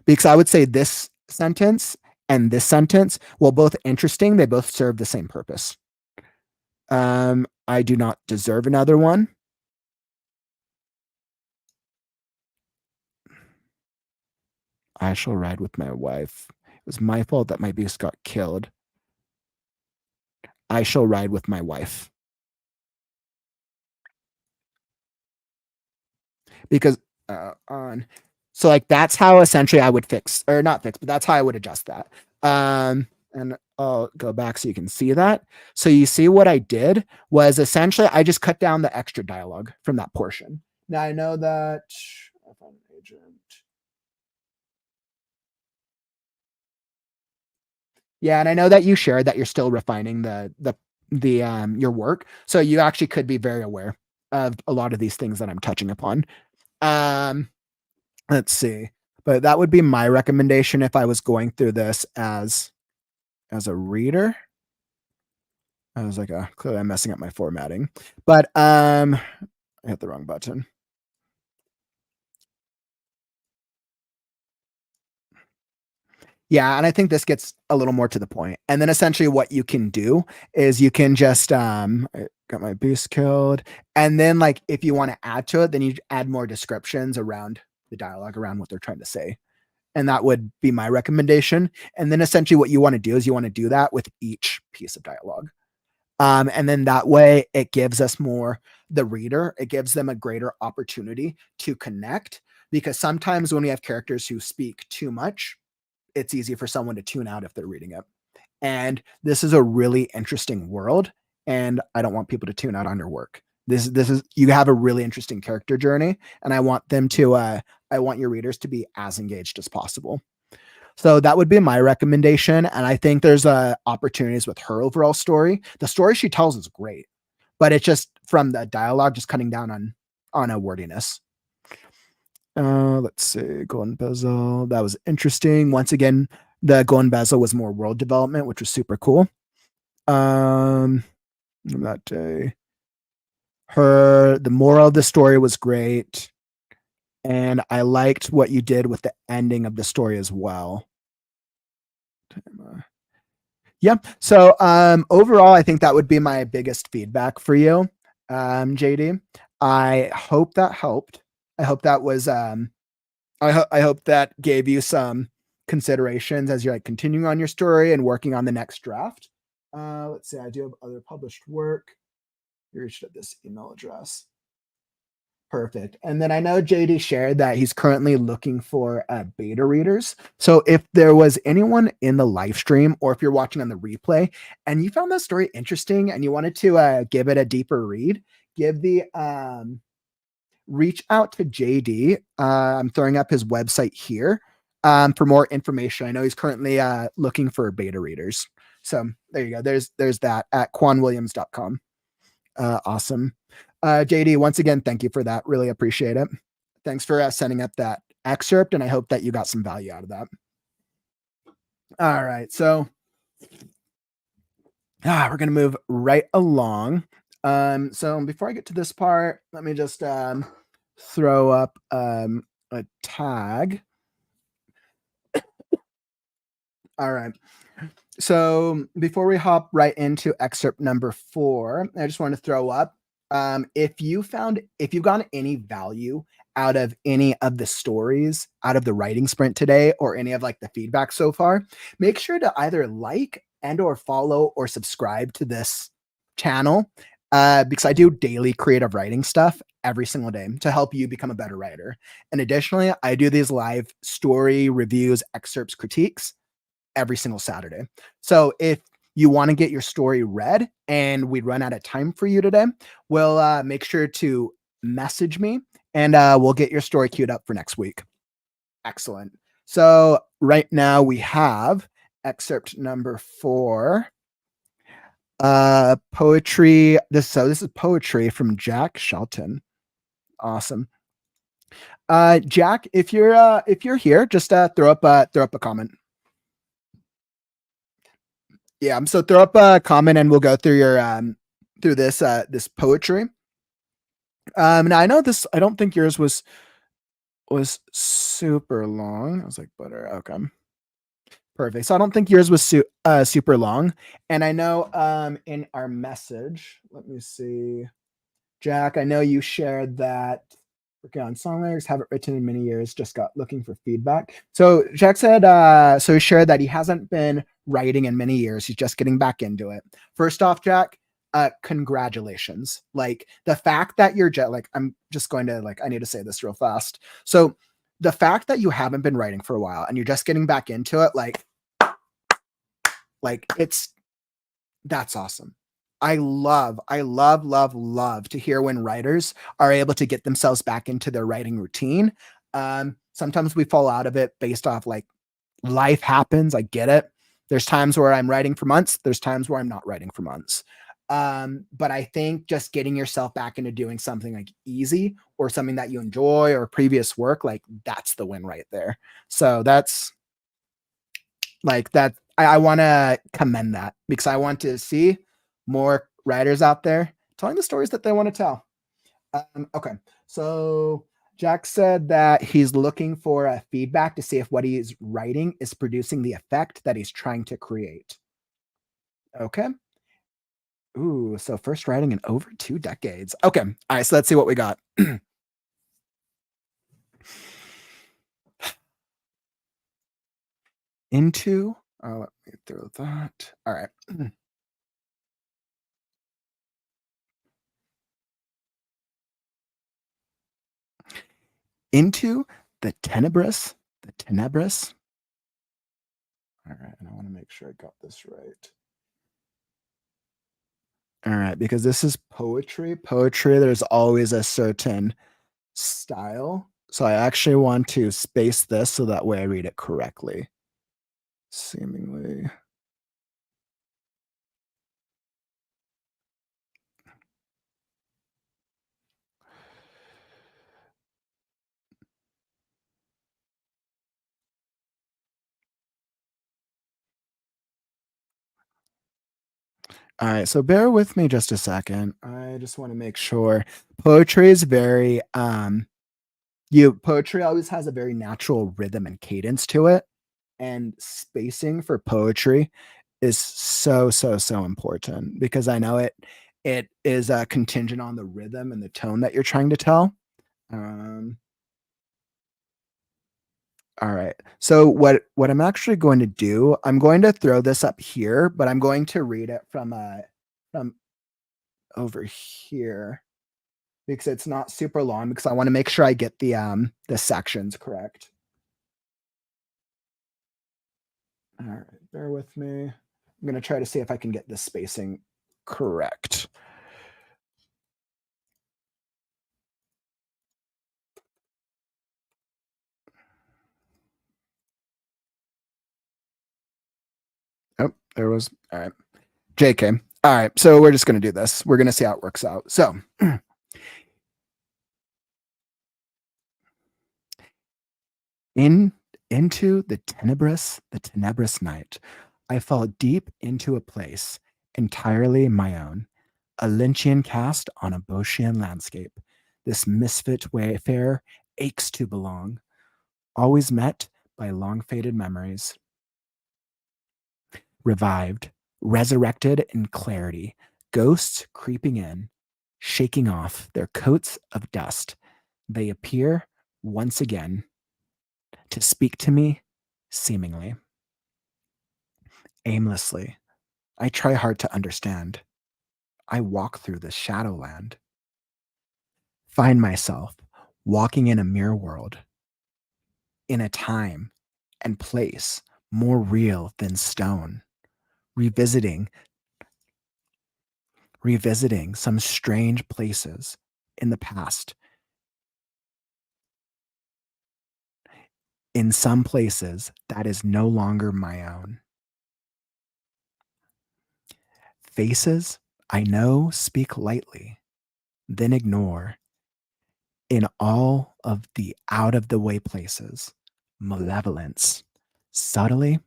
Because I would say this sentence and this sentence, while both interesting, they both serve the same purpose. I do not deserve another one. I shall ride with my wife. It was my fault that my beast got killed. I shall ride with my wife. Because so like that's how essentially I would fix, or not fix, but that's how I would adjust that. And I'll go back so you can see that. So you see what I did was essentially I just cut down the extra dialogue from that portion. Now I know that yeah, and I know that you shared that you're still refining the your work. So you actually could be very aware of a lot of these things that I'm touching upon. Let's see. But that would be my recommendation if I was going through this as a reader. I was like, clearly I'm messing up my formatting. But I hit the wrong button. Yeah, and I think this gets a little more to the point. And then essentially what you can do is you can just I got my beast killed. And then like if you want to add to it, then you add more descriptions around the dialogue, around what they're trying to say. And that would be my recommendation. And then essentially what you want to do is you want to do that with each piece of dialogue. And then that way it gives us more, the reader, it gives them a greater opportunity to connect, because sometimes when we have characters who speak too much, it's easy for someone to tune out if they're reading it. And this is a really interesting world. and I don't want people to tune out on your work. This is you have a really interesting character journey, and I want them to I want your readers to be as engaged as possible. So that would be my recommendation. And I think there's opportunities with her overall story. The story she tells is great, but it's just from the dialogue, just cutting down on a wordiness. Let's see, Golden Bezel. That was interesting. Once again, the Golden Bezel was more world development, which was super cool. That day, the moral of the story was great, and I liked what you did with the ending of the story as well. Yeah. So overall, I think that would be my biggest feedback for you, JD. I hope that helped. I hope that was I hope that gave you some considerations as you're like continuing on your story and working on the next draft. Let's see, I do have other published work. You reached at this email address. Perfect. And then I know JD shared that he's currently looking for beta readers. So if there was anyone in the live stream, or if you're watching on the replay and you found that story interesting and you wanted to give it a deeper read, give the reach out to JD. I'm throwing up his website here for more information. I know he's currently looking for beta readers. So there you go. There's that at quanwilliams.com. Awesome. JD, once again, thank you for that. Really appreciate it. Thanks for sending up that excerpt, and I hope that you got some value out of that. All right, so we're going to move right along. So before I get to this part, let me just throw up a tag. All right. So before we hop right into excerpt number 4, I just want to throw up if you've gotten any value out of any of the stories out of the writing sprint today, or any of like the feedback so far, make sure to either like and or follow or subscribe to this channel because I do daily creative writing stuff every single day to help you become a better writer. And additionally, I do these live story reviews, excerpts, critiques every single Saturday. So if you want to get your story read and we run out of time for you today, we'll make sure to message me and we'll get your story queued up for next week. Excellent. So right now we have excerpt number 4. Poetry. This is poetry from Jack Shelton. Awesome. Jack, if you're here, just throw up a comment. Yeah, so throw up a comment and we'll go through your through this poetry. Now I know this. I don't think yours was super long. I was like butter. Okay, perfect. So I don't think yours was super long. And I know in our message, let me see, Jack. I know you shared that working on song lyrics, haven't written in many years, just got looking for feedback. So Jack said, so he shared that he hasn't been writing in many years. He's just getting back into it. First off, Jack, congratulations. Like the fact that you're I'm just going to I need to say this real fast. So the fact that you haven't been writing for a while and you're just getting back into it, that's awesome. I love to hear when writers are able to get themselves back into their writing routine. Sometimes we fall out of it based off life happens. I get it. There's times where I'm writing for months. There's times where I'm not writing for months. But I think just getting yourself back into doing something easy or something that you enjoy or previous work, that's the win right there. So that's that. I want to commend that because I want to see more writers out there telling the stories that they want to tell. Okay, so Jack said that he's looking for feedback to see if what he's writing is producing the effect that he's trying to create. Okay. Ooh, so first writing in over 2 decades. Okay, all right, so let's see what we got. Into, let me throw that. All right. Into the tenebrous. All right, and I want to make sure I got this right. All right, because this is poetry. Poetry, there's always a certain style. So I actually want to space this so that way I read it correctly. Seemingly. All right, so bear with me just a second. I just want to make sure poetry is very poetry always has a very natural rhythm and cadence to it, and spacing for poetry is so important because I know it is contingent on the rhythm and the tone that you're trying to tell. Um all right. So what I'm actually going to do, I'm going to throw this up here, but I'm going to read it from over here because it's not super long because I want to make sure I get the sections correct. All right, bear with me. I'm going to try to see if I can get the spacing correct. Oh, there was all right. JK. All right, so we're just going to do this. We're going to see how it works out. So, in into the tenebrous night, I fall deep into a place entirely my own, a Lynchian cast on a Boeotian landscape. This misfit wayfarer aches to belong, always met by long faded memories, revived, resurrected in clarity, ghosts creeping in, shaking off their coats of dust. They appear once again to speak to me, seemingly, aimlessly. I try hard to understand. I walk through the shadowland, find myself walking in a mirror world, in a time and place more real than stone, revisiting, revisiting some strange places in the past. In some places that is no longer my own. Faces I know speak lightly, then ignore in all of the out of the way places. Malevolence subtly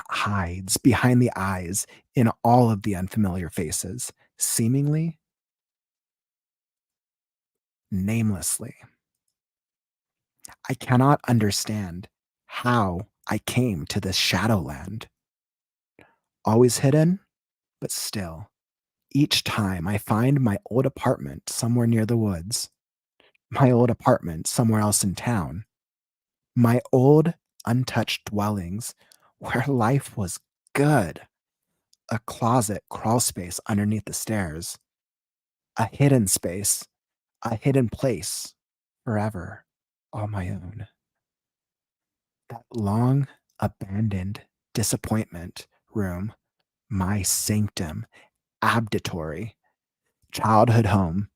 hides behind the eyes in all of the unfamiliar faces, seemingly namelessly. I cannot understand how I came to this shadowland, always hidden, but still. Each time I find my old apartment somewhere near the woods, my old apartment somewhere else in town, my old untouched dwellings where life was good, a closet crawl space underneath the stairs, a hidden space, a hidden place, forever, all my own. That long abandoned disappointment room, my sanctum, abditory, childhood home,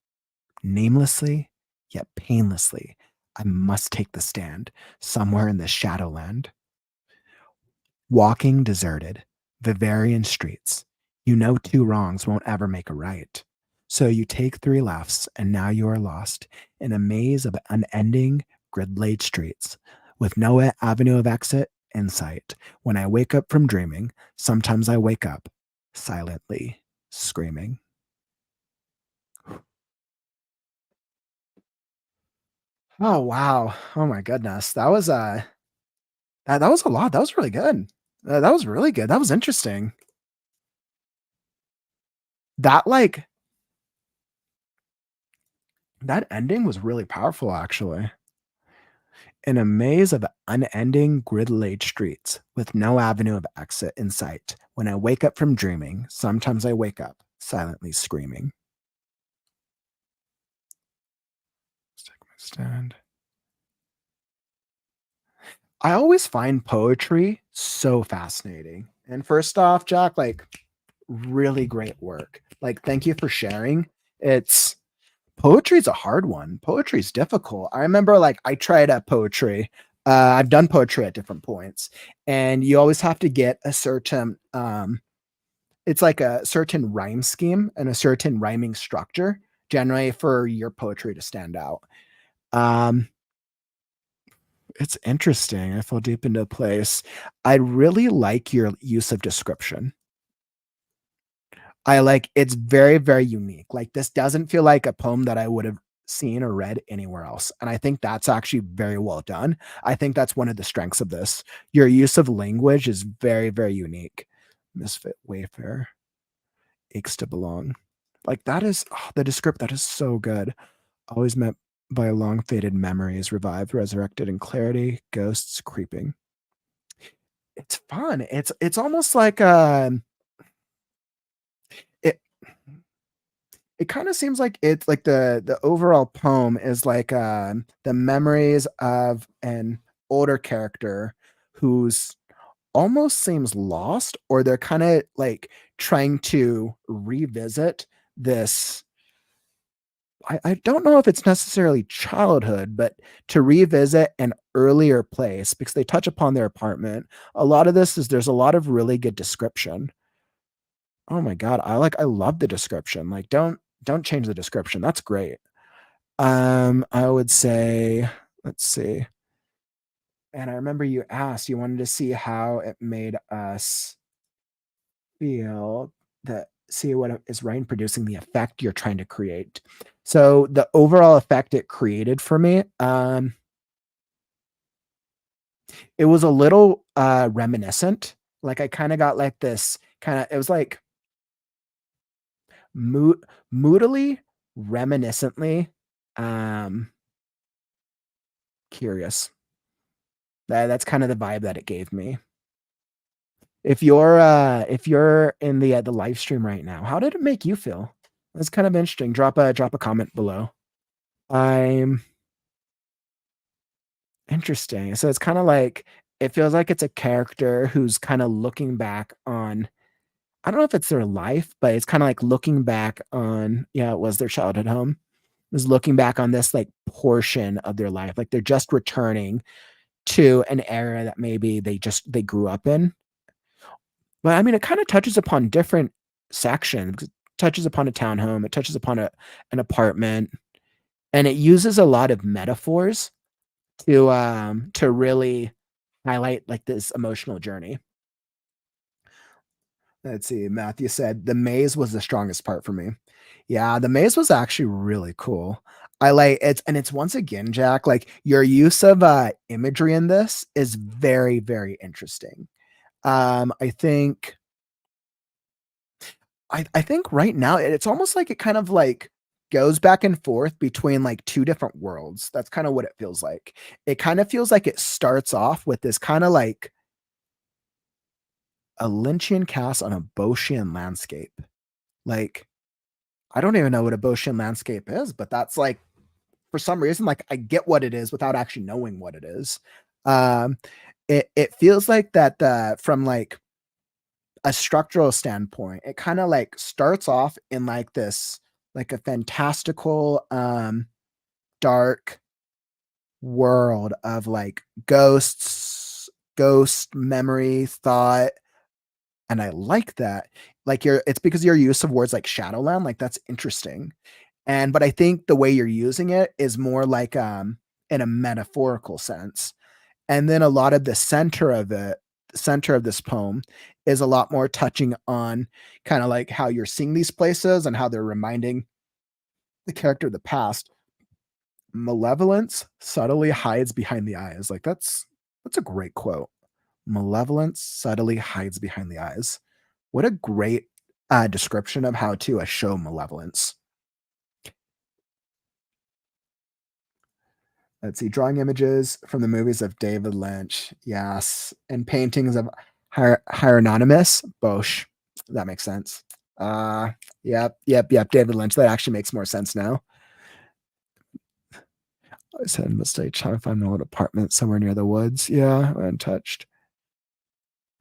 namelessly yet painlessly, I must take the stand somewhere in the shadowland. Walking deserted, Bavarian streets. You know two wrongs won't ever make a right. So you take three lefts, and now you are lost in a maze of unending, grid laid streets with no avenue of exit in sight. When I wake up from dreaming, sometimes I wake up silently screaming. Oh wow. Oh my goodness. That was a lot. That was really good. That was really good. That was interesting. That like that ending was really powerful actually. In a maze of unending grid-laid streets with no avenue of exit in sight. When I wake up from dreaming, sometimes I wake up silently screaming. Let's take my stand. I always find poetry so fascinating. And first off, Jack, like really great work. Like, thank you for sharing. It's Poetry is a hard one. Poetry is difficult. I remember like I tried poetry. I've done poetry at different points, and you always have to get a certain it's like a certain rhyme scheme and a certain rhyming structure generally for your poetry to stand out. Um, it's interesting. I fell deep into place. I really like your use of description. I like it's very, very unique. Like this doesn't feel like a poem that I would have seen or read anywhere else. And I think that's actually very well done. I think that's one of the strengths of this. Your use of language is very, very unique. Misfit Wayfarer aches to belong. Like that is the descript that is so good. Always met by long faded memories, revived, resurrected in clarity, ghosts creeping. It's fun. It's almost like it it kind of seems like it's like the overall poem is like the memories of an older character who's almost seems lost, or they're kind of like trying to revisit this. I don't know if it's necessarily childhood, but to revisit an earlier place because they touch upon their apartment. A lot of this is there's a lot of really good description. Oh my god, I love the description. Like don't change the description. That's great. I would say, let's see. And I remember you asked, you wanted to see how it made us feel, that see what is Ryan producing the effect you're trying to create. So the overall effect it created for me, it was a little reminiscent. Like I kind of got like this kind of, it was like moodily, reminiscently um curious. That's kind of the vibe that it gave me. If you're in the live stream right now, how did it make you feel? That's kind of interesting. Drop a comment below. I'm interesting. So it's kind of like it feels like it's a character who's kind of looking back on, I don't know if it's their life, but it's kind of like looking back on, yeah, it was their childhood home. Is looking back on this like portion of their life. Like they're just returning to an era that maybe they grew up in. But I mean, it kind of touches upon different sections. It touches upon a townhome, it touches upon an apartment, and it uses a lot of metaphors to really highlight like this emotional journey. Let's see. Matthew said the maze was the strongest part for me. Yeah, the maze was actually really cool. I like it's and it's once again, Jack, like your use of imagery in this is very, very interesting. I think I think right now it's almost like it kind of like goes back and forth between like two different worlds. That's kind of what it feels like. It kind of feels like it starts off with this kind of like a Lynchian cast on a Boschian landscape. Like, I don't even know what a Boschian landscape is, but that's like for some reason, like I get what it is without actually knowing what it is. Um, it feels like that from like a structural standpoint, it kind of like starts off in like this like a fantastical dark world of like ghosts, ghost memory, thought, and I like that. Like it's because your use of words like Shadowland, like that's interesting. And but I think the way you're using it is more like in a metaphorical sense. And then a lot of the center of this poem is a lot more touching on kind of like how you're seeing these places and how they're reminding the character of the past. Malevolence subtly hides behind the eyes. Like that's a great quote. Malevolence subtly hides behind the eyes. What a great description of how to show malevolence. Let's see, drawing images from the movies of David Lynch. Yes. And paintings of Hieronymus Bosch. That makes sense. Yep. David Lynch. That actually makes more sense now. I said mistake trying to find an old apartment somewhere near the woods. Yeah, untouched.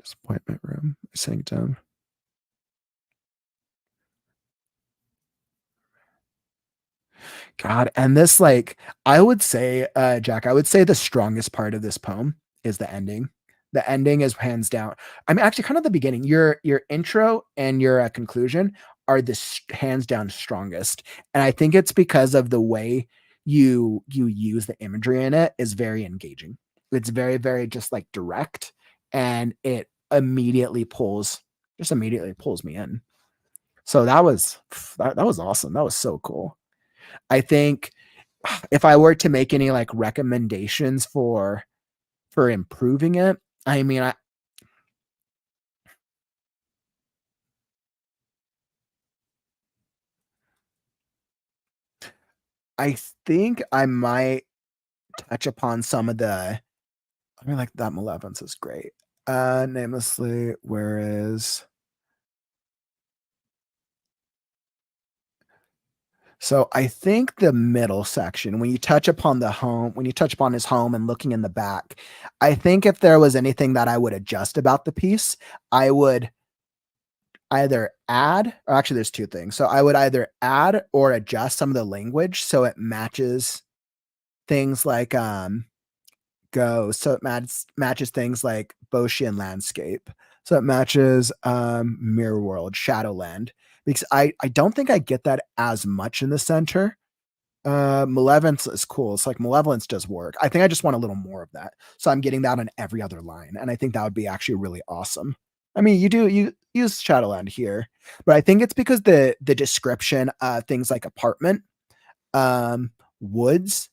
Disappointment room. Sanctum. God, and this, like, I would say, Jack, I would say the strongest part of this poem is the ending. The ending is hands down. I mean, actually, kind of the beginning. Your intro and your conclusion are the hands down strongest, and I think it's because of the way you use the imagery in it is very engaging. It's very, very just like direct, and it immediately pulls me in. So that was awesome. That was so cool. I think if I were to make any like recommendations for improving it, I mean, I think I might touch upon some of the. I mean, like that malevolence is great. Namelessly, whereas. So I think the middle section, when you touch upon the home, when you touch upon his home and looking in the back, I think if there was anything that I would adjust about the piece, I would either add, or actually there's two things. So I would either add or adjust some of the language so it matches things like go, so it matches things like Boschian landscape. So it matches mirror world, shadowland. Because I don't think I get that as much in the center. Malevolence is cool. It's like malevolence does work. I think I just want a little more of that. So I'm getting that on every other line. And I think that would be actually really awesome. I mean, you use Shadowland here, but I think it's because the description, things like apartment, woods,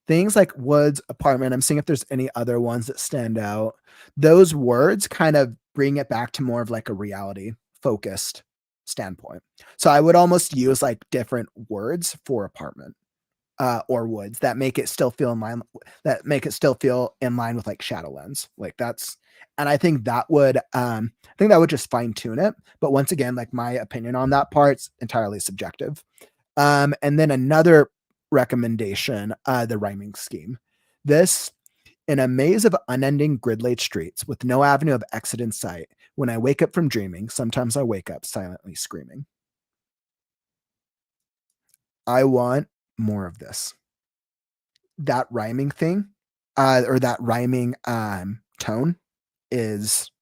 things like woods, apartment. I'm seeing if there's any other ones that stand out. Those words kind of bring it back to more of like a reality focused standpoint. So I would almost use like different words for apartment or woods that make it still feel in line, with like Shadowlands. Like that's, and I think that would just fine tune it. But once again, like my opinion on that part's entirely subjective. And then another recommendation, the rhyming scheme. This, in a maze of unending grid-laid streets with no avenue of exit in sight, when I wake up from dreaming, sometimes I wake up silently screaming. I want more of this. That rhyming thing, or that rhyming tone is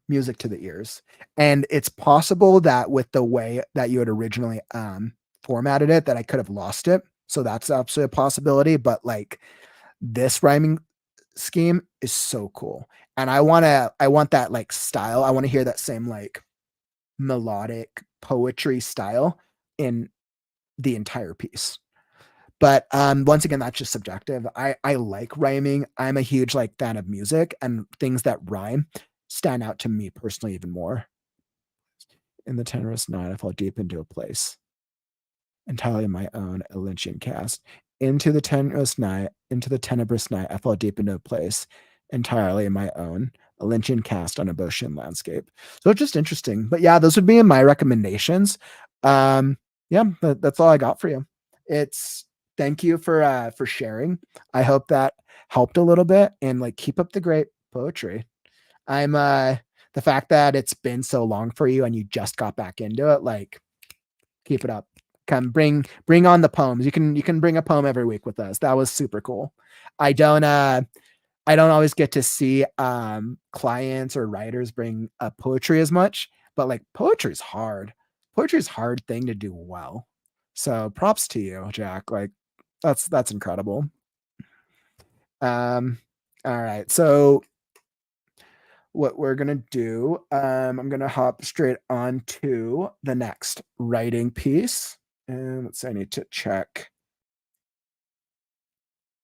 music to the ears. And it's possible that with the way that you had originally formatted it, that I could have lost it. So that's absolutely a possibility. But like this rhyming scheme is so cool. And I want that like style. I want to hear that same like melodic poetry style in the entire piece. But once again, that's just subjective. I like rhyming. I'm a huge like fan of music, and things that rhyme stand out to me personally even more. In the tenuous night, I fall deep into a place entirely my own, a Lynchian cast. Into the tenebrous night, I fall deep into a place entirely my own, a Lynchian cast on a Boschian landscape. So it's just interesting. But yeah, those would be my recommendations. Yeah, that's all I got for you. It's Thank you for sharing. I hope that helped a little bit, and like keep up the great poetry. I'm the fact that it's been so long for you and you just got back into it, like keep it up. Come bring on the poems. You can bring a poem every week with us. That was super cool. I don't uh I don't always get to see clients or writers bring up poetry as much, but like poetry is hard. Poetry is a hard thing to do well. So props to you, Jack. Like that's incredible. Um all right. So what we're gonna do, I'm gonna hop straight on to the next writing piece. And let's say I need to check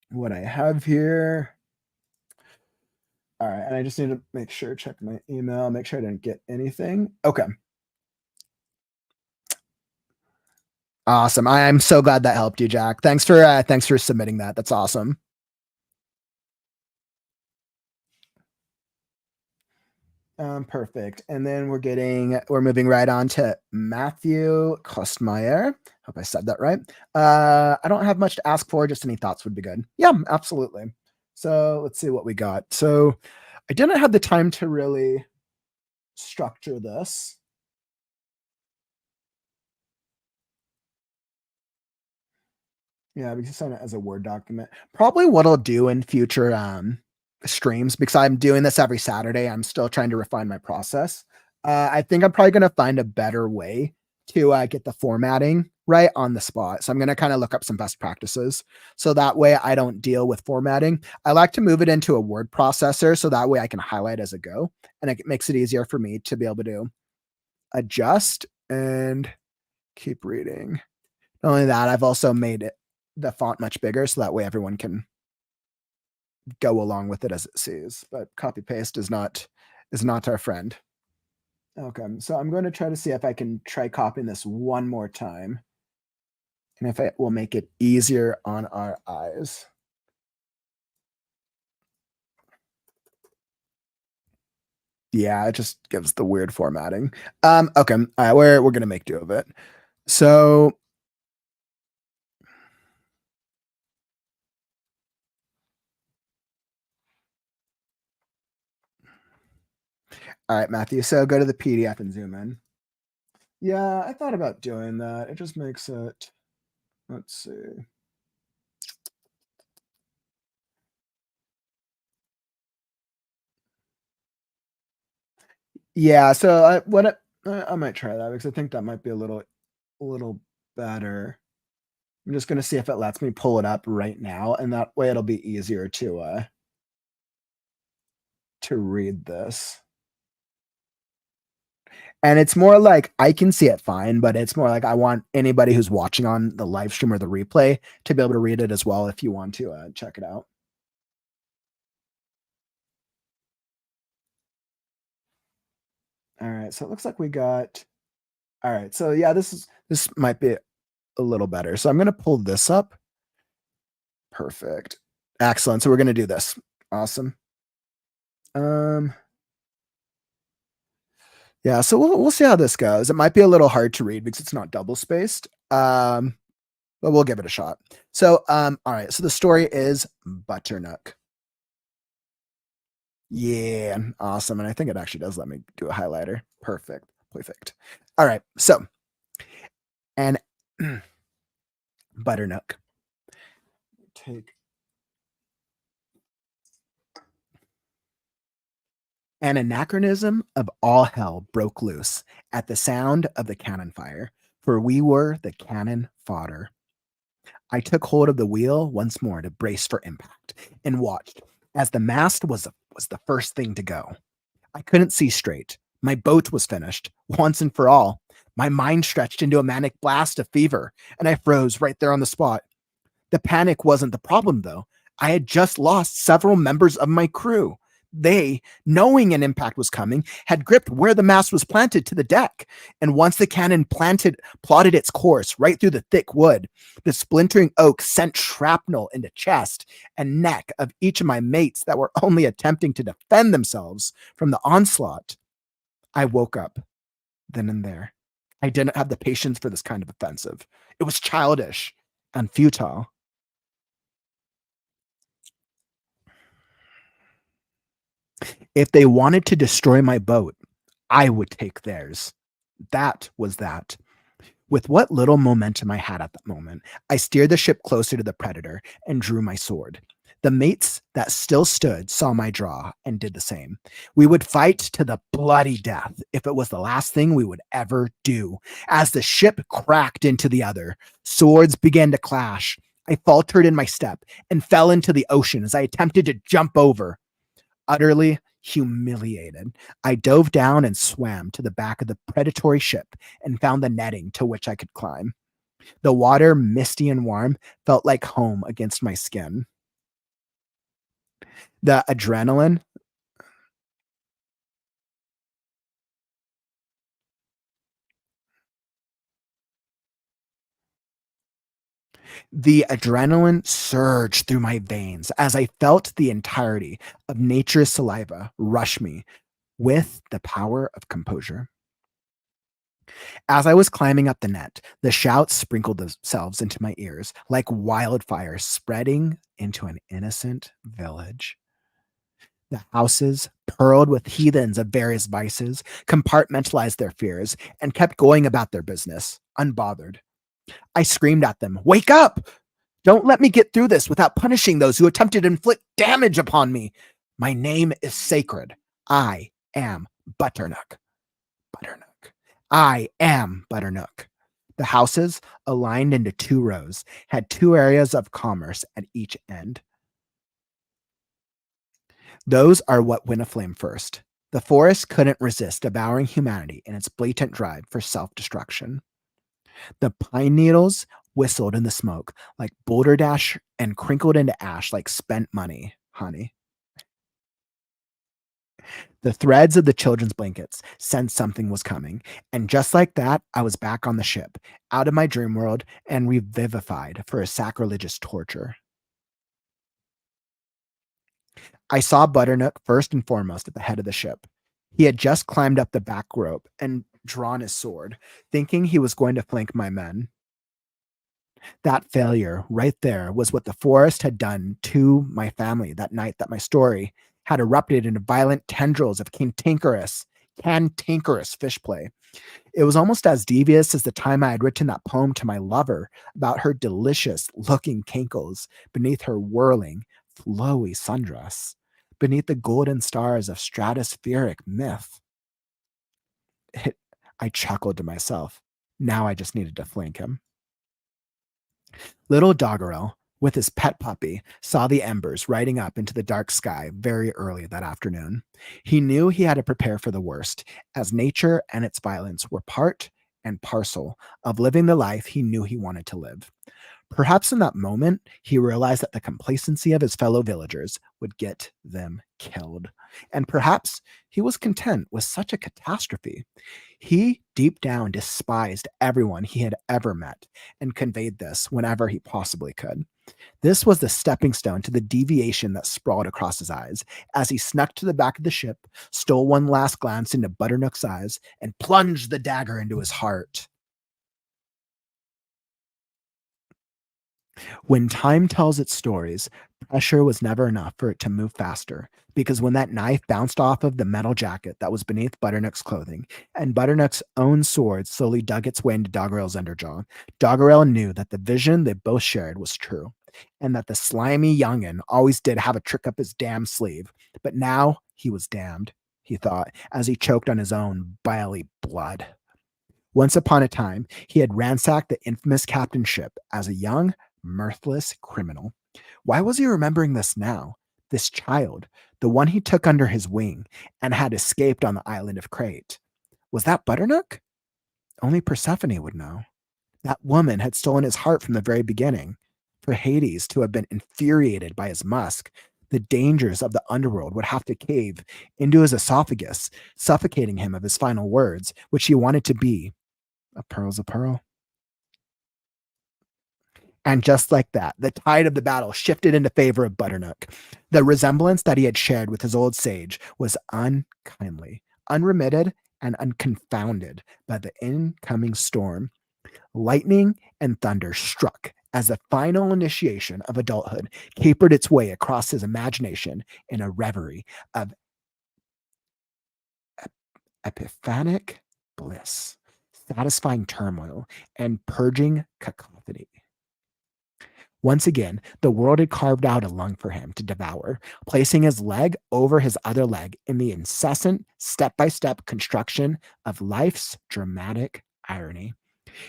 what I have here. All right, and I just need to make sure, check my email, make sure I didn't get anything. Okay. Awesome. I'm so glad that helped you, Jack. Thanks for submitting that. That's awesome. Perfect. And then we're moving right on to Matthew Kostmayer. Hope I said that right. I don't have much to ask for, just any thoughts would be good. Yeah, absolutely. So let's see what we got. So I didn't have the time to really structure this. Yeah, because you sign it as a Word document. Probably what I'll do in future streams, because I'm doing this every Saturday. I'm still trying to refine my process. I think I'm probably going to find a better way to get the formatting right on the spot. So I'm going to kind of look up some best practices. So that way I don't deal with formatting. I like to move it into a word processor. So that way I can highlight as I go. And it makes it easier for me to be able to adjust and keep reading. Not only that, I've also made it the font much bigger so that way everyone can go along with it as it sees. But copy paste is not our friend. Okay, so I'm going to try to see if I can try copying this one more time. And if it will make it easier on our eyes. Yeah, it just gives the weird formatting. Okay, all right, we're gonna make do of it. So all right, Matthew. So go to the PDF and zoom in. Yeah, I thought about doing that. It just makes it, let's see. Yeah, so I might try that because I think that might be a little better. I'm just gonna see if it lets me pull it up right now, and that way it'll be easier to read this. And it's more like I can see it fine, but it's more like I want anybody who's watching on the live stream or the replay to be able to read it as well if you want to check it out. All right, so it looks like we got. All right, so yeah, this might be a little better. So I'm gonna pull this up. Perfect, excellent. So we're gonna do this. Awesome. Um, yeah, so we'll see how this goes. It might be a little hard to read because it's not double spaced. But we'll give it a shot. So, all right. So the story is Butternook. Yeah, awesome. And I think it actually does let me do a highlighter. Perfect. Perfect. All right. So, and Butternook. Take an anachronism of all hell broke loose at the sound of the cannon fire, for we were the cannon fodder. I took hold of the wheel once more to brace for impact and watched as the mast was the first thing to go. I couldn't see straight. My boat was finished, once and for all. My mind stretched into a manic blast of fever, and I froze right there on the spot. The panic wasn't the problem, though. I had just lost several members of my crew. They, knowing an impact was coming, had gripped where the mast was planted to the deck. And once the cannon plotted its course right through the thick wood, the splintering oak sent shrapnel into chest and neck of each of my mates that were only attempting to defend themselves from the onslaught. I woke up then and there. I didn't have the patience for this kind of offensive. It was childish and futile. If they wanted to destroy my boat, I would take theirs. That was that. With what little momentum I had at that moment, I steered the ship closer to the predator and drew my sword. The mates that still stood saw my draw and did the same. We would fight to the bloody death if it was the last thing we would ever do. As the ship cracked into the other, swords began to clash. I faltered in my step and fell into the ocean as I attempted to jump over. Utterly humiliated, I dove down and swam to the back of the predatory ship and found the netting to which I could climb. The water, misty and warm, felt like home against my skin. The adrenaline, the adrenaline surged through my veins as I felt the entirety of nature's saliva rush me with the power of composure. As I was climbing up the net, the shouts sprinkled themselves into my ears like wildfire spreading into an innocent village. The houses, pearled with heathens of various vices, compartmentalized their fears and kept going about their business, unbothered. I screamed at them, "Wake up!" Don't let me get through this without punishing those who attempted to inflict damage upon me. My name is sacred. I am Butternook. Butternook. I am Butternook. The houses, aligned into 2 rows, had 2 areas of commerce at each end. Those are what went aflame first. The forest couldn't resist devouring humanity in its blatant drive for self-destruction. The pine needles whistled in the smoke like boulder dash and crinkled into ash like spent money, honey. The threads of the children's blankets sensed something was coming, and just like that, I was back on the ship, out of my dream world and revivified for a sacrilegious torture. I saw Butternook first and foremost at the head of the ship. He had just climbed up the back rope and drawn his sword, thinking he was going to flank my men. That failure right there was what the forest had done to my family that night that my story had erupted into violent tendrils of cantankerous fish play. It was almost as devious as the time I had written that poem to my lover about her delicious looking cankles beneath her whirling, flowy sundress, beneath the golden stars of stratospheric myth. It, I chuckled to myself. Now I just needed to flank him. Little Doggerel, with his pet puppy, saw the embers riding up into the dark sky very early that afternoon. He knew he had to prepare for the worst, as nature and its violence were part and parcel of living the life he knew he wanted to live. Perhaps in that moment, he realized that the complacency of his fellow villagers would get them killed. And perhaps he was content with such a catastrophe. He deep down despised everyone he had ever met and conveyed this whenever he possibly could. This was the stepping stone to the deviation that sprawled across his eyes as he snuck to the back of the ship, stole one last glance into Butternook's eyes, and plunged the dagger into his heart. When time tells its stories, pressure was never enough for it to move faster, because when that knife bounced off of the metal jacket that was beneath Butternook's clothing, and Butternook's own sword slowly dug its way into Doggerel's underjaw, Doggerel knew that the vision they both shared was true, and that the slimy youngin always did have a trick up his damn sleeve. But now he was damned, he thought, as he choked on his own biley blood. Once upon a time, he had ransacked the infamous captain's ship as a young, mirthless criminal. Why was he remembering this now? This child, the one he took under his wing and had escaped on the island of Crete. Was that Butternook? Only Persephone would know. That woman had stolen his heart from the very beginning. For Hades to have been infuriated by his musk, the dangers of the underworld would have to cave into his esophagus, suffocating him of his final words, which he wanted to be. A pearl's a pearl. And just like that, the tide of the battle shifted into favor of Butternook. The resemblance that he had shared with his old sage was unkindly, unremitted, and unconfounded by the incoming storm. Lightning and thunder struck as the final initiation of adulthood capered its way across his imagination in a reverie of epiphanic bliss, satisfying turmoil, and purging cacophony. Once again, the world had carved out a lung for him to devour, placing his leg over his other leg in the incessant, step-by-step construction of life's dramatic irony.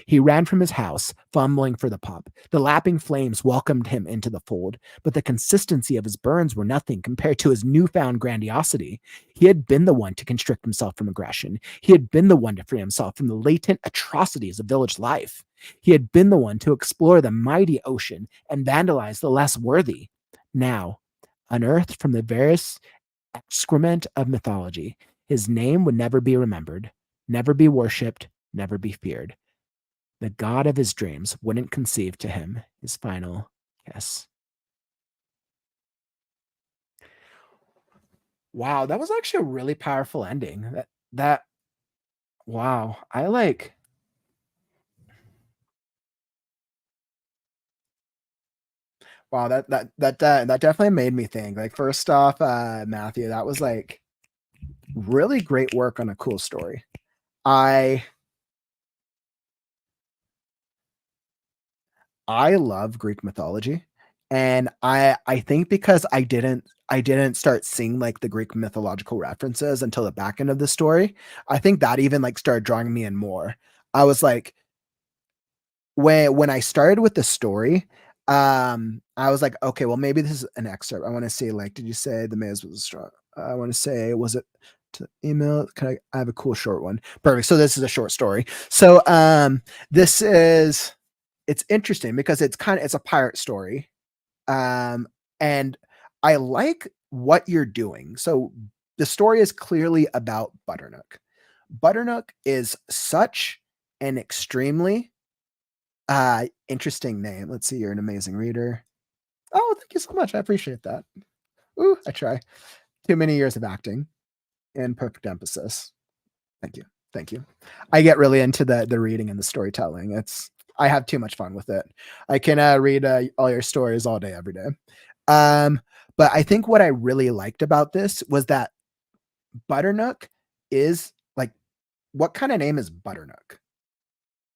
He ran from his house, fumbling for the pup. The lapping flames welcomed him into the fold, but the consistency of his burns were nothing compared to his newfound grandiosity. He had been the one to constrict himself from aggression. He had been the one to free himself from the latent atrocities of village life. He had been the one to explore the mighty ocean and vandalize the less worthy. Now, unearthed from the various excrement of mythology, his name would never be remembered, never be worshipped, never be feared. The god of his dreams wouldn't conceive to him his final kiss. Wow, that was actually a really powerful ending. That wow, I like wow, that definitely made me think. Like first off, Matthew, that was like really great work on a cool story. I I love Greek mythology, and I think because I didn't start seeing, like, the Greek mythological references until the back end of the story, I think that even, like, started drawing me in more. I was like when I started with the story, I was like, "Okay, well, maybe this is an excerpt." I wanna say, like, did you say the maze was strong? I wanna say, was it to email? Can I have a cool short one. Perfect, so this is a short story. So, this is it's interesting because it's a pirate story, um, and I like what you're doing. So, the story is clearly about Butternook. Butternook is such an extremely interesting name. Let's see, you're an amazing reader. Oh, thank you so much. I appreciate that. Ooh, I try. Too many years of acting and perfect emphasis. Thank you. Thank you. I get really into the reading and the storytelling. I have too much fun with it. I can read all your stories all day, every day. Um, but I think what I really liked about this was that Butternook is like, what kind of name is Butternook?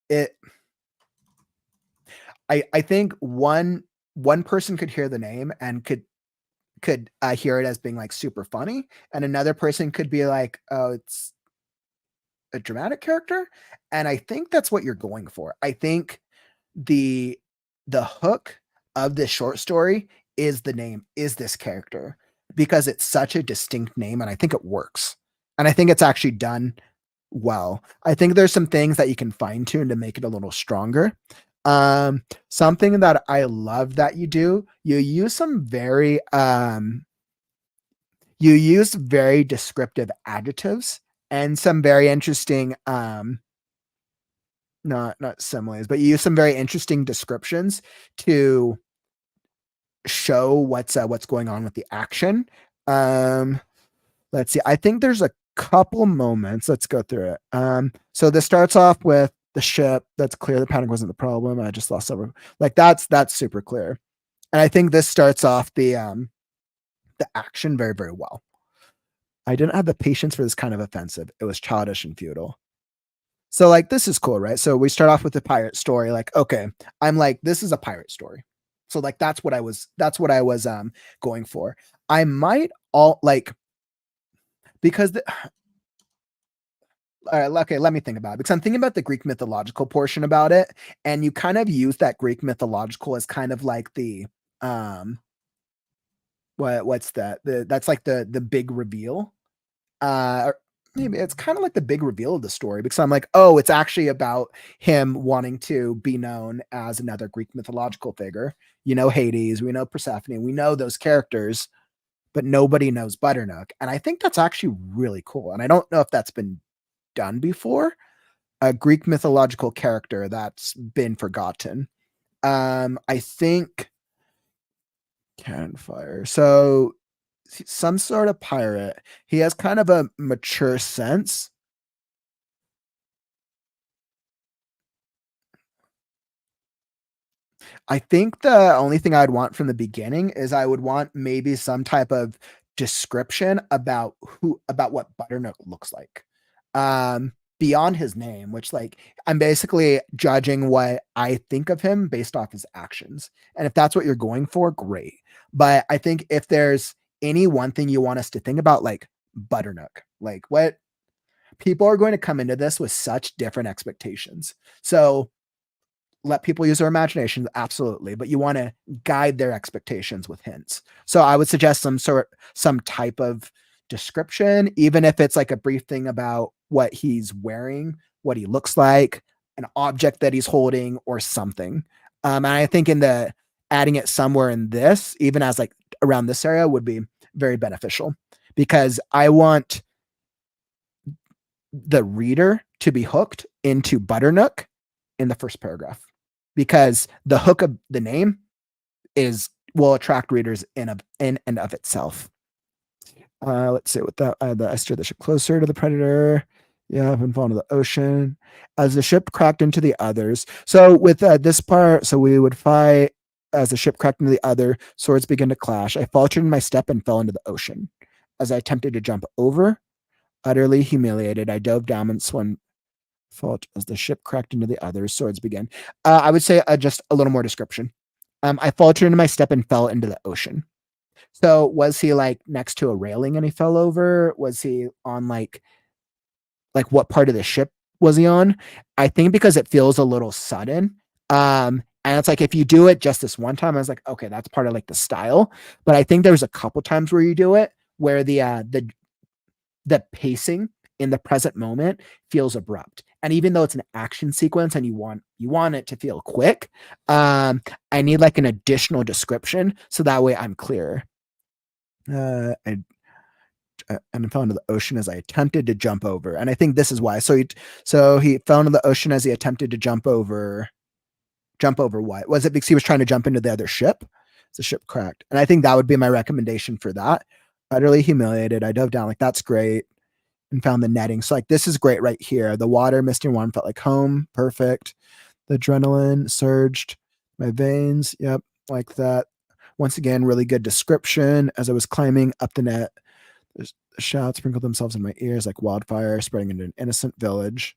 It I think one person could hear the name and could hear it as being like super funny, and another person could be like, "Oh, it's a dramatic character," and I think that's what you're going for. I think the the hook of this short story is the name, is this character, because it's such a distinct name, and I think it works, and I think it's actually done well. I think there's some things that you can fine tune to make it a little stronger. Something that I love that you do, you use very descriptive adjectives and some very interesting not similes, but you use some very interesting descriptions to show what's going on with the action. Um let's see. I think there's a couple moments. Let's go through it. So this starts off with the ship. That's clear. The panic wasn't the problem. I just lost several. Like that's super clear. And I think this starts off the action very, very well. I didn't have the patience for this kind of offensive. It was childish and futile. So like this is cool, right? So we start off with the pirate story. Like, okay, I'm like, this is a pirate story. So like that's what I was going for. I might all like because all right, okay, let me think about it because I'm thinking about the Greek mythological portion about it, and you kind of use that Greek mythological as kind of like the what's that? That's like the big reveal. Or maybe it's kind of like the big reveal of the story because I'm like, oh, it's actually about him wanting to be known as another Greek mythological figure. You know, Hades, we know Persephone, we know those characters, but nobody knows Butternook. And I think that's actually really cool. And I don't know if that's been done before, a Greek mythological character that's been forgotten. I think Cannon Fire. So some sort of pirate. He has kind of a mature sense. I think the only thing I'd want from the beginning is I would want maybe some type of description about what Butternook looks like. Beyond his name, which like I'm basically judging what I think of him based off his actions. And if that's what you're going for, great. But I think if there's any one thing you want us to think about, like Butternook, like what people are going to come into this with such different expectations. So let people use their imagination, absolutely, but you want to guide their expectations with hints. So I would suggest some type of description, even if it's like a brief thing about what he's wearing, what he looks like, an object that he's holding, or something. And I think in the adding it somewhere in this, even as like around this area, would be very beneficial because I want the reader to be hooked into Butternook in the first paragraph because the hook of the name is will attract readers in and of itself. Let's see what that I steered the ship closer to the predator. Yeah, I've been falling to the ocean as the ship cracked into the others. So with this part, so we would fight as the ship cracked into the other. Swords began to clash. I faltered in my step and fell into the ocean. As I attempted to jump over, utterly humiliated, I dove down and swam Fault as the ship cracked into the others. Swords began. I would say just a little more description. I faltered into my step and fell into the ocean. So was he like next to a railing and he fell over? Was he on like what part of the ship was he on? I think because it feels a little sudden. And it's like if you do it just this one time, I was like, okay, that's part of like the style. But I think there's a couple times where you do it where the pacing in the present moment feels abrupt. And even though it's an action sequence and you want it to feel quick, I need like an additional description so that way I'm clear. And fell into the ocean as I attempted to jump over. And I think this is why. So he fell into the ocean as he attempted to jump over. Jump over what? Was it because he was trying to jump into the other ship? The ship cracked. And I think that would be my recommendation for that. Utterly humiliated. I dove down like, that's great. And found the netting. So like, this is great right here. The water, misty and warm, felt like home. Perfect. The adrenaline surged my veins. Yep. Like that. Once again, really good description. As I was climbing up the net, the shouts sprinkled themselves in my ears like wildfire, spreading into an innocent village.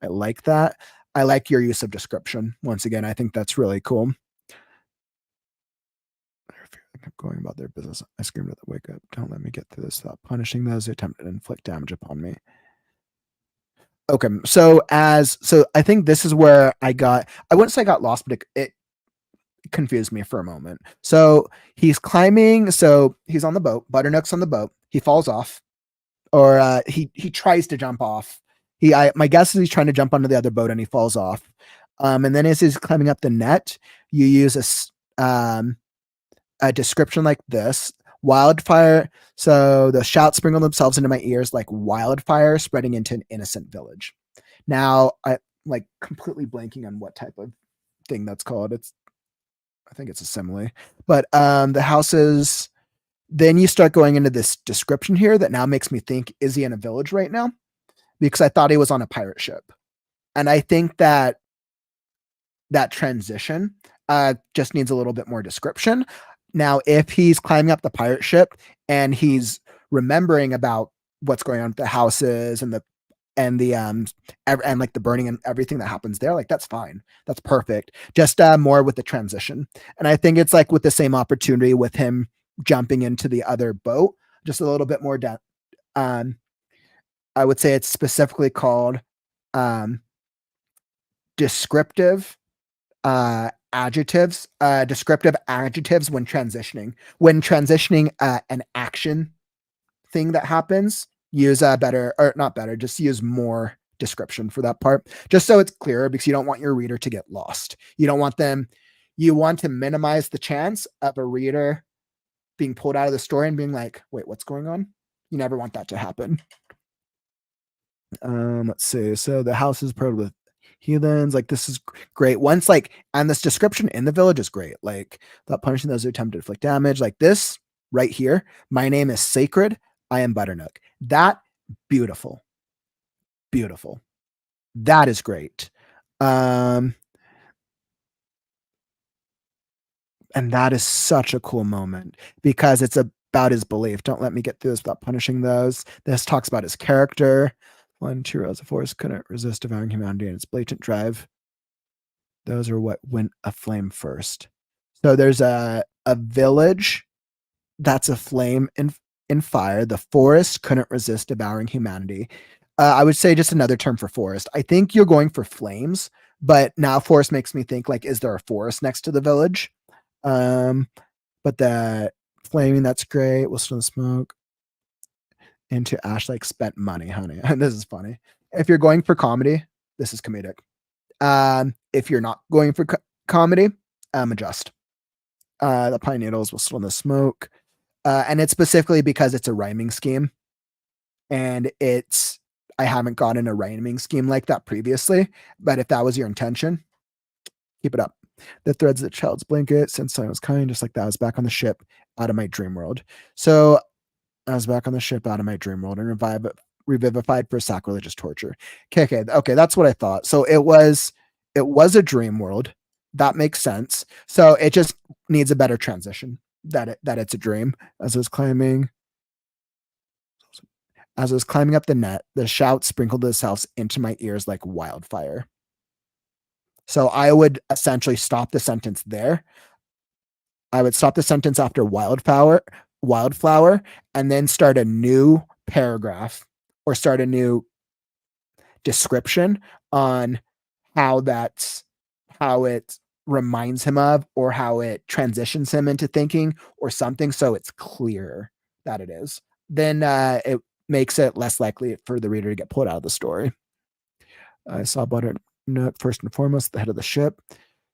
I like that. I like your use of description. Once again, I think that's really cool. I kept going about their business. I screamed at the wake up. Don't let me get through this. Stop punishing those who attempted to inflict damage upon me. Okay, so I think this is where I wouldn't say I got lost, but it confused me for a moment. So he's climbing. So he's on the boat. Butternook's on the boat. He falls off, or he tries to jump off. My guess is he's trying to jump onto the other boat and he falls off. And then as he's climbing up the net, you use a description like this: wildfire. So the shouts sprinkle themselves into my ears like wildfire, spreading into an innocent village. Now I like completely blanking on what type of thing that's called. I think it's a simile, but the houses. Then you start going into this description here that now makes me think, is he in a village right now? Because I thought he was on a pirate ship. And I think that transition just needs a little bit more description. Now, if he's climbing up the pirate ship and he's remembering about what's going on with the houses and like the burning and everything that happens there, like that's fine. That's perfect. Just more with the transition. And I think it's like with the same opportunity with him jumping into the other boat, just a little bit more depth. I would say it's specifically called descriptive adjectives when transitioning an action thing that happens. Use just use more description for that part, just so it's clearer, because you don't want your reader to get lost. You want to minimize the chance of a reader being pulled out of the story and being like, wait, what's going on? You never want that to happen. Let's see. So the house is prone with heathens. Like, this is great. Once and this description in the village is great. Like, without punishing those who attempt to inflict damage. Like this right here. My name is sacred. I am Butternook. That beautiful. Beautiful. That is great. And that is such a cool moment because it's about his belief. Don't let me get through this without punishing those. This talks about his character. 1, 2 rows of force couldn't resist devouring humanity and its blatant drive. Those are what went aflame first. So there's a village that's aflame in fire. The forest couldn't resist devouring humanity. I would say just another term for forest. I think you're going for flames, but now forest makes me think like, is there a forest next to the village? But the flaming, that's great. Whistle and smoke into ash like spent money, honey. And this is funny. If you're going for comedy, this is comedic. If you're not going for comedy, adjust. The pine needles whistle in the smoke. And it's specifically because it's a rhyming scheme. And I haven't gotten a rhyming scheme like that previously, but if that was your intention, keep it up. The threads of the child's blanket, since I was kind, just like that. I was back on the ship out of my dream world. So I was back on the ship out of my dream world and revivified for sacrilegious torture. Okay, that's what I thought. So it was a dream world. That makes sense. So it just needs a better transition that it's a dream. As I was climbing, As I was climbing up the net, the shouts sprinkled themselves into my ears like wildfire. So I would essentially stop the sentence there. I would stop the sentence after wildflower, and then start a new paragraph or start a new description on how it reminds him of, or how it transitions him into thinking or something, so it's clear that it is. Then it makes it less likely for the reader to get pulled out of the story. I saw Butternook first and foremost, the head of the ship.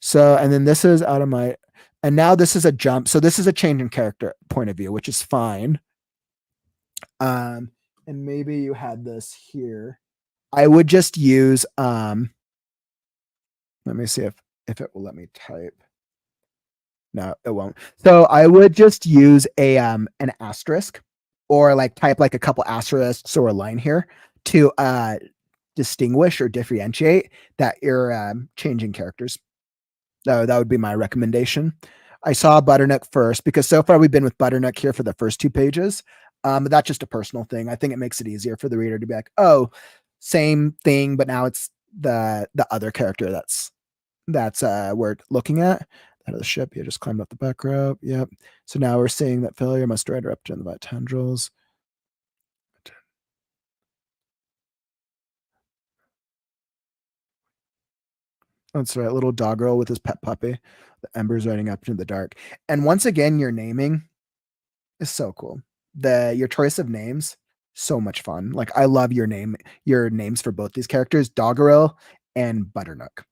So, and then this is out of my, and now this is a jump. So this is a change in character point of view, which is fine. And maybe you had this here. I would just use, let me see if it will let me type. No, it won't. So I would just use an asterisk, or like type like a couple asterisks or a line here to distinguish or differentiate that you're changing characters. So that would be my recommendation. I saw Butternook first because so far we've been with Butternook here for the first 2 pages. But that's just a personal thing. I think it makes it easier for the reader to be like, oh, same thing, but now it's the other character that's we're looking at. Out of the ship, you just climbed up the back rope. Yep. So now we're seeing that failure must ride up to the vine tendrils. That's right, little doggerel with his pet puppy. The embers riding up into the dark. And once again, your naming is so cool. Your choice of names, so much fun. Like I love your names for both these characters, Doggerel and Butternook.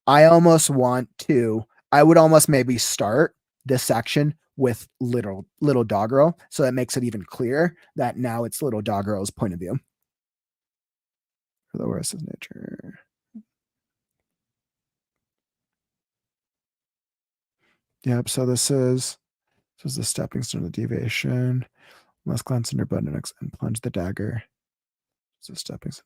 I would almost maybe start this section with little Doggerel, so that makes it even clearer that now it's little Doggerel's point of view. For the worst of nature. Yep, so this is the stepping stone of the deviation. Must glance under Butternook's and plunge the dagger. So stepping stone.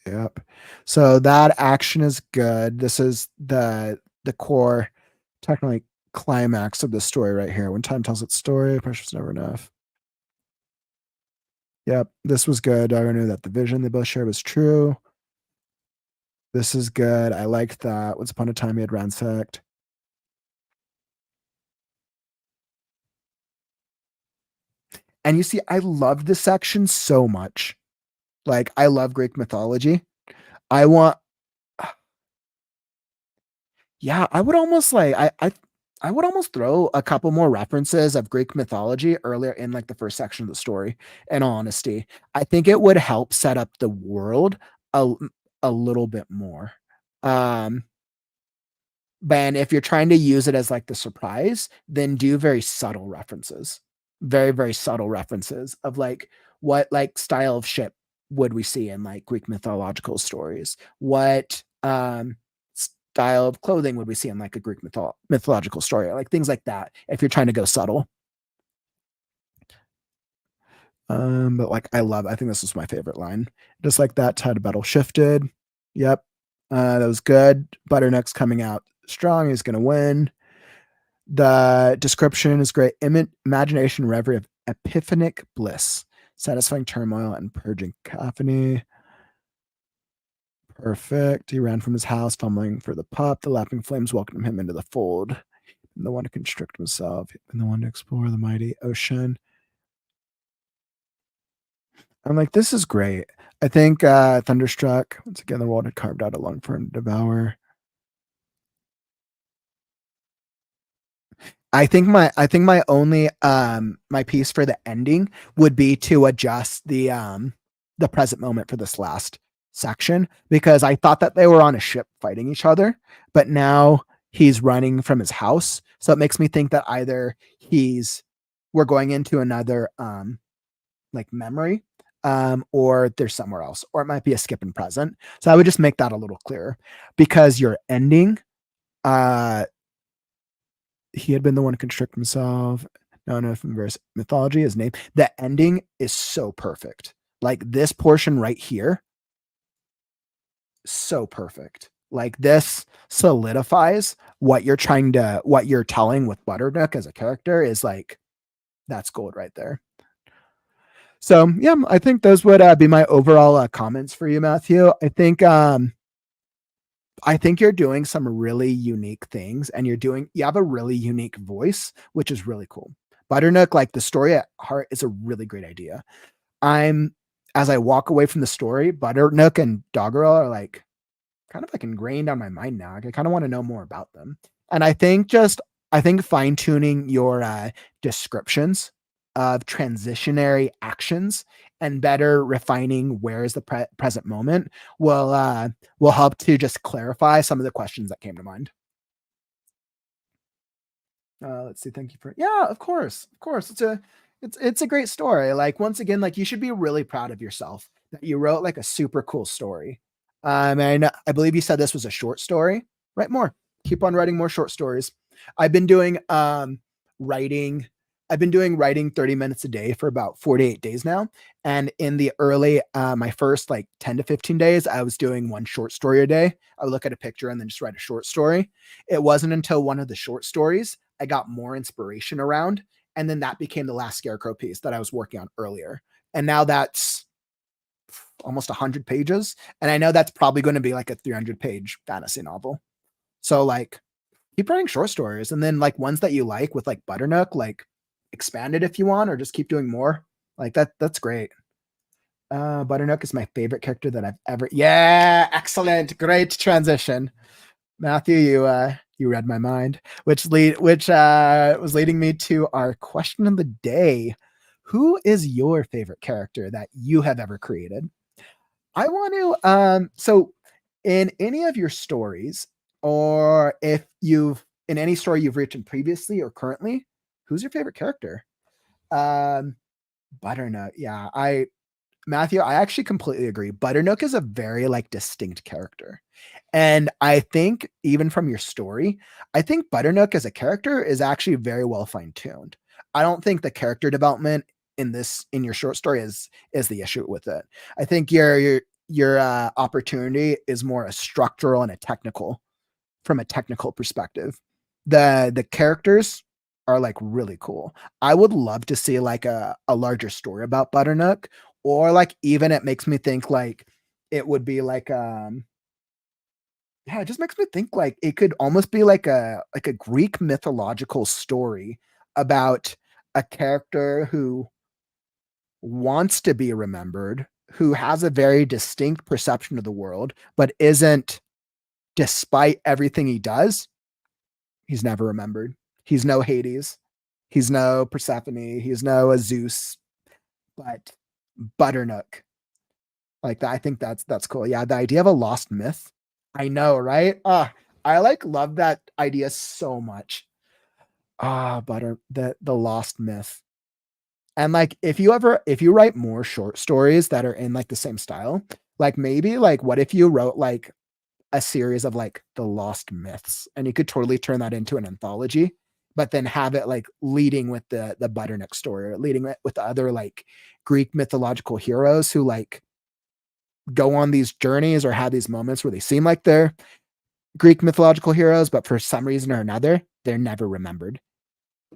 Yep. So that action is good. This is the core, technically climax of the story right here. When time tells its story, pressure's never enough. Yep, this was good. I knew that the vision they both shared was true. This is good. I liked that. Once upon a time, he had ransacked. And you see, I love this section so much. Like, I love Greek mythology. I would almost like I would almost throw a couple more references of Greek mythology earlier in like the first section of the story. In all honesty, I think it would help set up the world a little bit more. But if you're trying to use it as like the surprise, then do very subtle references, very, very subtle references of like what like style of ship would we see in like Greek mythological stories? What style of clothing would we see in like a Greek mythological story? Like things like that, if you're trying to go subtle. But like I think this was my favorite line. Just like that, tide of battle shifted. Yep. That was good. Butternook's coming out strong. He's gonna win. The description is great. Imagination reverie of epiphanic bliss, satisfying turmoil and purging cacophony. Perfect. He ran from his house, fumbling for the pup. The lapping flames welcomed him into the fold. And the one to constrict himself, and the one to explore the mighty ocean. I'm like, this is great. I think Thunderstruck, once again, the world had carved out a lung for him to devour. I think my only my piece for the ending would be to adjust the present moment for this last section, because I thought that they were on a ship fighting each other, but now he's running from his house. So it makes me think that either we're going into another like memory, or there's somewhere else, or it might be a skip in present. So I would just make that a little clearer, because your ending, he had been the one to constrict himself. No, from verse mythology, his name. The ending is so perfect. Like this portion right here, so perfect. Like this solidifies what you're telling with Butternook as a character is like That's gold right there. So yeah, I think those would be my overall comments for you, Matthew. I think you're doing some really unique things, and you have a really unique voice, which is really cool. Butternook, like the story at heart, is a really great idea. As I walk away from the story, Butternook and Doggerel are like kind of like ingrained on my mind now. I kind of want to know more about them. And I think fine tuning your descriptions of transitionary actions and better refining where is the present moment will help to just clarify some of the questions that came to mind. Let's see. Thank you for of course, of course. It's a great story. Like once again, like you should be really proud of yourself that you wrote like a super cool story. And I believe you said this was a short story. Write more. Keep on writing more short stories. I've been doing writing. I've been doing writing 30 minutes a day for about 48 days now. And in the early, my first like 10 to 15 days, I was doing one short story a day. I would look at a picture and then just write a short story. It wasn't until one of the short stories I got more inspiration around. And then that became the last Scarecrow piece that I was working on earlier. And now that's almost 100 pages. And I know that's probably going to be like a 300-page fantasy novel. So like keep writing short stories, and then like ones that you like with like Butternook, like expand it if you want, or just keep doing more. Like that's great. Butternook is my favorite character that I've ever. Yeah, excellent. Great transition. Matthew, you read my mind, which was leading me to our question of the day. Who is your favorite character that you have ever created? I want to so in any of your stories, or if you've in any story you've written previously or currently, who's your favorite character? Um Butternook. Yeah, Matthew, I actually completely agree. Butternook is a very like distinct character. And I think even from your story, I think Butternook as a character is actually very well fine-tuned. I don't think the character development in your short story is the issue with it. I think your opportunity is more a structural and a technical from a technical perspective. The characters are like really cool. I would love to see like a larger story about Butternook, or like even it makes me think like it would be like yeah, it just makes me think like it could almost be like a Greek mythological story about a character who wants to be remembered, who has a very distinct perception of the world, but isn't, despite everything he does, he's never remembered. He's no Hades. He's no Persephone. He's no Zeus, but Butternook. Like that, I think that's cool. Yeah, the idea of a lost myth. I know, right? I like love that idea so much. The lost myth. And like if you write more short stories that are in like the same style, like maybe like what if you wrote like a series of like the lost myths, and you could totally turn that into an anthology, but then have it like leading with the Butternook story, or leading with the other like Greek mythological heroes who like go on these journeys or have these moments where they seem like they're Greek mythological heroes, but for some reason or another, they're never remembered.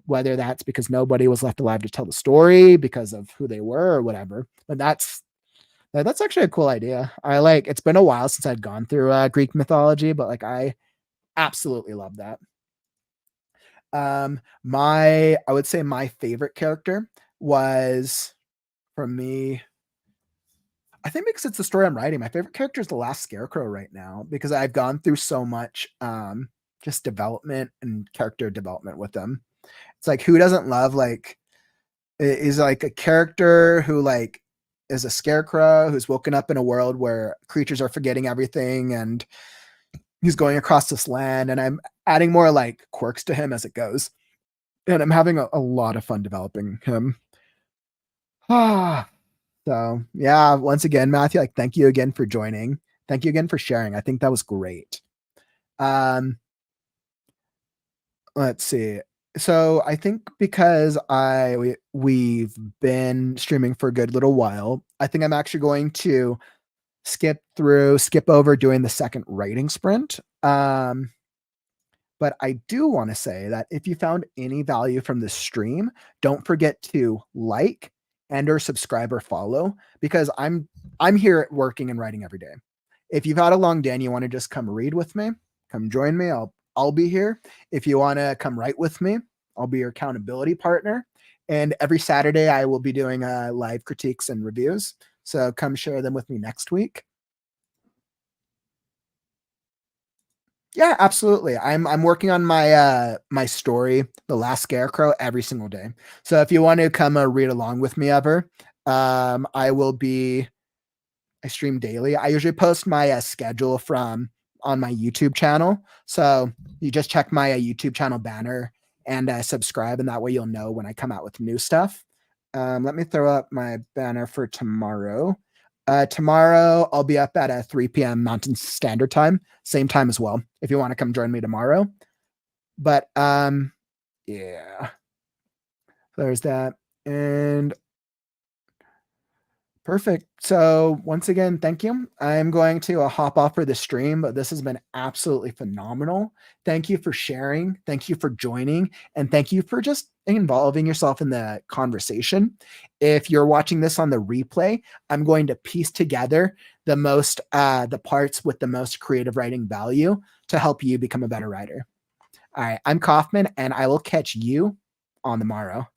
Whether that's because nobody was left alive to tell the story because of who they were or whatever. But that's actually a cool idea. I like, it's been a while since I'd gone through Greek mythology, but like I absolutely love that. I would say my favorite character was, from me, I think because it's the story I'm writing, my favorite character is the last Scarecrow right now, because I've gone through so much just development and character development with them. It's like, who doesn't love like is like a character who like is a scarecrow who's woken up in a world where creatures are forgetting everything, and he's going across this land, and I'm adding more like quirks to him as it goes, and I'm having a lot of fun developing him. So yeah, once again, Matthew, like thank you again for joining. Thank you again for sharing. I think that was great. Um, let's see. So I think because we've been streaming for a good little while, I think I'm actually going to skip over doing the second writing sprint. But I do want to say that if you found any value from this stream, don't forget to like and or subscribe or follow, because I'm here working and writing every day. If you've had a long day and you want to just come read with me, come join me. I'll be here. If you want to come write with me, I'll be your accountability partner. And every Saturday I will be doing live critiques and reviews. So come share them with me next week. Yeah, absolutely. I'm working on my my story, The Last Scarecrow, every single day. So if you want to come read along with me ever, I will be I stream daily. I usually post my schedule from on my YouTube channel. So you just check my YouTube channel banner and subscribe, and that way you'll know when I come out with new stuff. Let me throw up my banner for tomorrow. Tomorrow I'll be up at 3 p.m. Mountain Standard Time, same time as well, if you want to come join me tomorrow. But yeah, there's that. And perfect. So once again, thank you. I'm going to hop off for the stream, but this has been absolutely phenomenal. Thank you for sharing. Thank you for joining. And thank you for just involving yourself in the conversation. If you're watching this on the replay, I'm going to piece together the parts with the most creative writing value to help you become a better writer. All right. I'm Kauffman, and I will catch you on the morrow.